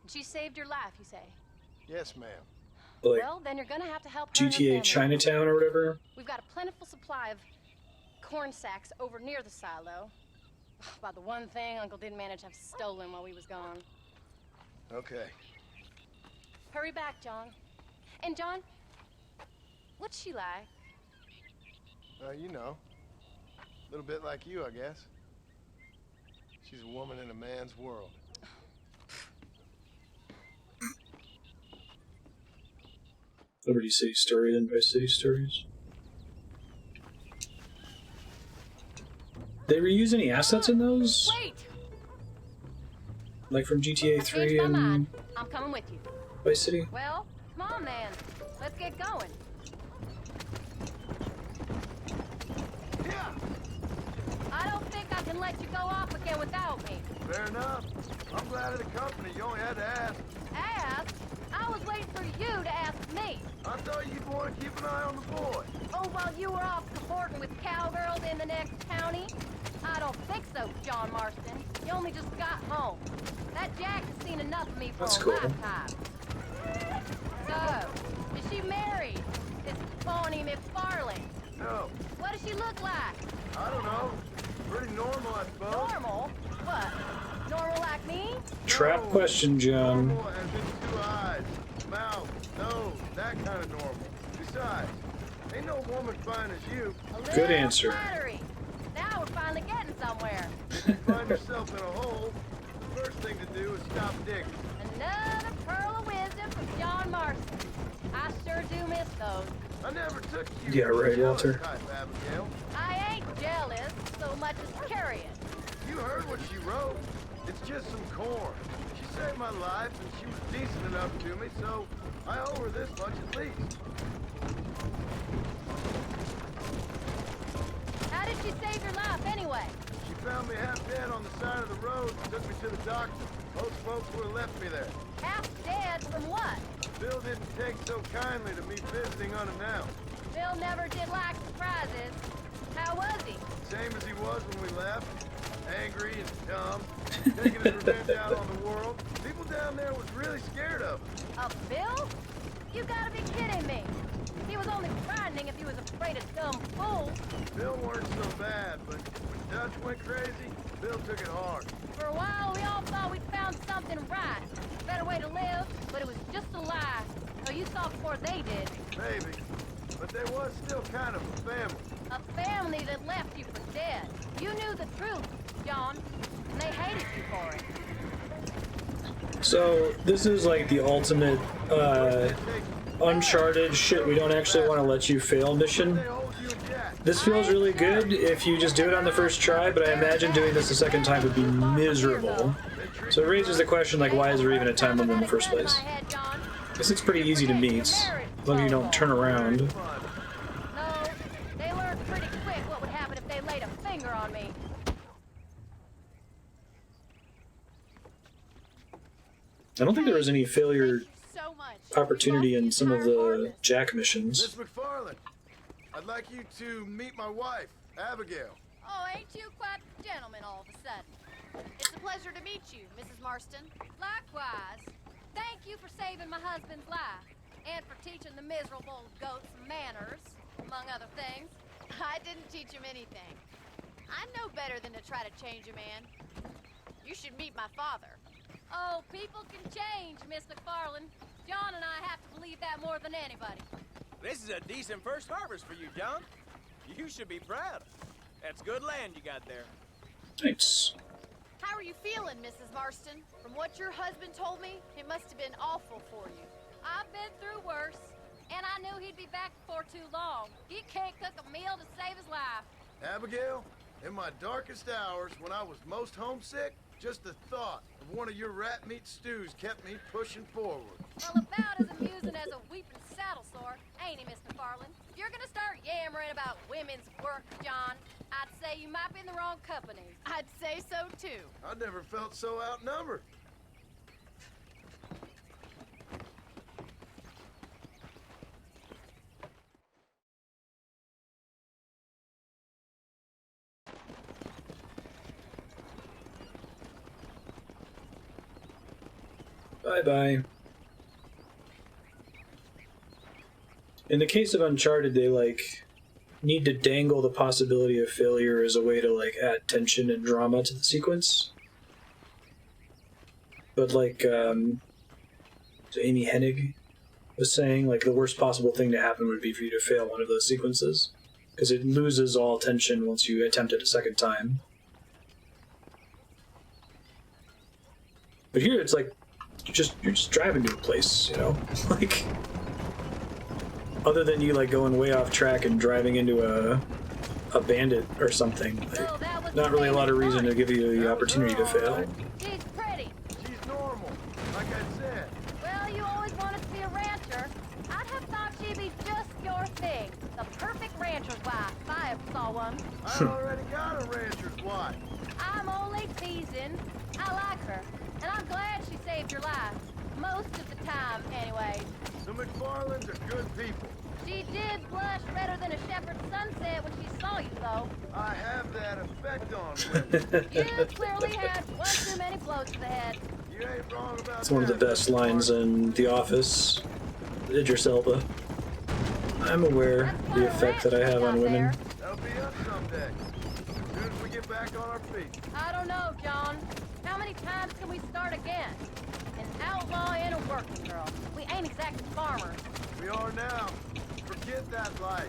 She saved your life, you say? Yes, ma'am. Like Well, then you're gonna have to help her and her GTA family. Chinatown or whatever. We've got a plentiful supply of corn sacks over near the silo. About the one thing Uncle didn't manage to have stolen while we was gone. Okay. Hurry back, John. And John, what's she like? You know. A little bit like you, I guess. She's a woman in a man's world. Liberty City Story and Vice City Stories. They reuse any assets in those? Wait! Like from GTA 3 Changed my and mind. I'm coming with you. Vice City? Well, come on then. Let's get going. I don't think I can let you go off again without me. Fair enough. I'm glad of the company. You only had to ask. Ask? I was waiting for you to ask me. I thought you'd want to keep an eye on the boy. Oh, while you were off cavorting with cowgirls in the next county? I don't think so, John Marston. You only just got home. That Jack has seen enough of me for That's a cool. lifetime. So, is she married? This phony McFarlane? No. What does she look like? I don't know. Pretty normal, I suppose. Normal? What? Normal like me? Trap question, John. Normal as in 2 eyes, mouth, nose, that kind of normal. Besides, ain't no woman fine as you. A little Good answer. Flattery. Now we're finally getting somewhere. If you find yourself in a hole, the first thing to do is stop digging. Another pearl of wisdom from John Marston. I sure do miss those. I never took you Yeah, right, as a Walter. type, Abigail. I ain't jealous so much as curious. You heard what she wrote. It's just some corn. She saved my life, and she was decent enough to me, so I owe her this much at least. How did she save your life anyway? She found me half dead on the side of the road and took me to the doctor. Most folks would have left me there. Half dead from what? Bill didn't take so kindly to me visiting unannounced. Bill never did like surprises. How was he? Same as he was when we left. Angry and dumb. Taking his revenge out on the world. People down there was really scared of him. Of Bill? You gotta be kidding me. He was only frightening if he was afraid of dumb fools. Bill weren't so bad, but when Dutch went crazy, Bill took it hard. For a while, we all thought we'd found something right. A better way to live, but it was just a lie. So you saw before they did. Maybe. But there was still kind of a family. A family that left you for dead. You knew the truth, John, and they hated you for it. So this is like the ultimate Uncharted shit we don't actually want to let you fail mission. This feels really good if you just do it on the first try, but I imagine doing this the second time would be miserable. So it raises the question, like, why is there even a time limit in the first place? I guess it's pretty easy to meet, as long as you don't turn around. No, they learned pretty quick what would happen if they laid a finger on me. I don't think there was any failure opportunity in some of the Jack missions. Miss McFarlane, I'd like you to meet my wife, Abigail. Oh, ain't you quite a gentleman all of a sudden? It's a pleasure to meet you, Mrs. Marston. Likewise, thank you for saving my husband's life, and for teaching the miserable goats manners, among other things. I didn't teach him anything. I know better than to try to change a man. You should meet my father. Oh, people can change, Miss McFarlane. John and I have to believe that more than anybody. This is a decent first harvest for you, John. You should be proud. That's good land you got there. Thanks. How are you feeling, Mrs. Marston? From what your husband told me, it must have been awful for you. I've been through worse, and I knew he'd be back before too long. He can't cook a meal to save his life. Abigail, In my darkest hours, when I was most homesick, just the thought of one of your rat meat stews kept me pushing forward. Well, about as amusing as a weeping saddle sore, ain't he, Mr. Farland? If you're gonna start yammering about women's work, John, I'd say you might be in the wrong company. I'd say so, too. I never felt so outnumbered. Bye-bye. In the case of Uncharted, they, like, need to dangle the possibility of failure as a way to, like, add tension and drama to the sequence. But, like, Amy Hennig was saying, like, the worst possible thing to happen would be for you to fail one of those sequences. Because it loses all tension once you attempt it a second time. But here it's like, you're just driving to a place, you know? Like, other than you, like, going way off track and driving into a bandit or something, like, not really a lot of reason to give you the opportunity to fail. She's pretty. She's normal, like I said. Well, you always wanted to be a rancher. I'd have thought she'd be just your thing. The perfect rancher's wife, if I ever saw one. I already got a rancher's wife. I'm only teasing. I like her, and I'm glad she saved your life. Most of the time, anyway. The McFarlands are good people. She did blush redder than a shepherd's sunset when she saw you, though. I have that effect on women. You clearly had one too many blows to the head. You ain't wrong about It's one of the best lines in The Office. Idris Elba. I'm aware of the effect that I have on women. That'll be us someday. As soon as we get back on our feet. I don't know, John. How many times can we start again? An outlaw and a working girl. We ain't exactly farmers. We are now. Forget that life.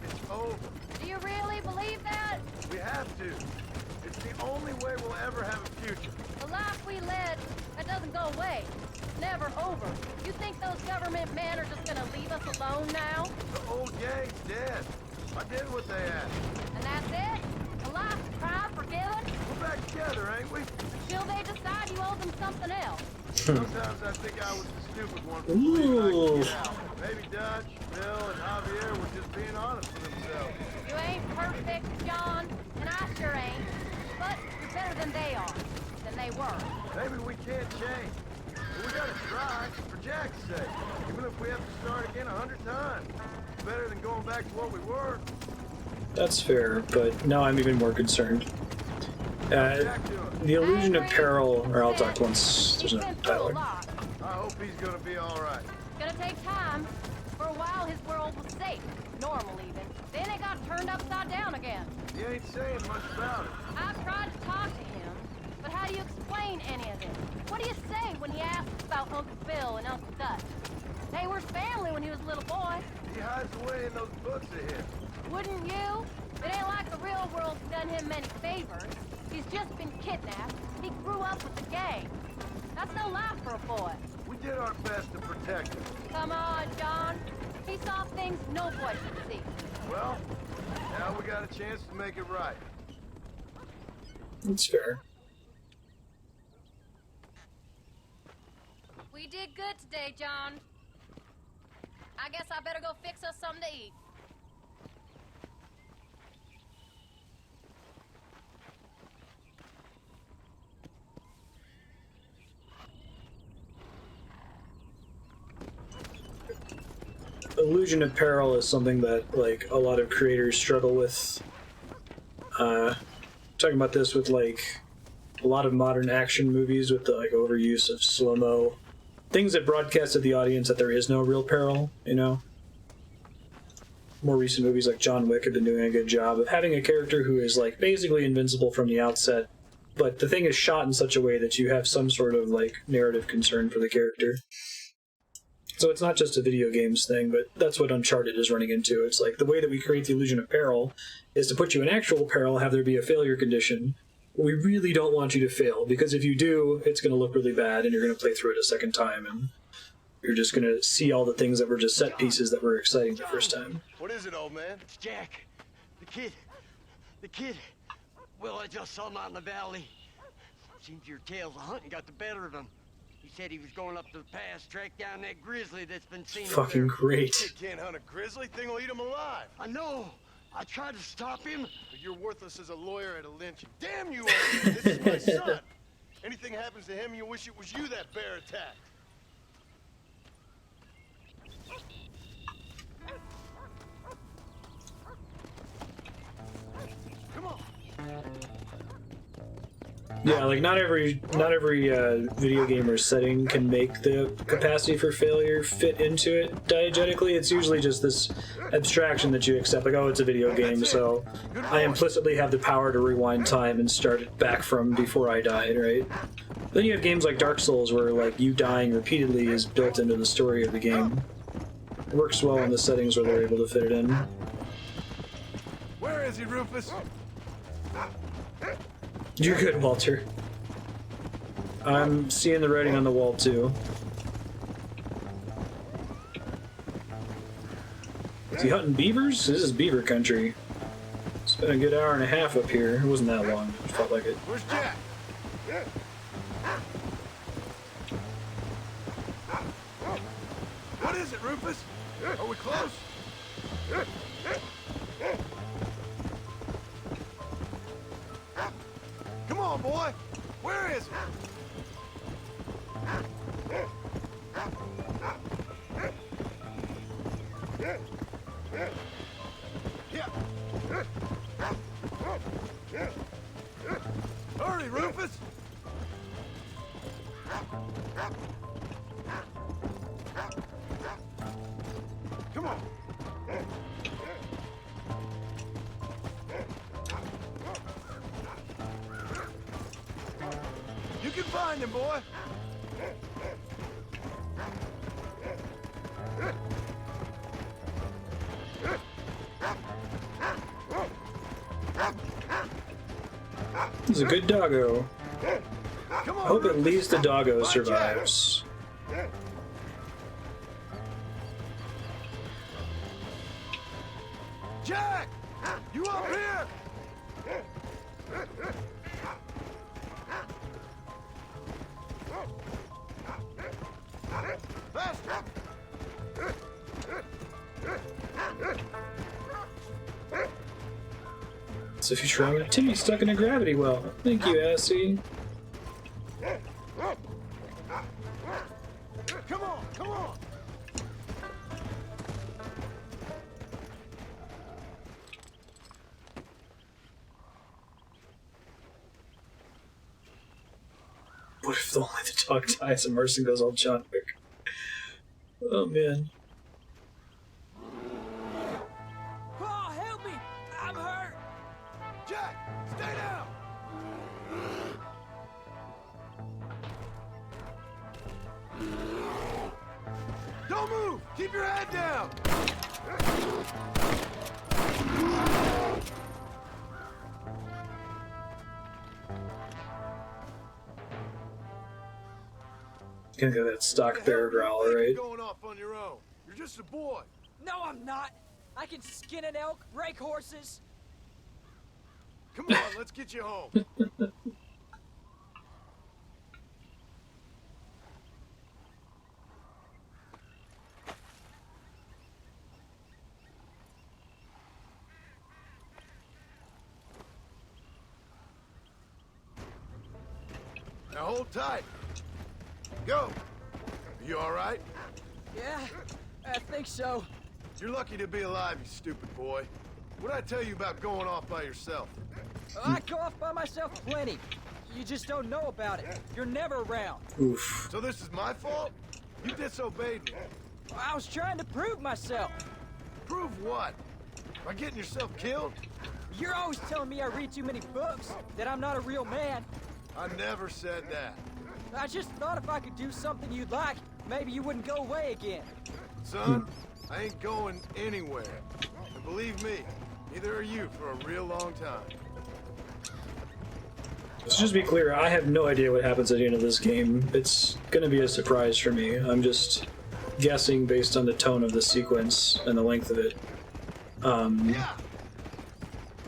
It's over. Do you really believe that? We have to. It's the only way we'll ever have a future. The life we led, that doesn't go away. It's never over. You think those government men are just gonna leave us alone now? The old gang's dead. I did what they asked. And that's it? A life, crime, forgiven? We're back together, ain't we? Until they decide you owe them something else. Sometimes I think I was the stupid one for believing I could get out. Maybe Dutch, Bill, and Javier were just being honest with themselves. You ain't perfect, John, and I sure ain't. But you're better than they are. Than they were. Maybe we can't change. But we gotta try, for Jack's sake. Even if we have to start again 100 times. It's better than going back to what we were. That's fair, but now I'm even more concerned. The illusion of peril, or I'll talk once there's no Tyler. I hope he's gonna be alright. It's gonna take time. For a while, his world was safe. Normal, even. Then it got turned upside down again. He ain't saying much about it. I've tried to talk to him, but how do you explain any of this? What do you say when he asks about Uncle Bill and Uncle Dutch? They were family when he was a little boy. He hides away in those books of his. Wouldn't you? It ain't like the real world's done him many favors. He's just been kidnapped. He grew up with the gang. That's no life for a boy. We did our best to protect him. Come on, John. He saw things no boy should see. Well, now we got a chance to make it right. That's fair. We did good today, John. I guess I better go fix us something to eat. Illusion of peril is something that, like, a lot of creators struggle with. Talking about this with, like, a lot of modern action movies with the, like, overuse of slow-mo. Things that broadcast to the audience that there is no real peril, you know? More recent movies like John Wick have been doing a good job of having a character who is, like, basically invincible from the outset, but the thing is shot in such a way that you have some sort of, like, narrative concern for the character. So it's not just a video games thing, but that's what Uncharted is running into. It's like the way that we create the illusion of peril is to put you in actual peril, have there be a failure condition. We really don't want you to fail, because if you do, it's going to look really bad, and you're going to play through it a second time, and you're just going to see all the things that were just set pieces that were exciting the first time. What is it, old man? It's Jack. The kid. Well, I just saw him out in the valley. Seems your tales of hunting got the better of him. He said he was going up to the pass, track down that grizzly that's been seen up Fucking there. great. Kid can't hunt a grizzly. Thing will eat him alive. I know. I tried to stop him. But you're worthless as a lawyer at a lynching. Damn you, old man. This is my son. Anything happens to him, you wish it was you that bear attacked. Come on. Yeah, like not every video gamer setting can make the capacity for failure fit into it diegetically. It's usually just this abstraction that you accept, like, oh, it's a video game, so I implicitly have the power to rewind time and start it back from before I died, right? Then you have games like Dark Souls where like you dying repeatedly is built into the story of the game. It works well in the settings where they're able to fit it in. Where is he, Rufus? You're good, Walter. I'm seeing the writing on the wall, too. Is he hunting beavers? This is beaver country. It's been a good hour and a half up here. It wasn't that long. It felt like it. Where's Jack? What is it, Rufus? Are we close? Come on, boy. Where is it? Yeah. Hurry, Rufus. Come on. You can find him, boy. He's a good doggo. I hope at least the doggo survives. Jack! You up here? Faster! So if you're trying, Timmy's stuck in a gravity well. Thank you, Assy. Come on, come on! What if only the dog dies and Marston goes all John Wick? Oh man. Oh, help me! I'm hurt! Jack, stay down! Don't move! Keep your head down! Gonna go that stock bear growl, right? Going off on your own. You're just a boy. No, I'm not. I can skin an elk, rake horses. Come on, let's get you home. Now hold tight. Go. Are you all right? Yeah, I think so. You're lucky to be alive, you stupid boy. What'd I tell you about going off by yourself? I go off by myself plenty. You just don't know about it. You're never around. Oof. So this is my fault? You disobeyed me. I was trying to prove myself. Prove what? By getting yourself killed? You're always telling me I read too many books, that I'm not a real man. I never said that. I just thought if I could do something you'd like, maybe you wouldn't go away again. Son, I ain't going anywhere. And believe me, neither are you for a real long time. So just to be clear, I have no idea what happens at the end of this game. It's gonna be a surprise for me. I'm just guessing based on the tone of the sequence and the length of it.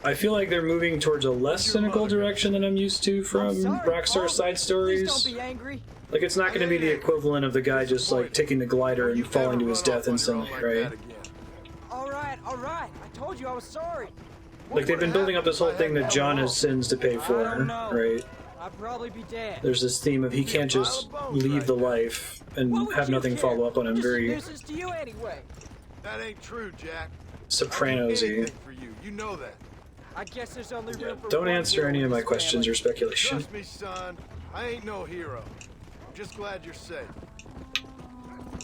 I feel like they're moving towards a less cynical direction than I'm used to from Rockstar side stories. Please don't be angry. Like, it's not going to be the equivalent of the guy just, like, taking the glider and falling to his death instantly, right? All right. I told you I was sorry. Like, they've been building up this whole thing that John has sins to pay for, right? I'd probably be dead. There's this theme of he can't just leave the life and have nothing follow up on him. Very nuisance to you anyway. That ain't true, Jack. Sopranos-y. For you, you know that. I guess there's only room for Don't one answer hero any in of my this questions family. or speculation. Trust me, son. I ain't no hero. I'm just glad you're safe.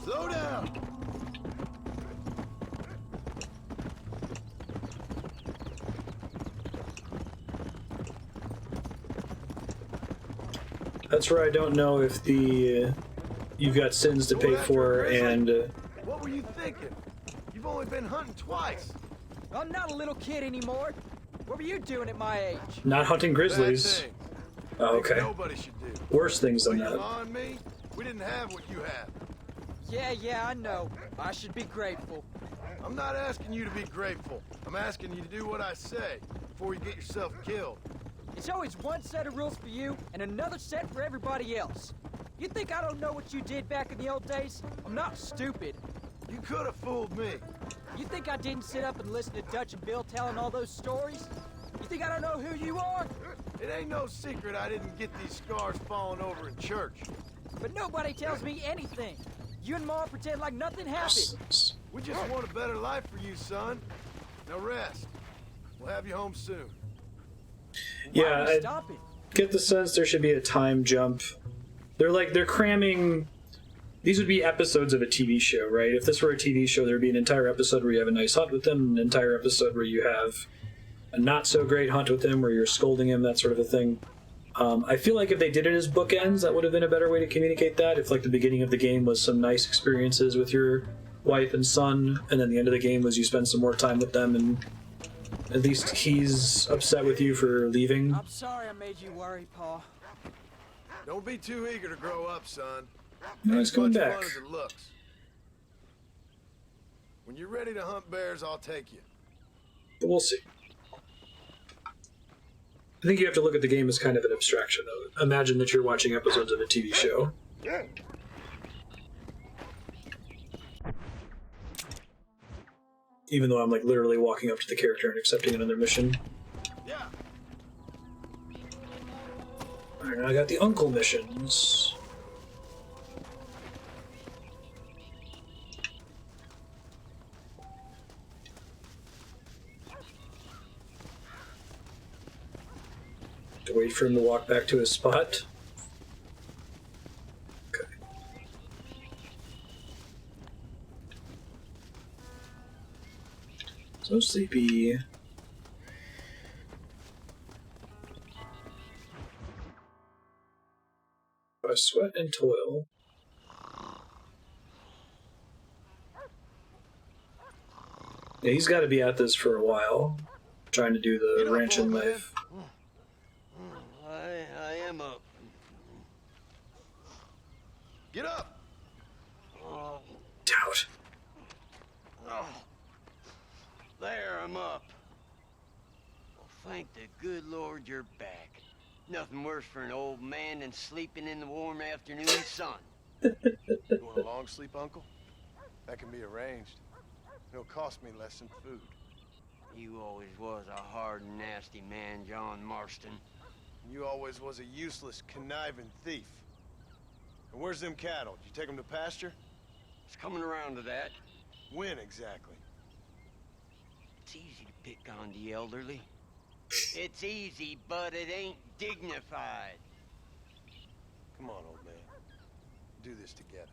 Slow down. That's where I don't know if the you've got sins to pay for and What were you thinking? You've only been hunting twice. I'm not a little kid anymore. What were you doing at my age? not hunting grizzlies. Oh, okay. Nobody should do. Worse things than But that. on me, we didn't have what you have. Yeah, I know. I should be grateful. I'm not asking you to be grateful. I'm asking you to do what I say before you get yourself killed. It's always one set of rules for you and another set for everybody else. You think I don't know what you did back in the old days? I'm not stupid. You could have fooled me. You think I didn't sit up and listen to Dutch and Bill telling all those stories? You think I don't know who you are? It ain't no secret I didn't get these scars falling over in church. But nobody tells me anything. You and Ma pretend like nothing happened. We just want a better life for you, son. Now rest. We'll have you home soon. Yeah, I Stop it. get the sense there should be a time jump. They're cramming. These would be episodes of a TV show, right? If this were a TV show, there'd be an entire episode where you have a nice hunt with them, an entire episode where you have a not so great hunt with him, where you're scolding him, that sort of a thing. I feel like if they did it as bookends, that would have been a better way to communicate that. If, like, the beginning of the game was some nice experiences with your wife and son, and then the end of the game was you spend some more time with them, and at least he's upset with you for leaving. I'm sorry I made you worry, Pa. Don't be too eager to grow up, son. No, he's coming Much back. fun as it looks. When you're ready to hunt bears, I'll take you. But we'll see. I think you have to look at the game as kind of an abstraction, though. Imagine that you're watching episodes of a TV show. Even though I'm, like, literally walking up to the character and accepting another mission. Yeah. Alright, now I got the uncle missions. To wait for him to walk back to his spot. Okay. So sleepy. By sweat and toil. Yeah, he's got to be at this for a while, trying to do the ranch and life. I am up. Get up! Oh, Doubt. oh. There, I'm up. Well, thank the good Lord you're back. Nothing worse for an old man than sleeping in the warm afternoon sun. You want a long sleep, Uncle? That can be arranged. It'll cost me less than food. You always was a hard and nasty man, John Marston. You always was a useless, conniving thief. And where's them cattle? Did you take them to pasture? It's coming around to that. When exactly? It's easy to pick on the elderly. It's easy, but it ain't dignified. Come on, old man. Do this together.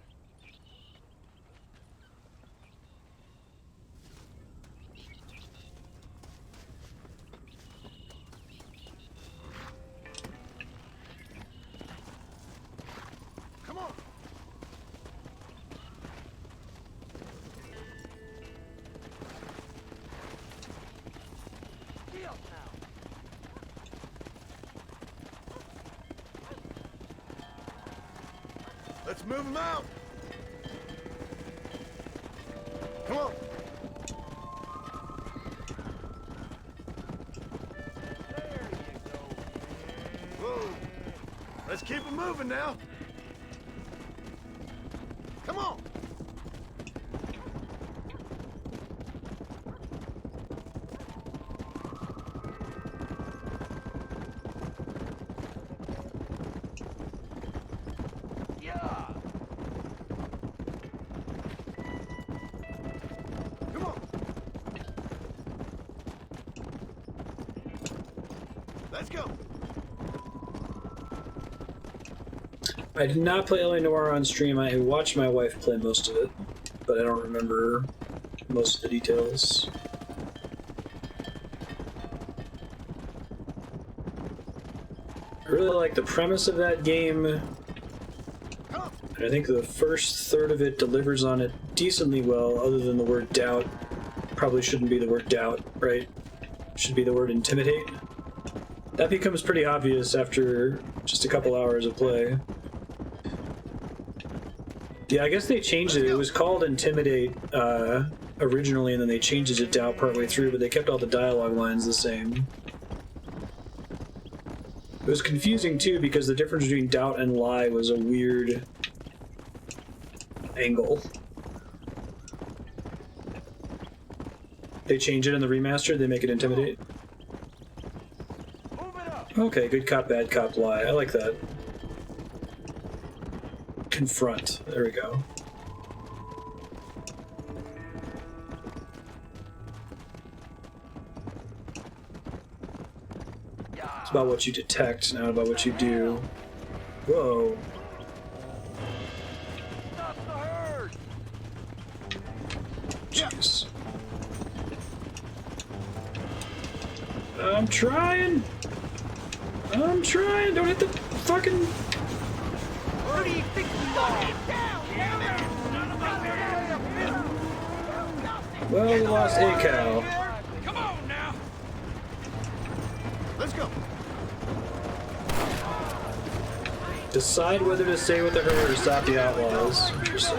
Come on. Let's move them out. Come on. Let's keep it moving now. Come on. Let's go. I did not play LA Noire on stream. I watched my wife play most of it, but I don't remember most of the details. I really like the premise of that game. And I think the first third of it delivers on it decently well, other than the word doubt. Probably shouldn't be the word doubt, right? Should be the word intimidate. That becomes pretty obvious after just a couple hours of play. Yeah, I guess they changed it. It was called Intimidate originally, and then they changed it to Doubt partway through, but they kept all the dialogue lines the same. It was confusing, too, because the difference between Doubt and Lie was a weird angle. They change it in the remaster, they make it Intimidate. Okay, good cop, bad cop, lie. I like that. Confront. There we go. It's about what you detect, not about what you do. Whoa. Jeez. I'm trying! I'm trying! Don't hit the fucking... Where do you think you are? Well, we lost a cow. Come on now! Let's go. Decide whether to stay with the herd or stop the outlaws. Interesting.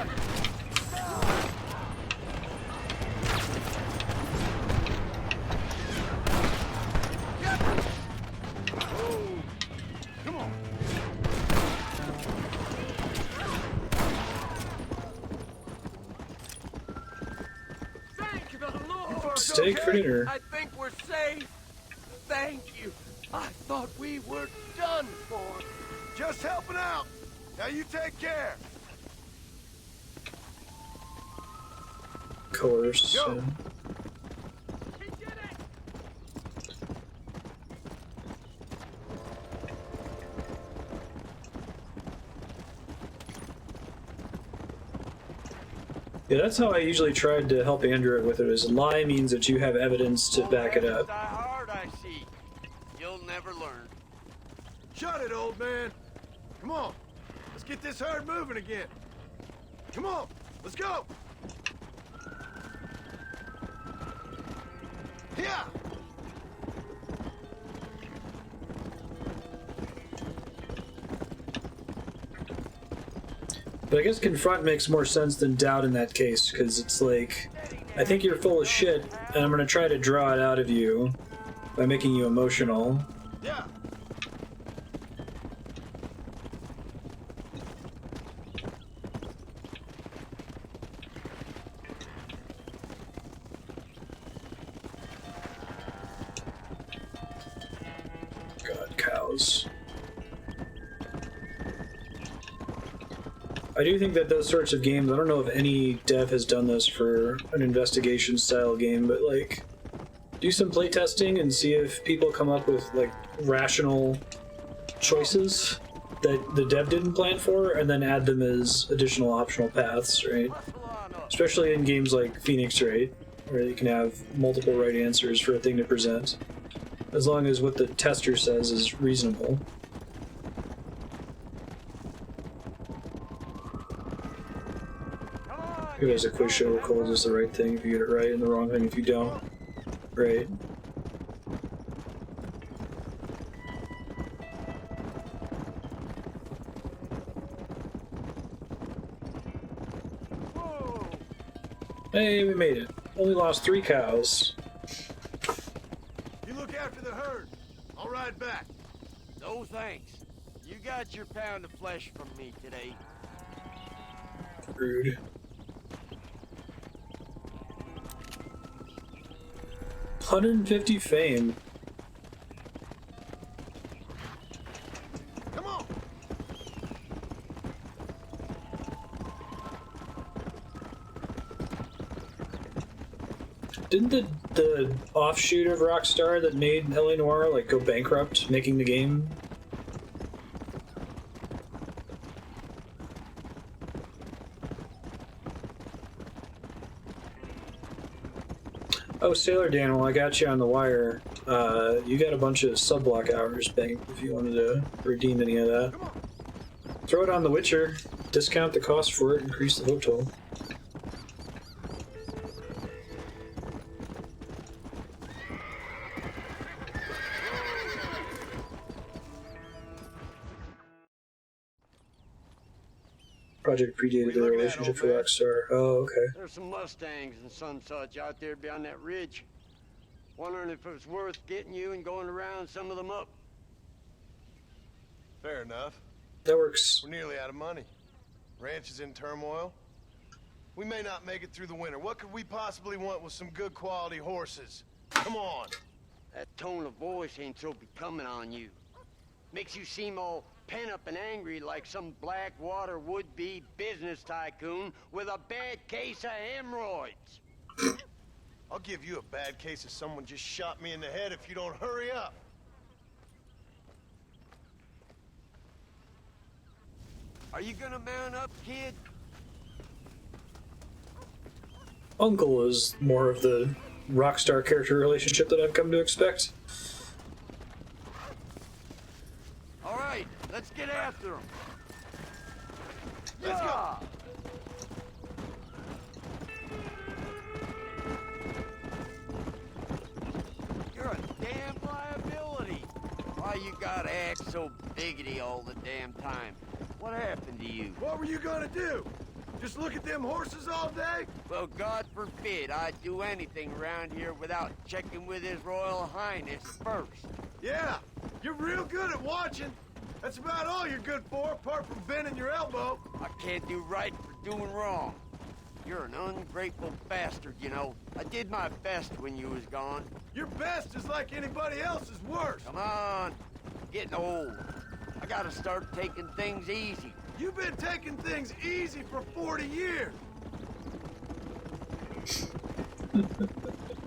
Steak for dinner. I think we're safe. Thank you. I thought we were done for. Just helping out. Now you take care. Coerce. Go. Yeah, that's how I usually tried to help Andrew with it. Is lie means that you have evidence to back it up. Hard, I see. You'll never learn. Shut it, old man. Come on. Let's get this herd moving again. Come on. Let's go. Yeah. But I guess confront makes more sense than doubt in that case, because it's like, I think you're full of shit, and I'm gonna try to draw it out of you by making you emotional. Yeah. God, cows. I do think that those sorts of games, I don't know if any dev has done this for an investigation style game, but like, do some playtesting and see if people come up with like rational choices that the dev didn't plan for, and then add them as additional optional paths, right? Especially in games like Phoenix, right? Where you can have multiple right answers for a thing to present. As long as what the tester says is reasonable. Maybe there's a quiz show where cold is the right thing if you get it right, and the wrong thing if you don't. Right. Hey, we made it. Only lost 3 cows. You look after the herd. I'll ride back. No thanks. You got your pound of flesh from me today. Rude. $150 fame. Come on. Didn't the offshoot of Rockstar that made L.A. Noire like go bankrupt making the game? Oh, Sailor Daniel, I got you on the wire. You got a bunch of sub-block hours banked if you wanted to redeem any of that. Throw it on The Witcher, discount the cost for it, increase the vote total. Project predated their relationship for Rockstar. Oh, okay. There's some Mustangs and some such out there beyond that ridge. Wondering if it was worth getting you and going around some of them up. Fair enough. That works. We're nearly out of money. Ranch is in turmoil. We may not make it through the winter. What could we possibly want with some good quality horses? Come on. That tone of voice ain't so becoming on you. Makes you seem all pent up and angry like some Blackwater would-be business tycoon with a bad case of hemorrhoids. I'll give you a bad case of someone just shot me in the head if you don't hurry up. Are you gonna mount up, kid? Uncle is more of the Rockstar character relationship that I've come to expect. All right, let's get after him. Let's go. You're a damn liability. Why you gotta act so biggity all the damn time? What happened to you? What were you gonna do? Just look at them horses all day? Well, God forbid I'd do anything around here without checking with His Royal Highness first. Yeah, you're real good at watching. That's about all you're good for, apart from bending your elbow. I can't do right for doing wrong. You're an ungrateful bastard, you know. I did my best when you was gone. Your best is like anybody else's worst. Come on, I'm getting old. I gotta start taking things easy. You've been taking things easy for 40 years.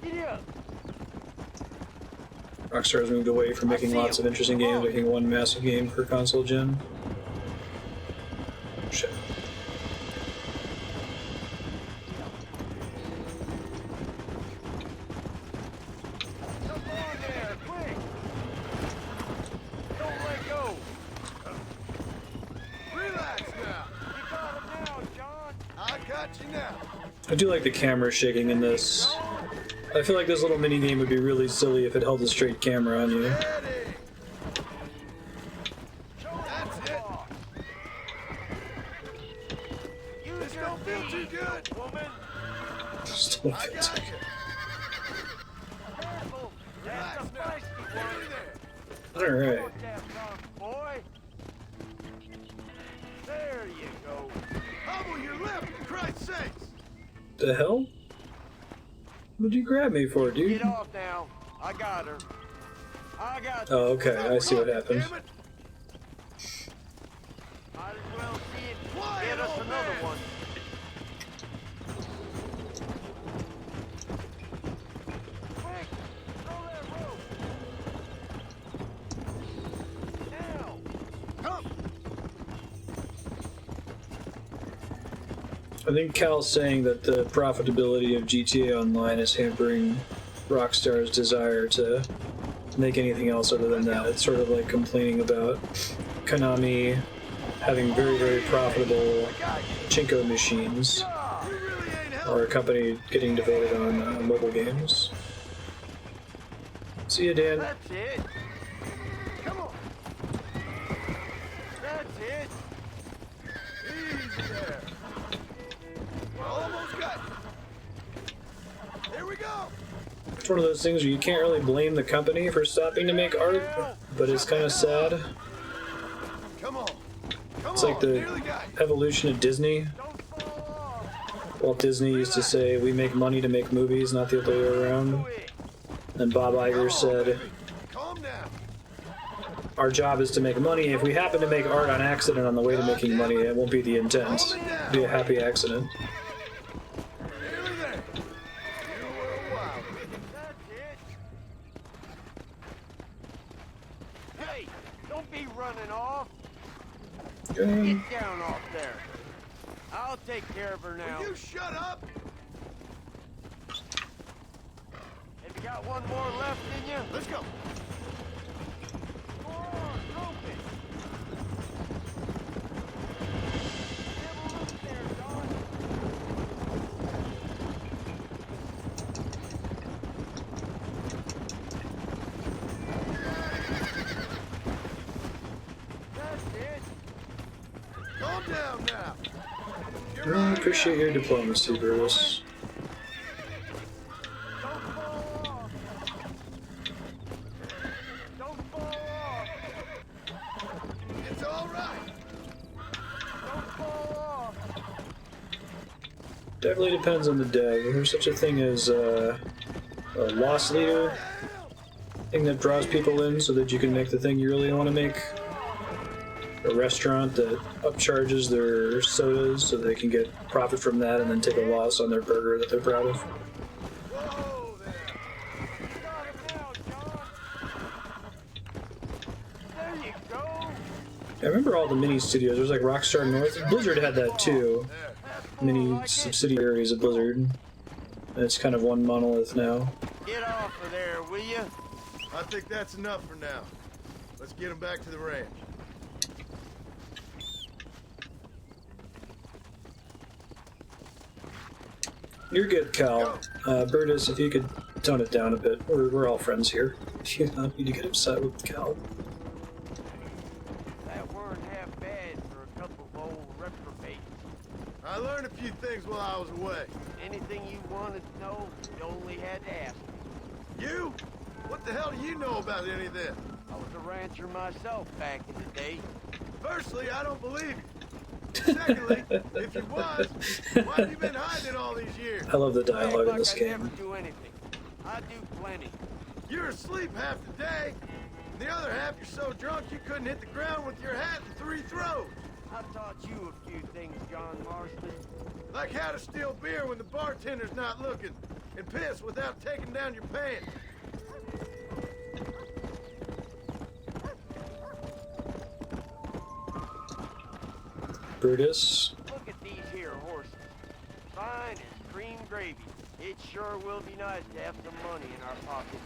Get up. Rockstar has moved away from making lots of interesting games, making one massive game per console gen. Shit. Jump on there, quick! Don't let go! Relax now. You got him now, John! I got you now. I do like the camera shaking in this. I feel like this little mini game would be really silly if it held a straight camera on you. That's it. This don't feel too good, woman. Just don't I feel got too you. Careful! That's a feisty one! good. Alright. Put that rock, boy! There you go! Hobble your lip, for Christ's sakes! The hell? What'd you grab me for, dude? Get off now. I got her. I got Oh, okay. I see what happened. Might as well see it. Get us another one. Quick! Throw that rope! Now! Come! I think Cal's saying that the profitability of GTA Online is hampering Rockstar's desire to make anything else other than that. It's sort of like complaining about Konami having very, very profitable Pachinko machines, or a company getting devoted on mobile games. See ya, Dan. That's it. Come on. That's it. Easy there. We're almost got you. Here we go. It's one of those things where you can't really blame the company for stopping to make art, but it's kind of sad. Come on. It's like the evolution of Disney. Walt Disney used to say, we make money to make movies, not the other way around. And Bob Iger said, our job is to make money. If we happen to make art on accident on the way to making money, it won't be the intent. It'll be a happy accident. Hey, don't be running off. Get down off there. I'll take care of her now. Will you shut up? Have you got one more left in you? Let's go. Go on, rope it. Have a look there, Don. That's it. Calm down now. I appreciate your diplomacy, Brutus. Don't fall off. It's all right. Don't fall off. Definitely depends on the dev. There's such a thing as a loss leader thing that draws people in so that you can make the thing you really want to make. A restaurant that upcharges their sodas so they can get profit from that and then take a loss on their burger that they're proud of. Whoa there. You got him now, John. There you go. I remember all the mini studios. There was like Rockstar North. Blizzard had that too. Mini subsidiaries of Blizzard. And it's kind of one monolith now. Get off of there, will you? I think that's enough for now. Let's get him back to the ranch. You're good, Cal. Brutus, if you could tone it down a bit. We're all friends here. You don't need to get upset with Cal. That weren't half bad for a couple of old reprobates. I learned a few things while I was away. Anything you wanted to know, you only had to ask. You? What the hell do you know about any of this? I was a rancher myself back in the day. Firstly, I don't believe you. Secondly, if you was, why have you been hiding it all these years? I love the dialogue in this I game. never do anything. I do plenty. You're asleep half the day, and the other half you're so drunk you couldn't hit the ground with your hat in 3 throws. I taught you a few things, John Marston. Like how to steal beer when the bartender's not looking, and piss without taking down your pants. Brutus. Look at these here horses. Fine as cream gravy. It sure will be nice to have some money in our pockets.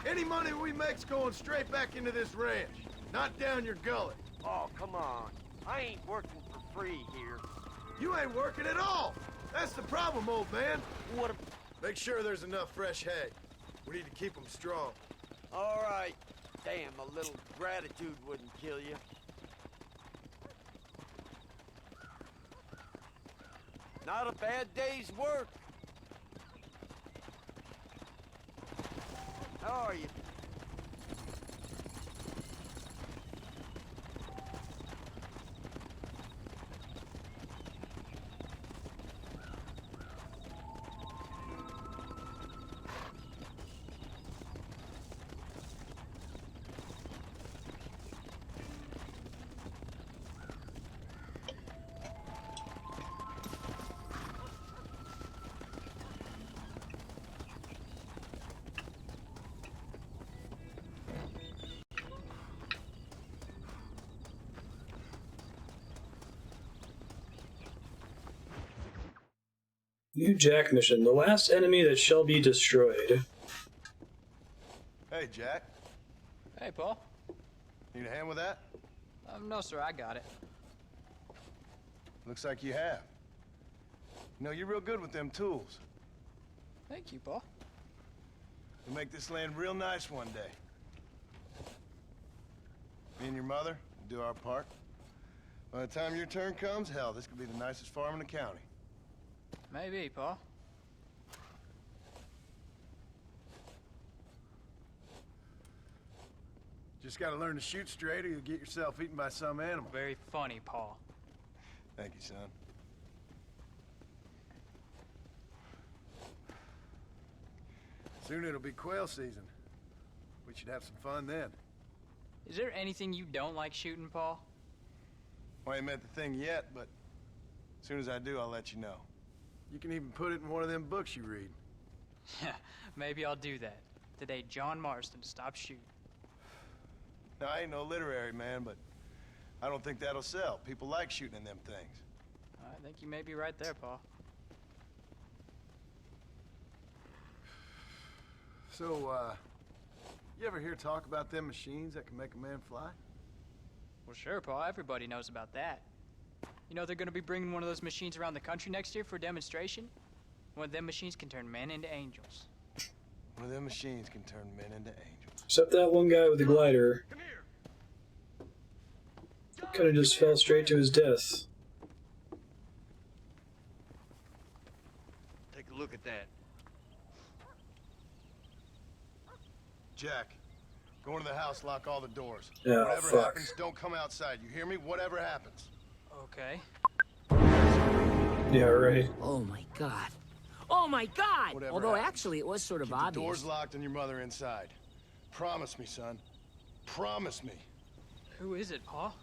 Any money we make's going straight back into this ranch, not down your gullet. Oh, come on. I ain't working for free here. You ain't working at all. That's the problem, old man. What a... Make sure there's enough fresh hay. We need to keep them strong. All right. Damn, a little gratitude wouldn't kill you. Not a bad day's work. How are you? New Jack mission. The last enemy that shall be destroyed. Hey, Jack. Hey, Paul. Need a hand with that? No, sir, I got it. Looks like you have. You know, you're real good with them tools. Thank you, Paul. You'll make this land real nice one day. Me and your mother will do our part. By the time your turn comes, hell, this could be the nicest farm in the county. Maybe, Paul. Just gotta learn to shoot straight or you'll get yourself eaten by some animal. Very funny, Paul. Thank you, son. Soon it'll be quail season. We should have some fun then. Is there anything you don't like shooting, Paul? Well, I ain't met the thing yet, but as soon as I do, I'll let you know. You can even put it in one of them books you read. Yeah, maybe I'll do that. The day John Marston stops shooting. Now, I ain't no literary man, but I don't think that'll sell. People like shooting in them things. I think you may be right there, Paul. So, you ever hear talk about them machines that can make a man fly? Well, sure, Paul. Everybody knows about that. You know they're going to be bringing one of those machines around the country next year for a demonstration? One of them machines can turn men into angels. One of them machines can turn men into angels. Except that one guy with the glider. Kind of just fell straight to his death. Take a look at that. Jack, go into the house, lock all the doors. Yeah, Whatever fuck. happens, don't come outside. You hear me? Whatever happens. Okay. Yeah, right. Oh my god. Oh my god! Whatever Although happens, actually it was sort of keep obvious. the doors locked and your mother inside. Promise me, son. Promise me. Who is it, Paul?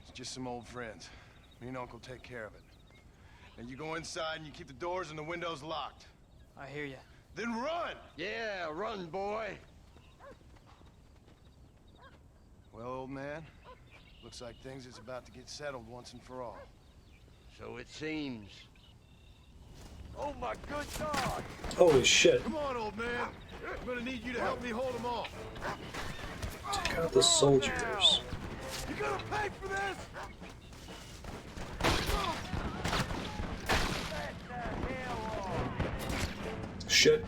It's just some old friends. Me and Uncle take care of it. Now you go inside and you keep the doors and the windows locked. I hear you. Then run! Yeah, run, boy. Well, old man, looks like things is about to get settled once and for all. So it seems. Oh my good God! Holy shit. Come on, old man. I'm gonna need you to help me hold them off. Take out the soldiers. You gonna pay for this? Shit.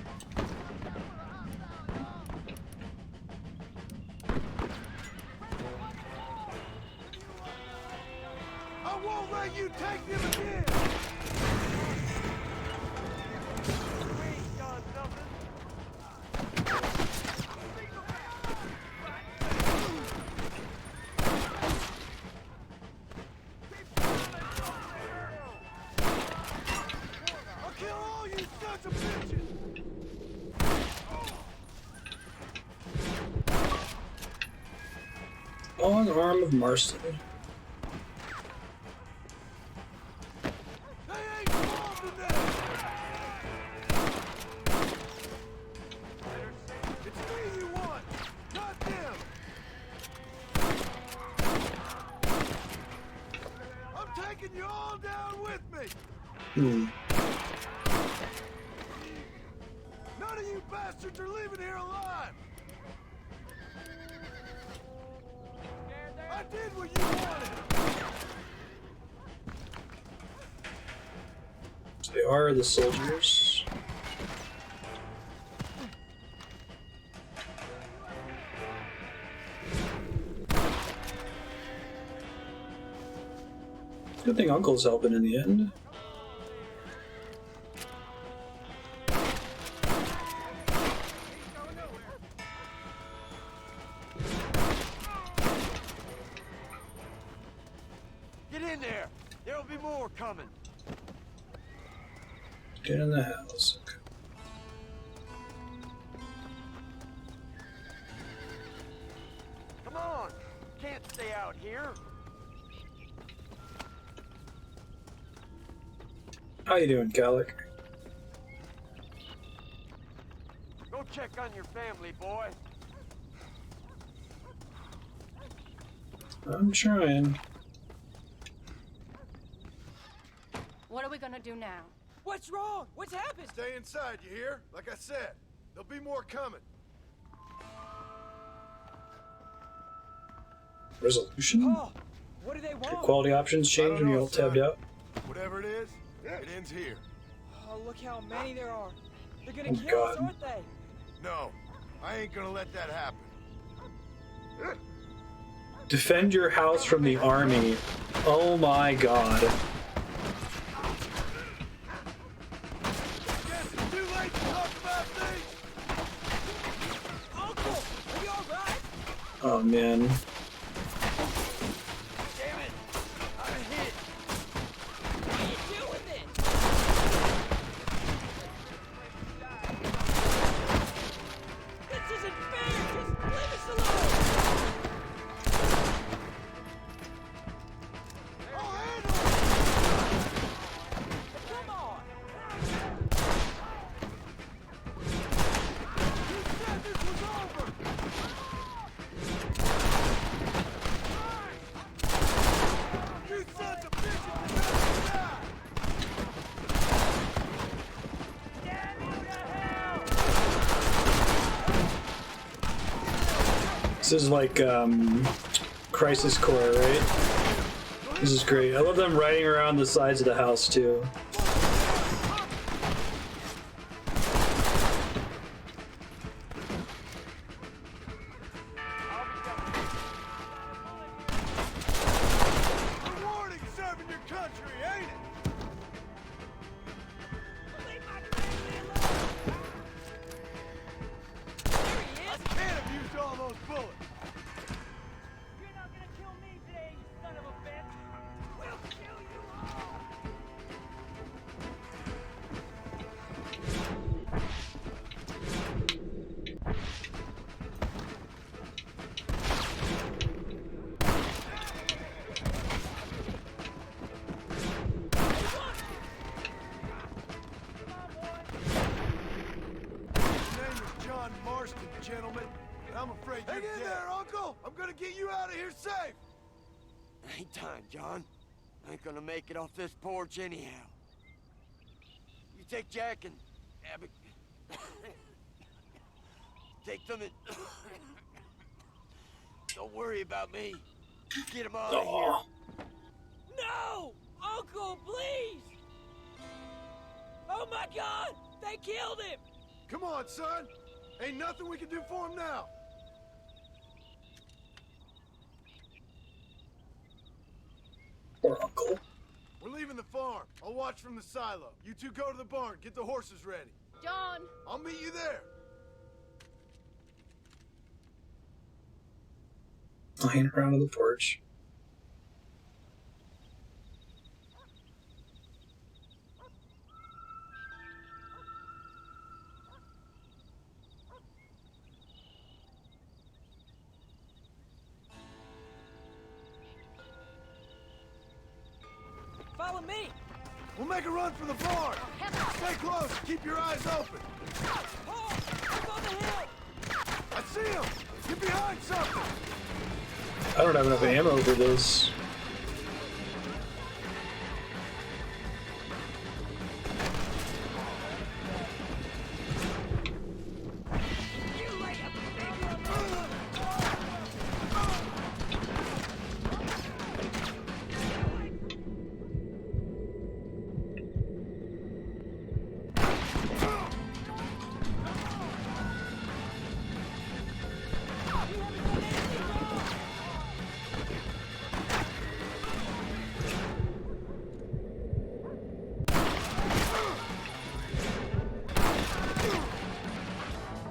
I won't let you take them again! I'll kill all you sons of bitches! Long arm of Marston. You all down with me. None of you bastards are leaving here alive. I did what you wanted. So they are the soldiers. Good thing Uncle's helping in the end. Get in there. There'll be more coming. Get in the house. Come on. Can't stay out here. How you doing, Calic? Go check on your family, boy. I'm trying. What are we gonna do now? What's wrong? What's happened? Stay inside, you hear? Like I said, there'll be more coming. Resolution? Oh, what do they want? Your quality options change when you're all tabbed out. Whatever it is, it ends here. Oh, look how many there are. They're gonna Oh, kill us, God. aren't they? No, I ain't gonna let that happen. Defend your house from the army. Oh my god. Guess it's too late to talk about things. Uncle, are you all right? Oh man. Damn it! I'm hit. What are you doing then? This isn't fair! Just leave us alone! I'll handle it! Come on! You said this was over! You sons of bitches deserve to die! Damn you to hell! This is like Crisis Core, right? This is great. I love them riding around the sides of the house too. Rewarding serving your country, ain't it? I can't have used all those bullets. You're not gonna kill me today, you son of a bitch! We'll kill you all! His name is John Marston, gentlemen. And I'm afraid you're dead. Hang in there, Uncle! I'm gonna get you out of here safe! Ain't time, John. I ain't gonna make it off this porch anyhow. You take Jack and Abby. Take them and don't worry about me. Get him out of here. No! Uncle, please! Oh my God! They killed him! Come on, son! Ain't nothing we can do for him now! Poor uncle. We're leaving the farm. I'll watch from the silo. You two go to the barn. Get the horses ready. John! I'll meet you there. Lying around on the porch. Follow me! We'll make a run for the barn. Stay close. Keep your eyes open. Oh! Up on the hill! I see him. Get behind something. I don't have enough ammo for this.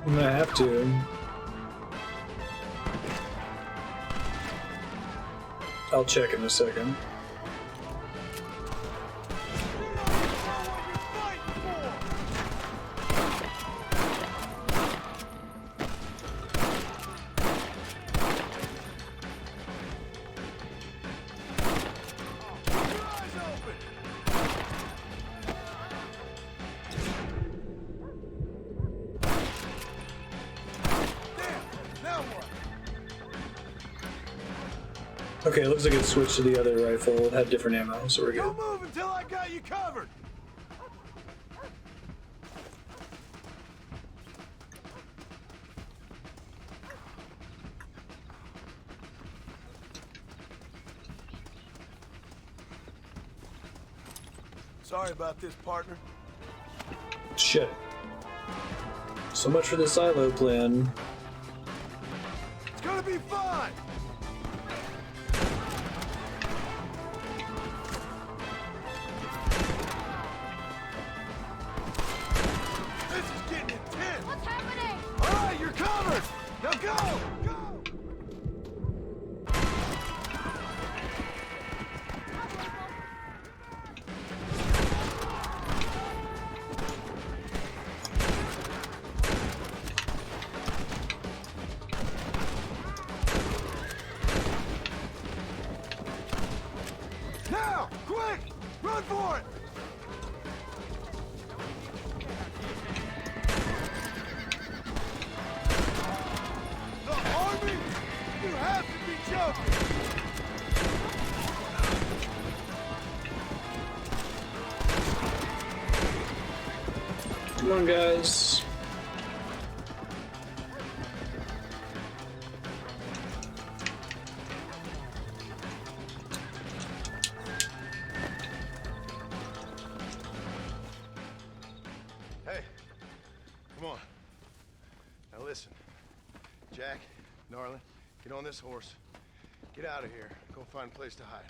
I'm gonna have to. I'll check in a second. Okay, it looks like it switched to the other rifle. It had different ammo, so we're good. Don't move until I got you covered. Sorry about this, partner. Shit. So much for the silo plan. It's gonna be fine. This is getting intense. What's happening? All right, you're covered. Now go. Go. Cal, quick! Run for it! The army? You have to be joking! Come on, guys. Hey, come on. Now listen. Jack, darling, get on this horse. Get out of here. Go find a place to hide.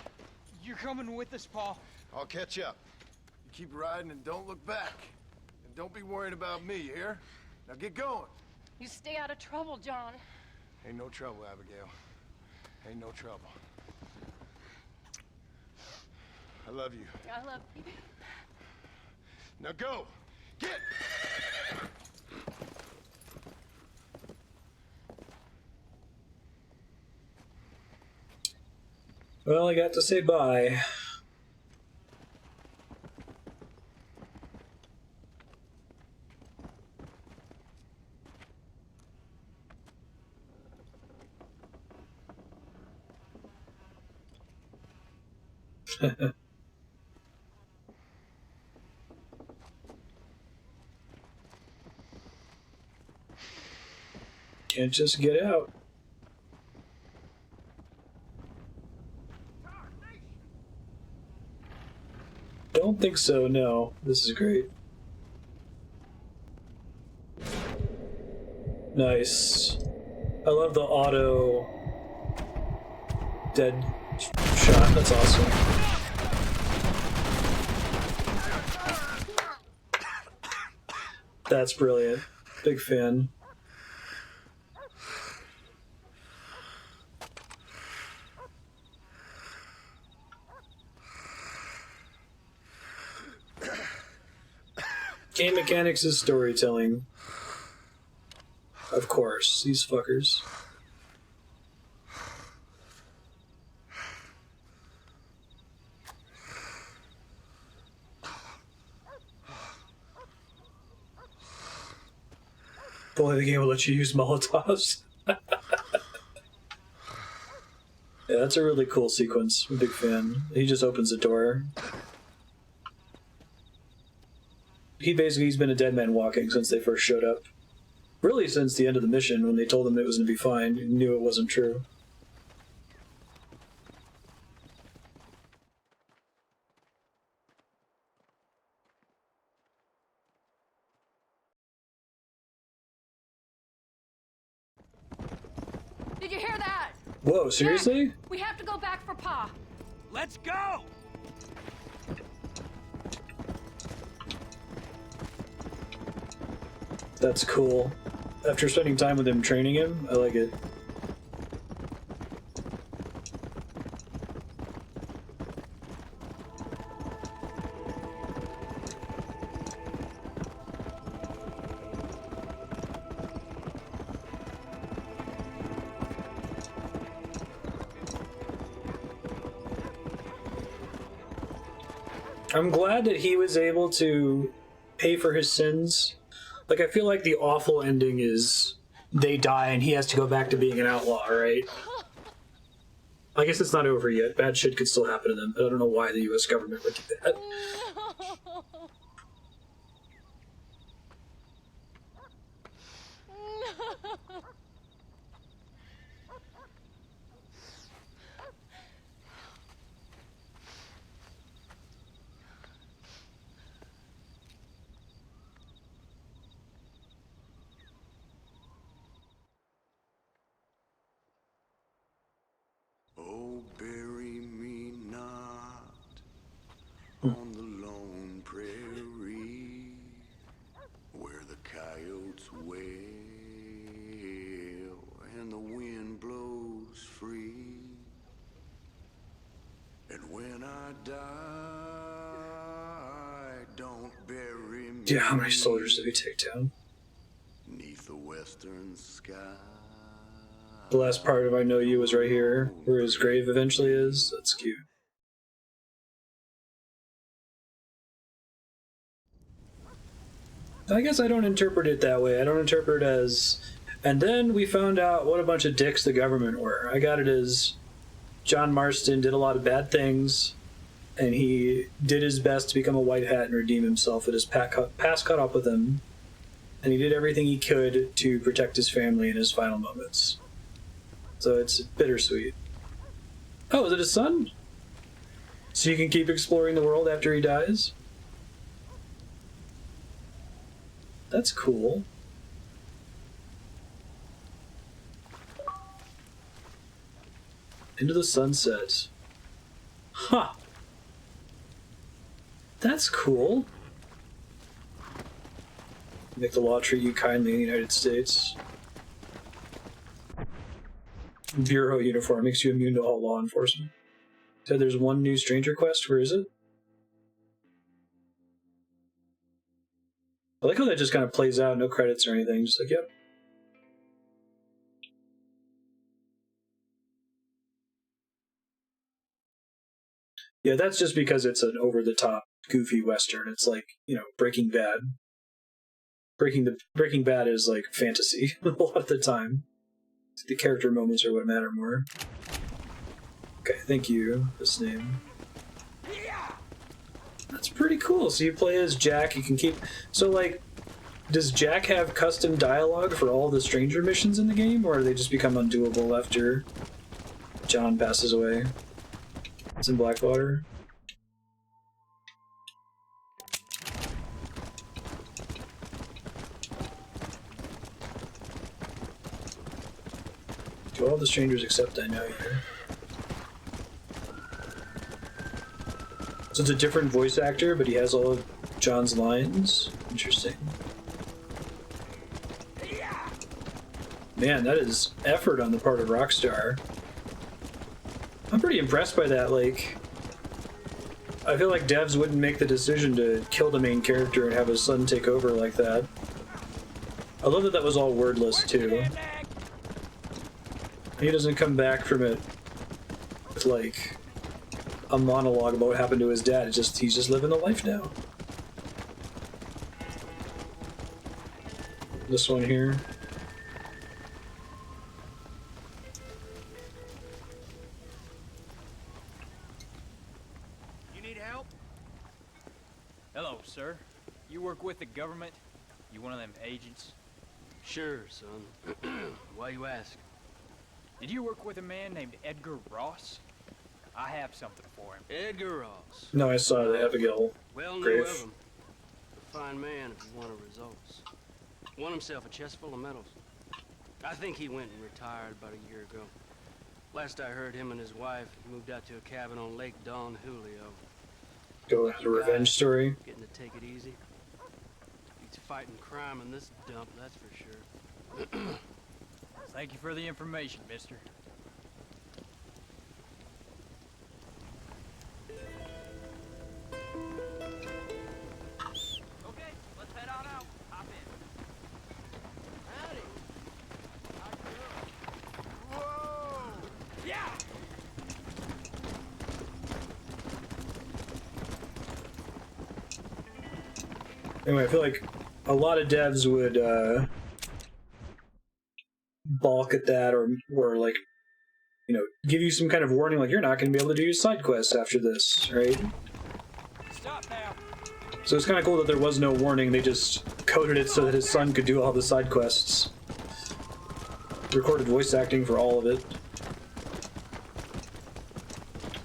You're coming with us, Paul. I'll catch up. You keep riding and don't look back. And don't be worried about me, you hear? Now get going. You stay out of trouble, John. Ain't no trouble, Abigail. Ain't no trouble. I love you. I love you. Now go! Get! Well, I got to say bye. Can't just get out. Don't think so, no. This is great. Nice. I love the auto dead shot. That's awesome. That's brilliant. Big fan. Game mechanics is storytelling. Of course, these fuckers. Boy, the game will let you use Molotovs. Yeah, that's a really cool sequence. I'm a big fan. He just opens the door. He's been a dead man walking since they first showed up. Really since the end of the mission, when they told him it was going to be fine. He knew it wasn't true. Did you hear that? Whoa, seriously? Jack, we have to go back for Pa. Let's go! That's cool. After spending time with him training him, I like it. I'm glad that he was able to pay for his sins. Like, I feel like the awful ending is they die and he has to go back to being an outlaw, right? I guess it's not over yet. Bad shit could still happen to them, but I don't know why the US government would do that. Oh, bury me not on the lone prairie where the coyotes wail and the wind blows free. And when I die, don't bury me. Yeah, how many soldiers did we take down? Neath the western sky. The last part of I Know You was right here, where his grave eventually is. That's cute. I guess I don't interpret it that way. I don't interpret it as... And then we found out what a bunch of dicks the government were. I got it as John Marston did a lot of bad things, and he did his best to become a white hat and redeem himself, but his past caught up with him, and he did everything he could to protect his family in his final moments. So it's bittersweet. Oh, is it his son? So you can keep exploring the world after he dies? That's cool. Into the sunset. Huh. That's cool. Make the law treat you kindly in the United States. Bureau uniform makes you immune to all law enforcement. So there's one new stranger quest. Where is it? I like how that just kind of plays out, no credits or anything. Just like, yep. Yeah, that's just because it's an over-the-top, goofy Western. It's like, you know, Breaking Bad. Breaking Bad is like fantasy a lot of the time. The character moments are what matter more. Okay, thank you. This name. That's pretty cool. So you play as Jack. You can keep... So, like, does Jack have custom dialogue for all the stranger missions in the game, or do they just become undoable after John passes away? It's in Blackwater. Do all the strangers except I know you. So it's a different voice actor, but he has all of John's lines. Interesting. Man, that is effort on the part of Rockstar. I'm pretty impressed by that. Like, I feel like devs wouldn't make the decision to kill the main character and have his son take over like that. I love that that was all wordless, too. He doesn't come back from it with, like, a monologue about what happened to his dad. It's just, he's just living the life now. This one here. You need help? Hello, sir. You work with the government? You one of them agents? Sure, son. Why you ask? Did you work with a man named Edgar Ross? I have something for him. Edgar Ross. No, I saw the Abigail Well grave. knew of him. A fine man if you wanted results. Won himself a chest full of medals. I think he went and retired about a year ago. Last I heard, him and his wife moved out to a cabin on Lake Don Julio. Go with the revenge story. Getting to take it easy. He's fighting crime in this dump, that's for sure. Thank you for the information, mister. Okay, let's head on out. Hop in. Howdy. Whoa! Yeah! Anyway, I feel like a lot of devs would balk at that, or like, you know, give you some kind of warning, like you're not going to be able to do your side quests after this, right? Stop now. So it's kind of cool that there was no warning. They just coded it so that his son could do all the side quests. Recorded voice acting for all of it.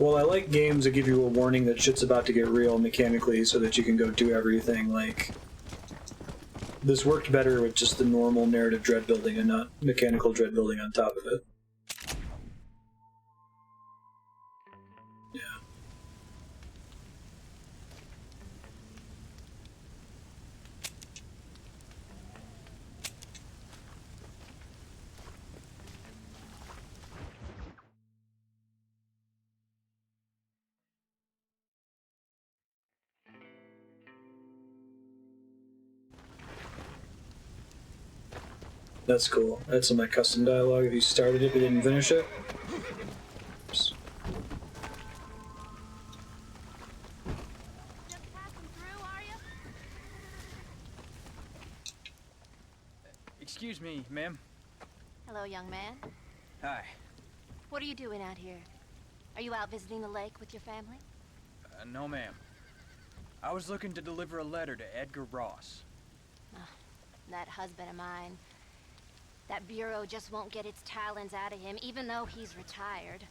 Well, I like games that give you a warning that shit's about to get real mechanically so that you can go do everything. Like, this worked better with just the normal narrative dread building and not mechanical dread building on top of it. Yeah. That's cool. That's some of my custom dialogue if you started it but didn't finish it. Oops. Excuse me, ma'am. Hello, young man. Hi. What are you doing out here? Are you out visiting the lake with your family? No, ma'am. I was looking to deliver a letter to Edgar Ross. Oh, that husband of mine. That bureau just won't get its talons out of him, even though he's retired.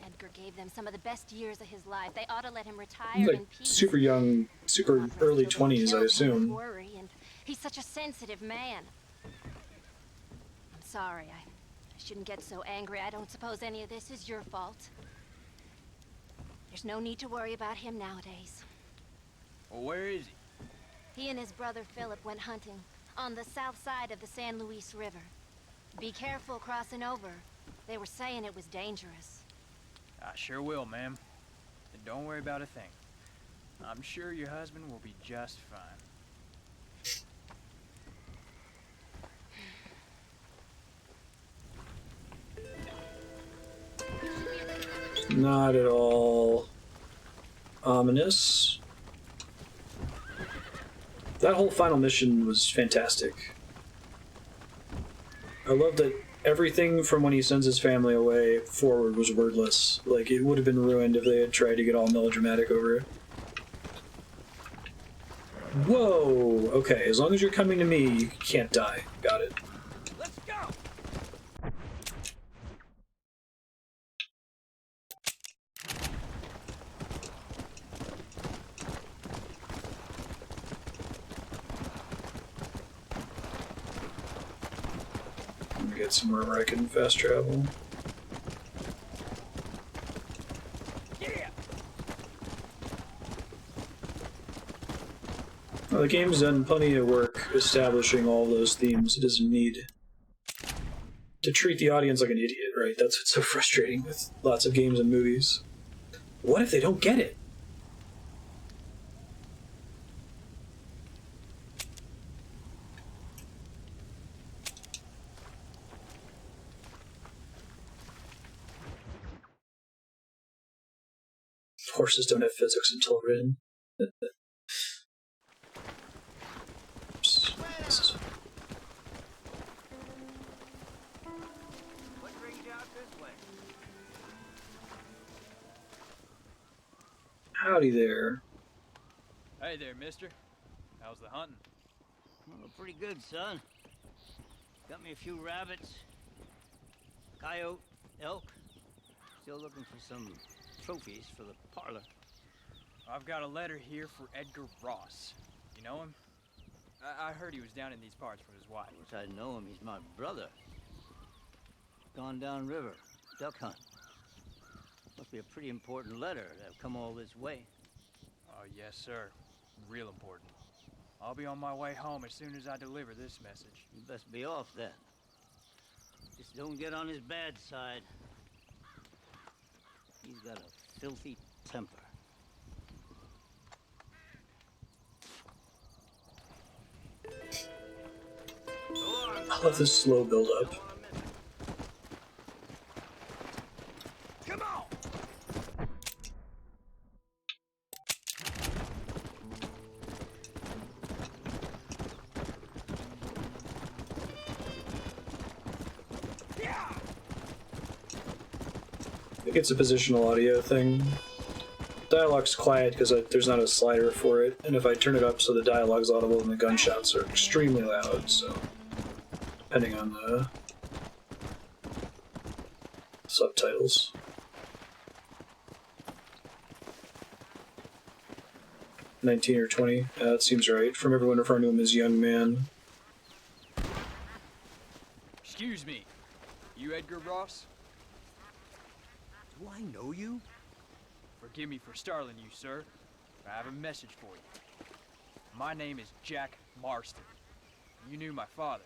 Edgar gave them some of the best years of his life. They ought to let him retire He's like in peace. super young, super early 20s, I assume. Worry, and he's such a sensitive man. I'm sorry, I shouldn't get so angry. I don't suppose any of this is your fault. There's no need to worry about him nowadays. Well, where is he? He and his brother Philip went hunting on the south side of the San Luis River. Be careful crossing over. They were saying it was dangerous. I sure will, ma'am. And don't worry about a thing. I'm sure your husband will be just fine. Not at all ominous. That whole final mission was fantastic. I love that everything from when he sends his family away forward was wordless. Like, it would have been ruined if they had tried to get all melodramatic over it. Whoa! Okay, as long as you're coming to me, you can't die. Got it. Let's go! Get somewhere where I can fast travel. Well, the game's done plenty of work establishing all those themes. It doesn't need to treat the audience like an idiot, right? That's what's so frustrating with lots of games and movies. What if they don't get it? Horses don't have physics until written. Oops. What brings you out this way? Howdy there. Hey there, mister. How's the hunting? Oh, pretty good, son. Got me a few rabbits, coyote, elk. Still looking for some trophies for the parlor. I've got a letter here for Edgar Ross. You know him? I heard he was down in these parts with his wife. Of course I know him. He's my brother. Gone down river, duck hunt. Must be a pretty important letter to have come all this way. Oh, yes, sir. Real important. I'll be on my way home as soon as I deliver this message. You best be off then. Just don't get on his bad side. He's got a filthy temper. I love this slow build-up. Come on! I think it's a positional audio thing. Dialogue's quiet because there's not a slider for it, and if I turn it up so the dialogue's audible and the gunshots are extremely loud, so depending on the subtitles. $19 or $20, that seems right. From everyone referring to him as young man. Excuse me. You Edgar Ross? Do I know you? Forgive me for startling you, sir. I have a message for you. My name is Jack Marston. You knew my father.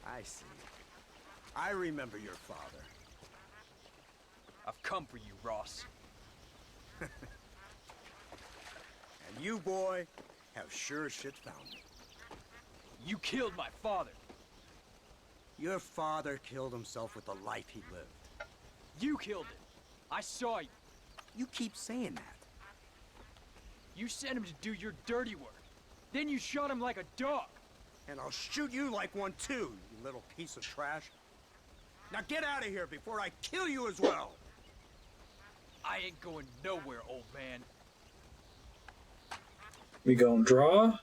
I see. I remember your father. I've come for you, Ross. And you, boy, have sure as shit found me. You killed my father. Your father killed himself with the life he lived. You killed him. I saw you. You keep saying that. You sent him to do your dirty work. Then you shot him like a dog. And I'll shoot you like one too, you little piece of trash. Now get out of here before I kill you as well. I ain't going nowhere, old man. We go and draw.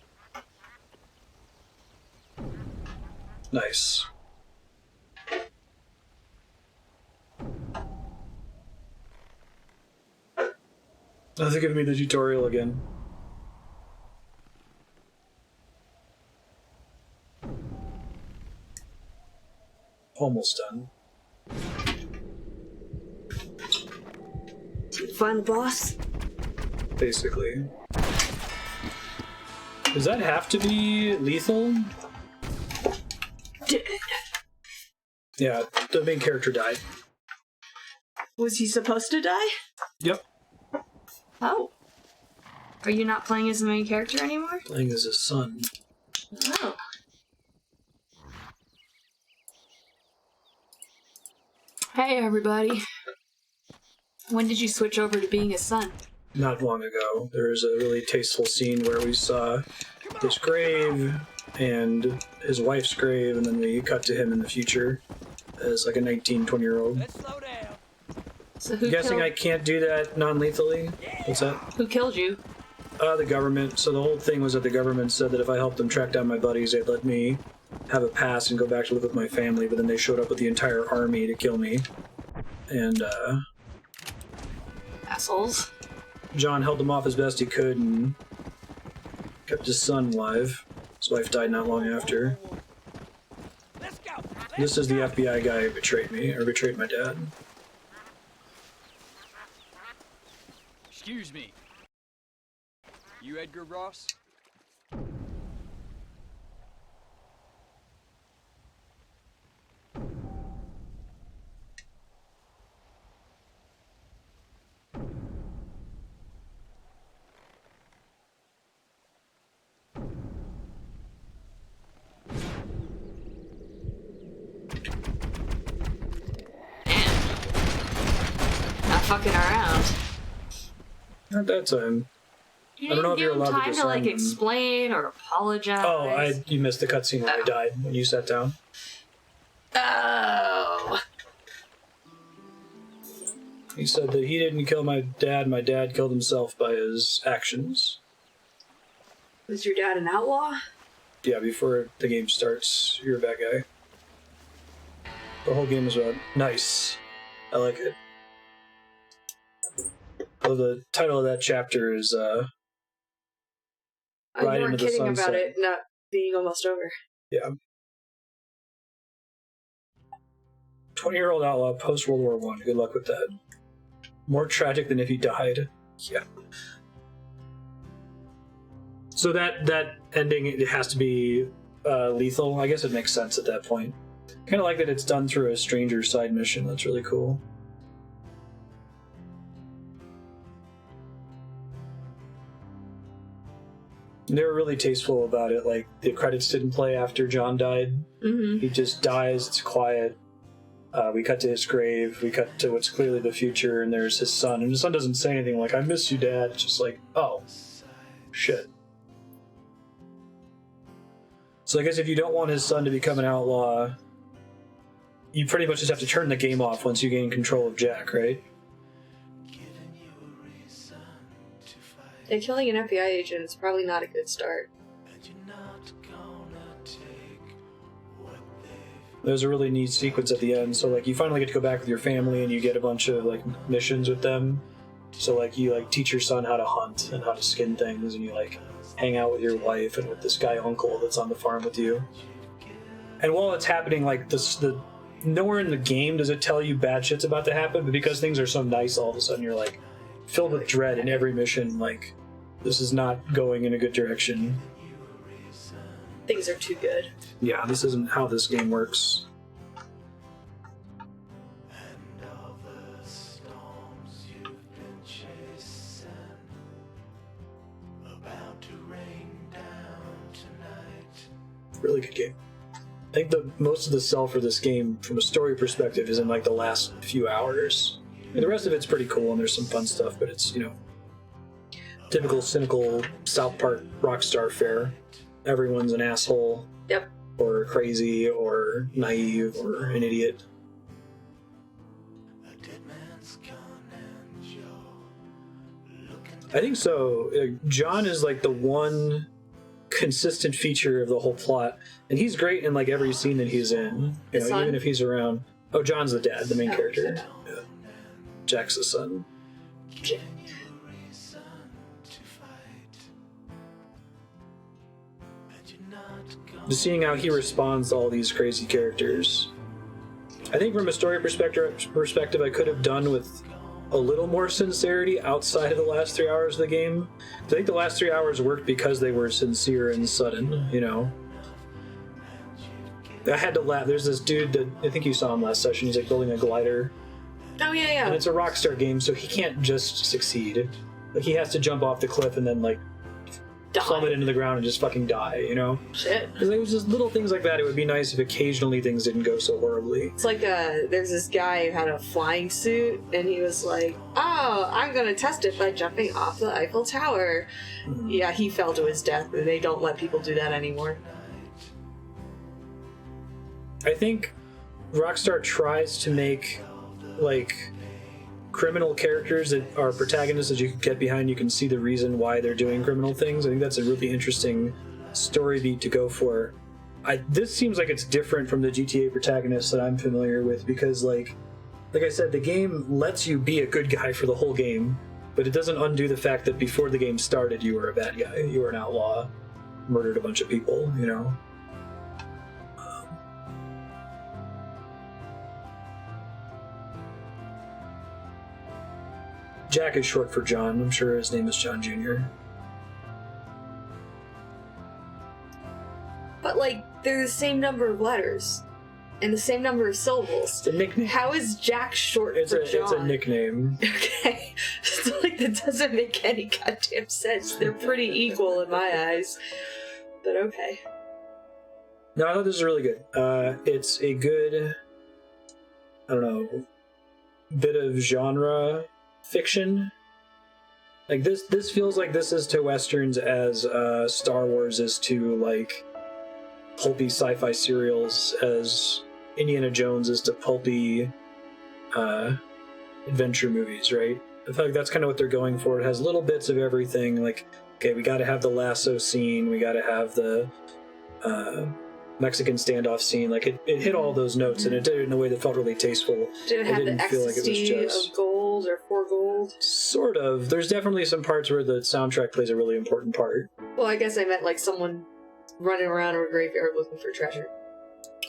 Nice. Oh, they're giving me the tutorial again. Almost done. Did you find the boss? Basically. Does that have to be lethal? Yeah, the main character died. Was he supposed to die? Yep. Oh. Are you not playing as the main character anymore? Playing as his son. Oh. Hey, everybody. When did you switch over to being his son? Not long ago. There was a really tasteful scene where we saw his grave and his wife's grave, and then we cut to him in the future as like a 19, 20-year-old. So who I'm guessing killed... I can't do that non-lethally? What's that? Who killed you? The government. So the whole thing was that the government said that if I helped them track down my buddies, they'd let me have a pass and go back to live with my family, but then they showed up with the entire army to kill me. And, Assholes. John held them off as best he could and kept his son alive. His wife died not long after. This is the FBI guy who betrayed me, or betrayed my dad. Excuse me. You Edgar Ross? Not fucking around. Not that time. You I don't know didn't if give you're him allowed to time to disarm like them. explain or apologize. Oh, you missed the cutscene when I died, when you sat down. Oh. He said that he didn't kill my dad killed himself by his actions. Was your dad an outlaw? Yeah, before the game starts, you're a bad guy. The whole game is about nice. I like it. Well, the title of that chapter is Oh, Ride you weren't into the kidding about Sunset. it not being almost over. Yeah. 20-year-old outlaw post-World War I. Good luck with that. More tragic than if he died. Yeah. So that ending, it has to be lethal. I guess it makes sense at that point. Kind of like that it's done through a stranger side mission. That's really cool. They were really tasteful about it. Like, the credits didn't play after John died. Mm-hmm. He just dies. It's quiet. We cut to his grave. We cut to what's clearly the future, and there's his son. And his son doesn't say anything like, I miss you, Dad. It's just like, oh, shit. So I guess if you don't want his son to become an outlaw, you pretty much just have to turn the game off once you gain control of Jack, right? Yeah, killing an FBI agent is probably not a good start. There's a really neat sequence at the end. So, like, you finally get to go back with your family and you get a bunch of, like, missions with them. So, like, you, like, teach your son how to hunt and how to skin things, and you, like, hang out with your wife and with this guy uncle that's on the farm with you. And while it's happening, like, nowhere in the game does it tell you bad shit's about to happen, but because things are so nice, all of a sudden you're, like, filled with dread in every mission, like, this is not going in a good direction. Things are too good. Yeah, this isn't how this game works. Really good game. I think most of the sell for this game, from a story perspective, is in like the last few hours. And the rest of it's pretty cool, and there's some fun stuff, but it's, you know, typical cynical South Park rockstar fare. Everyone's an asshole. Yep. Or crazy, or naive, or an idiot. I think so. John is like the one consistent feature of the whole plot, and he's great in like every scene that he's in. You know, even if he's around. Oh, John's the dad, the main character. Yeah. Jack's the son. Jack. Just seeing how he responds to all these crazy characters. I think from a story perspective, I could have done with a little more sincerity outside of the last 3 hours of the game. I think the last 3 hours worked because they were sincere and sudden, you know. I had to laugh. There's this dude that I think you saw him last session. He's like building a glider. Oh yeah. And it's a Rockstar game, so he can't just succeed. Like he has to jump off the cliff and then like plummet into the ground and just fucking die, you know? Shit. Because it was just little things like that. It would be nice if occasionally things didn't go so horribly. It's like there's this guy who had a flying suit, and he was like, "Oh, I'm gonna test it by jumping off the Eiffel Tower." Mm-hmm. Yeah, he fell to his death, and they don't let people do that anymore. I think Rockstar tries to make like criminal characters that are protagonists that you can get behind. You can see the reason why they're doing criminal things. I think that's a really interesting story beat to go for. This seems like it's different from the GTA protagonists that I'm familiar with because like I said, the game lets you be a good guy for the whole game, but it doesn't undo the fact that before the game started you were a bad guy. You were an outlaw, murdered a bunch of people, you know? Jack is short for John. I'm sure his name is John Jr. But, like, they're the same number of letters and the same number of syllables. It's a nickname. How is Jack short for John? It's a nickname. Okay. It's like, that doesn't make any goddamn sense. They're pretty equal in my eyes. But okay. No, I thought this was really good. It's a good, I don't know, bit of genre fiction. Like this feels like this is to westerns as Star Wars is to like pulpy sci-fi serials, as Indiana Jones is to pulpy adventure movies, right? I feel like that's kind of what they're going for. It has little bits of everything. Like, okay, we got to have the lasso scene, we got to have the Mexican standoff scene. Like it hit all those notes, and it did it in a way that felt really tasteful. Did it have the ecstasy of gold or for gold? Sort of. There's definitely some parts where the soundtrack plays a really important part. Well, I guess I meant like someone running around a graveyard looking for treasure.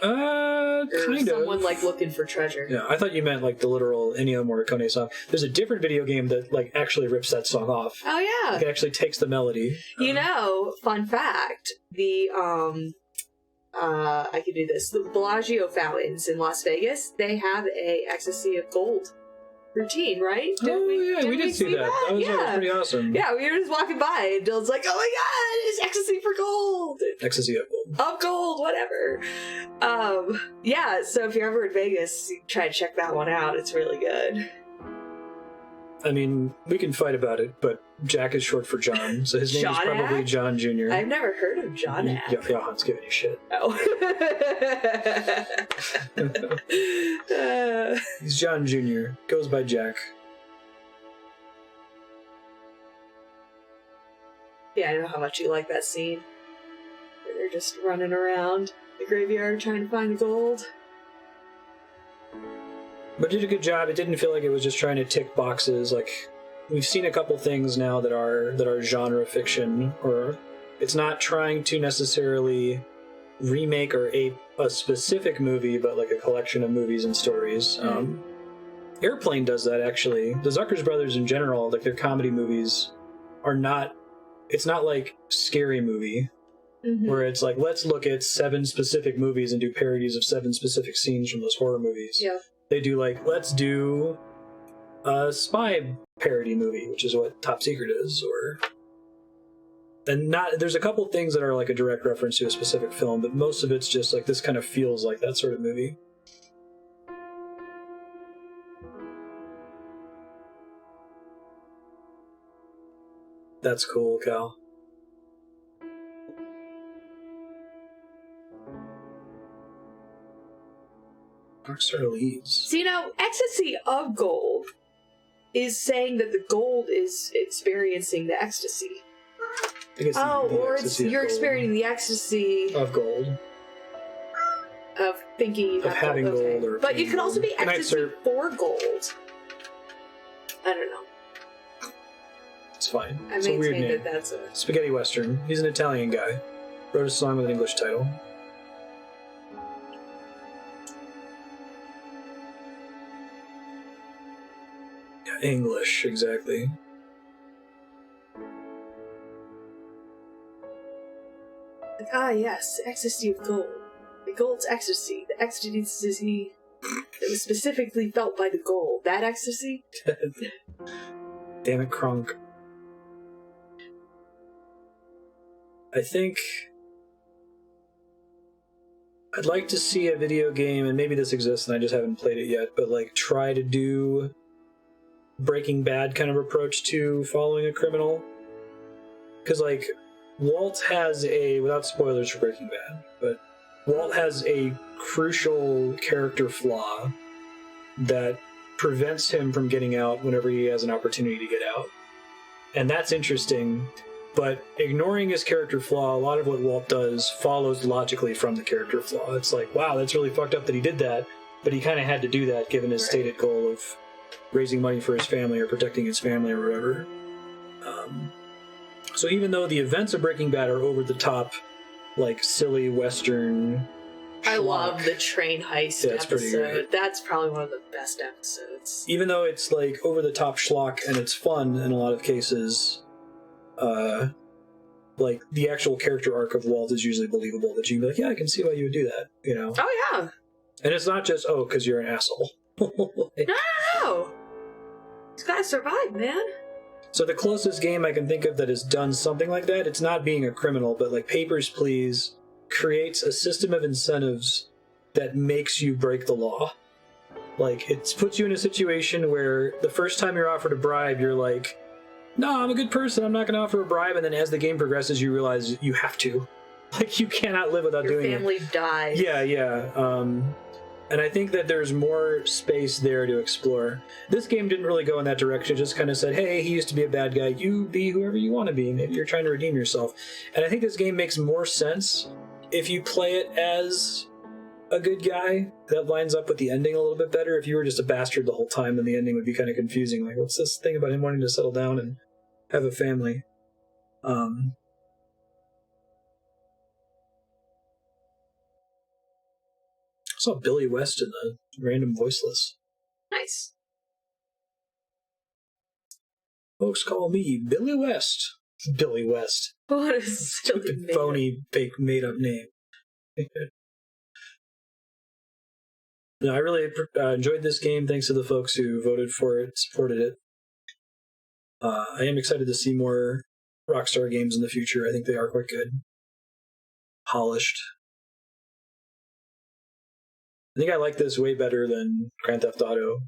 Kind of. Someone like looking for treasure. Yeah, I thought you meant like the literal Ennio Morricone song. There's a different video game that like actually rips that song off. Oh yeah. Like, it actually takes the melody. You know, fun fact, the I could do this. The Bellagio fountains in Las Vegas, they have a ecstasy of gold routine, right? We did see that. That was pretty awesome. Yeah, we were just walking by, and Dylan's like, "Oh my god, it's ecstasy for gold!" Ecstasy of gold. Of gold, whatever. Yeah. So if you're ever in Vegas, you try to check that one out. It's really good. I mean, we can fight about it, but Jack is short for John, so his name is probably John Jr. I've never heard of John Ack. Johan's giving you shit. Oh. He's John Jr. Goes by Jack. Yeah, I know how much you like that scene. Where they're just running around the graveyard trying to find the gold. But it did a good job. It didn't feel like it was just trying to tick boxes. Like, we've seen a couple things now that are genre fiction, or it's not trying to necessarily remake or ape a specific movie, but like a collection of movies and stories. Airplane does that, actually. The Zuckers brothers in general, like their comedy movies, are not... It's not like Scary Movie, where it's like, let's look at 7 specific movies and do parodies of 7 specific scenes from those horror movies. Yeah. They do like, let's do a spy parody movie, which is what Top Secret is, there's a couple things that are like a direct reference to a specific film, but most of it's just like, this kind of feels like that sort of movie. That's cool, Cal. Rockstar leads. See, now, ecstasy of gold is saying that the gold is experiencing the ecstasy. Or you're experiencing the ecstasy of gold. Of thinking you have having gold. Or but it could also be ecstasy for gold. I don't know. It's fine. I It's a weird maintain name. that that's a... Spaghetti Western. He's an Italian guy. Wrote a song with an English title. Yeah, English, exactly. Yes, ecstasy of gold. The gold's ecstasy. The ecstasy that was specifically felt by the gold. That ecstasy? Damn it, Kronk. I think I'd like to see a video game, and maybe this exists and I just haven't played it yet, but like try to do Breaking Bad kind of approach to following a criminal. Because like Walt has without spoilers for Breaking Bad, but Walt has a crucial character flaw that prevents him from getting out whenever he has an opportunity to get out. And that's interesting, but ignoring his character flaw, a lot of what Walt does follows logically from the character flaw. It's like, wow, that's really fucked up that he did that, but he kind of had to do that given his stated goal of raising money for his family or protecting his family or whatever. So even though the events of Breaking Bad are over the top, like silly Western I love the train heist Yeah, it's pretty episode. great. That's probably one of the best episodes. even though it's like over the top schlock and it's fun in a lot of cases, like the actual character arc of Walt is usually believable. That you can be like, yeah, I can see why you would do that, you know? Oh, yeah. And it's not just, oh, because you're an asshole. No! He's gotta survive, man. So the closest game I can think of that has done something like that, it's not being a criminal, but like Papers, Please creates a system of incentives that makes you break the law. Like, it puts you in a situation where the first time you're offered a bribe, you're like, no, I'm a good person, I'm not going to offer a bribe, and then as the game progresses, you realize you have to. Like, you cannot live without doing it. Your family dies. Yeah. And I think that there's more space there to explore. This game didn't really go in that direction. It just kind of said, hey, he used to be a bad guy. You be whoever you want to be. Maybe you're trying to redeem yourself. And I think this game makes more sense if you play it as a good guy. That lines up with the ending a little bit better. If you were just a bastard the whole time, then the ending would be kind of confusing. Like, what's this thing about him wanting to settle down and have a family? I saw Billy West in the random voiceless. Nice. Folks call me Billy West. Billy West. What a silly Stupid, name. phony, fake, made-up name. No, I really enjoyed this game. Thanks to the folks who voted for it, supported it. I am excited to see more Rockstar games in the future. I think they are quite good. Polished. I think I like this way better than Grand Theft Auto.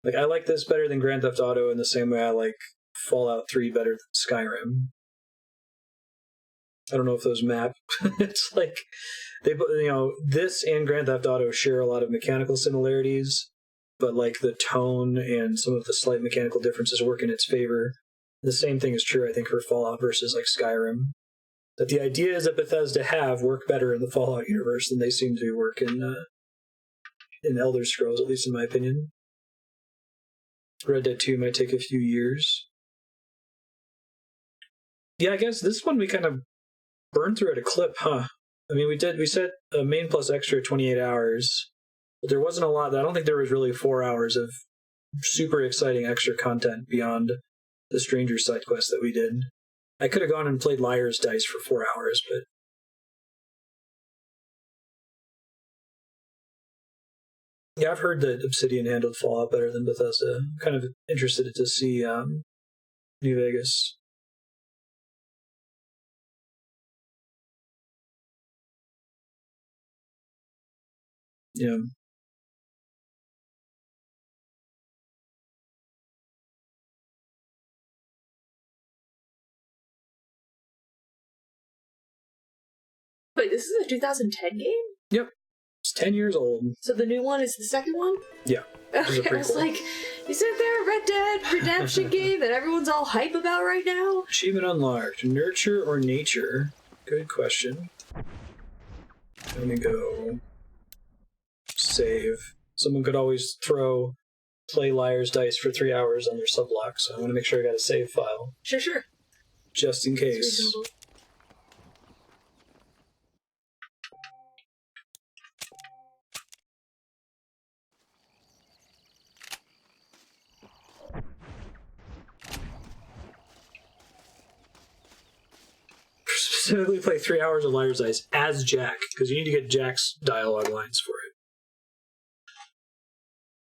Like, I like this better than Grand Theft Auto in the same way I like Fallout 3 better than Skyrim. I don't know if those map. It's like, this and Grand Theft Auto share a lot of mechanical similarities, but like the tone and some of the slight mechanical differences work in its favor. The same thing is true, I think, for Fallout versus like Skyrim. That the ideas that Bethesda have work better in the Fallout universe than they seem to work in Elder Scrolls, at least in my opinion. Red Dead 2 might take a few years. Yeah, I guess this one we kind of burned through at a clip, huh? I mean, we set a main plus extra 28 hours, but there wasn't a lot. I don't think there was really 4 hours of super exciting extra content beyond the Stranger side quest that we did. I could have gone and played Liar's Dice for 4 hours, but yeah, I've heard that Obsidian handled Fallout better than Bethesda. I'm kind of interested to see New Vegas. Yeah. this is a 2010 game? Yep. It's 10 years old. So the new one is the second one? Yeah. Okay, I was like, is it there a Red Dead Redemption game that everyone's all hype about right now? Achievement unlocked. Nurture or nature? Good question. Let me go save. Someone could always play Liar's Dice for 3 hours on their subblock, so I want to make sure I got a save file. Sure. Just in case. Specifically play 3 hours of Liar's Dice as Jack, because you need to get Jack's dialogue lines for